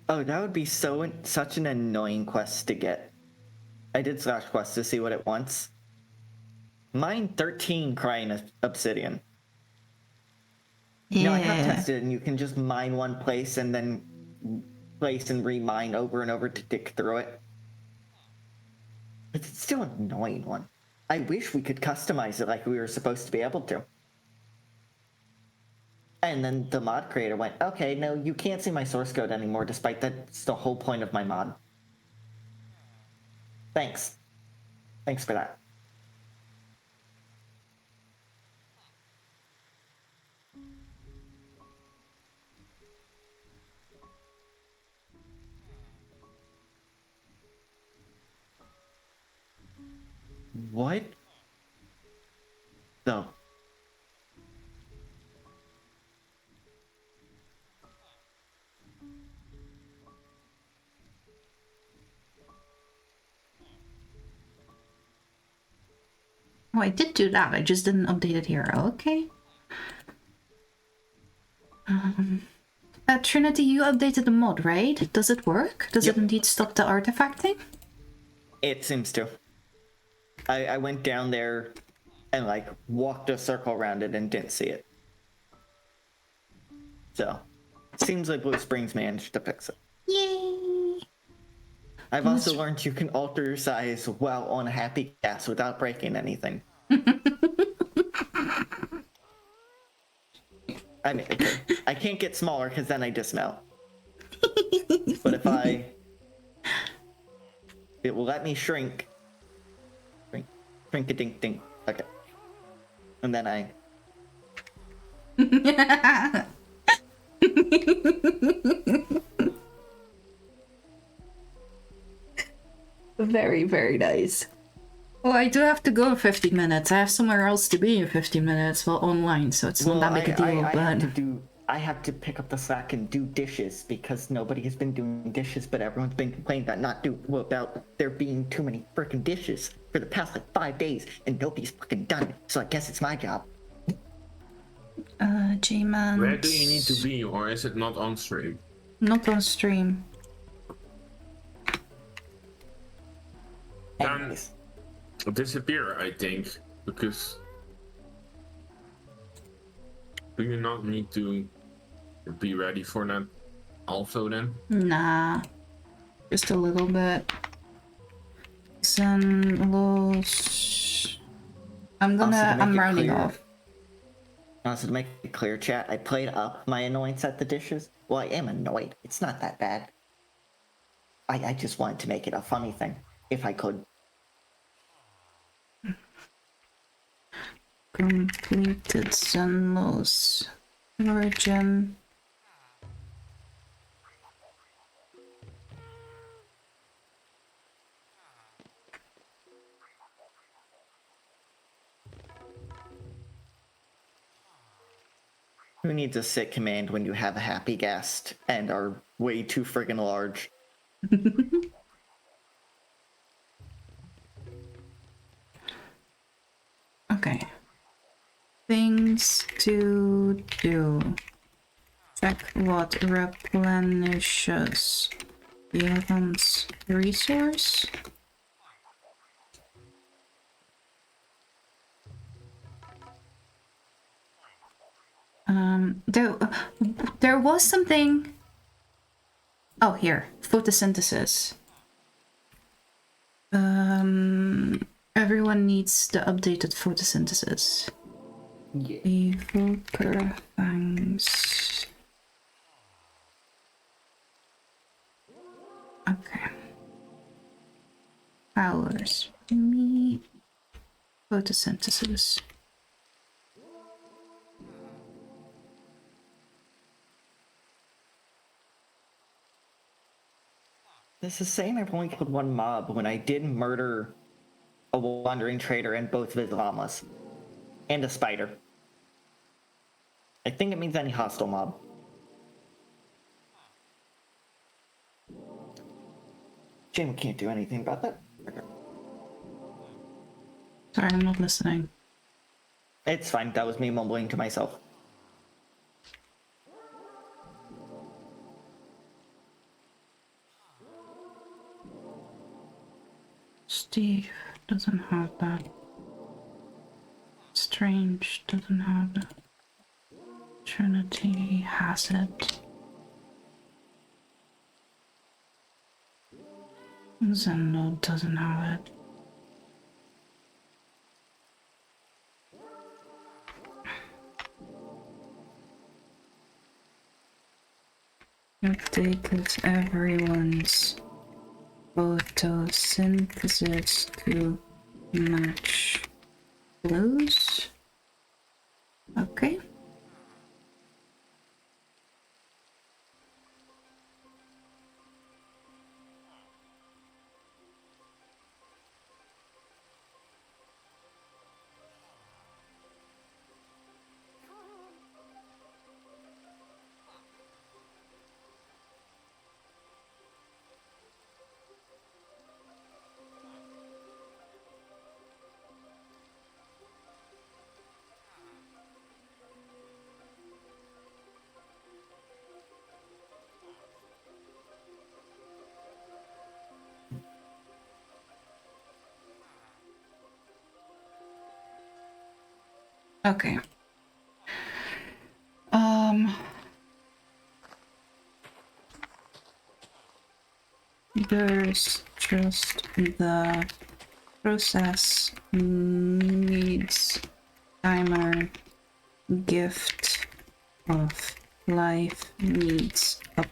Oh, that would be such an annoying quest to get. I did slash quest to see what it wants. Mine 13 crying obsidian. Yeah. No, I have tested it, and you can just mine one place and then place and remine over and over to dig through it. But it's still an annoying one. I wish we could customize it like we were supposed to be able to. And then the mod creator went, okay, no, you can't see my source code anymore, despite that's the whole point of my mod. Thanks. Thanks for that. What? The... Oh, I did do that. I just didn't update it here. Okay. Trinity, you updated the mod, right? Does it work? Does Yep. it indeed stop the artifacting? It seems to. I went down there and like walked a circle around it and didn't see it. So, seems like Blue Springs managed to fix it. Yay! I've also learned you can alter your size while on a happy gas without breaking anything. I mean, okay, I can't get smaller because then I dismount. But if it will let me shrink. Shrink a dink dink. Okay. And then I... Very, very nice. Well, I do have to go in 15 minutes. I have somewhere else to be in 15 minutes, well, online, so it's not that big a deal, but... I have to pick up the slack and do dishes because nobody has been doing dishes, but everyone's been complaining about there being too many freaking dishes for the past like 5 days, and nobody's fucking done it. So I guess it's my job. J-Man. Where do you need to be, or is it not on stream? Not on stream. Then Anyways, disappear, I think, because do you not need to be ready for that also then? Nah. Just a little bit. Sunlos. I'm rounding clear- off. Also, to make it clear, chat, I played up my annoyance at the dishes. Well, I am annoyed. It's not that bad. I just wanted to make it a funny thing, if I could. Completed Sunlos. Origin. Who needs a sit command when you have a happy guest and are way too friggin' large? Okay. Things to do. Check what replenishes the items resource. There was something. Oh, here, photosynthesis. Everyone needs the updated photosynthesis. Yeah. Evoker fangs. Okay. Powers. Me. Photosynthesis. This is saying I've only killed one mob when I did murder a wandering trader and both of his llamas. And a spider. I think it means any hostile mob. Jim can't do anything about that. Okay. Sorry, I'm not listening. It's fine. That was me mumbling to myself. Steve doesn't have that. Strange doesn't have that. Trinity has it. Zendo doesn't have it. Update everyone's photosynthesis to match blues. Okay. Okay. There's just the process needs timer, gift of life needs up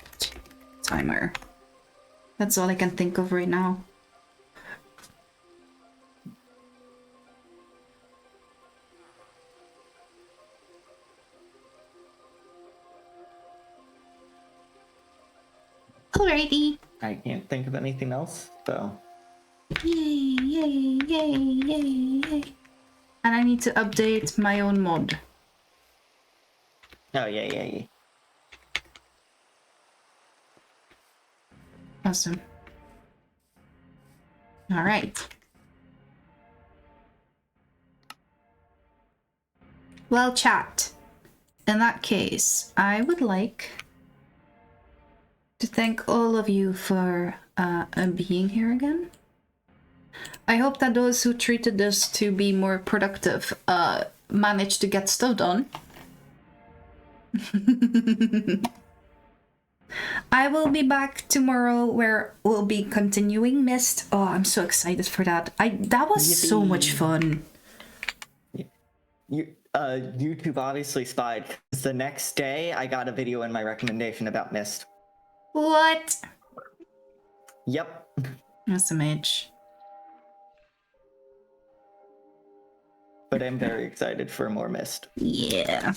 timer. That's all I can think of right now. Alrighty. I can't think of anything else, so. Yay, yay, yay, yay, yay. And I need to update my own mod. Oh, yeah. Awesome. Alright. Well, chat. In that case, I would like to thank all of you for being here again. I hope that those who treated this to be more productive managed to get stuff done. I will be back tomorrow where we'll be continuing Mist. Oh, I'm so excited for that. That was so much fun. YouTube obviously spied, because the next day I got a video in my recommendation about Mist. What? Yep. SMH. But I'm very excited for more Mist. Yeah.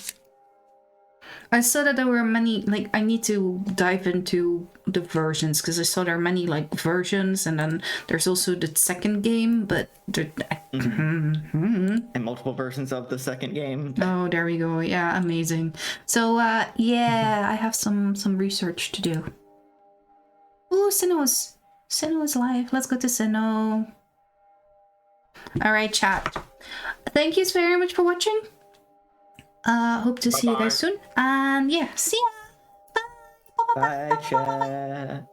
I saw that there were many, like, I need to dive into the versions, because I saw there are many, like, versions, and then there's also the second game, but... And multiple versions of the second game. Oh, there we go. Yeah, amazing. So, yeah, I have some research to do. Ooh, Sinnoh's. Sinnoh's live. Let's go to Sinnoh. Alright, chat. Thank you very much for watching. Hope to see you guys soon. And yeah, see ya. Bye. Bye, chat.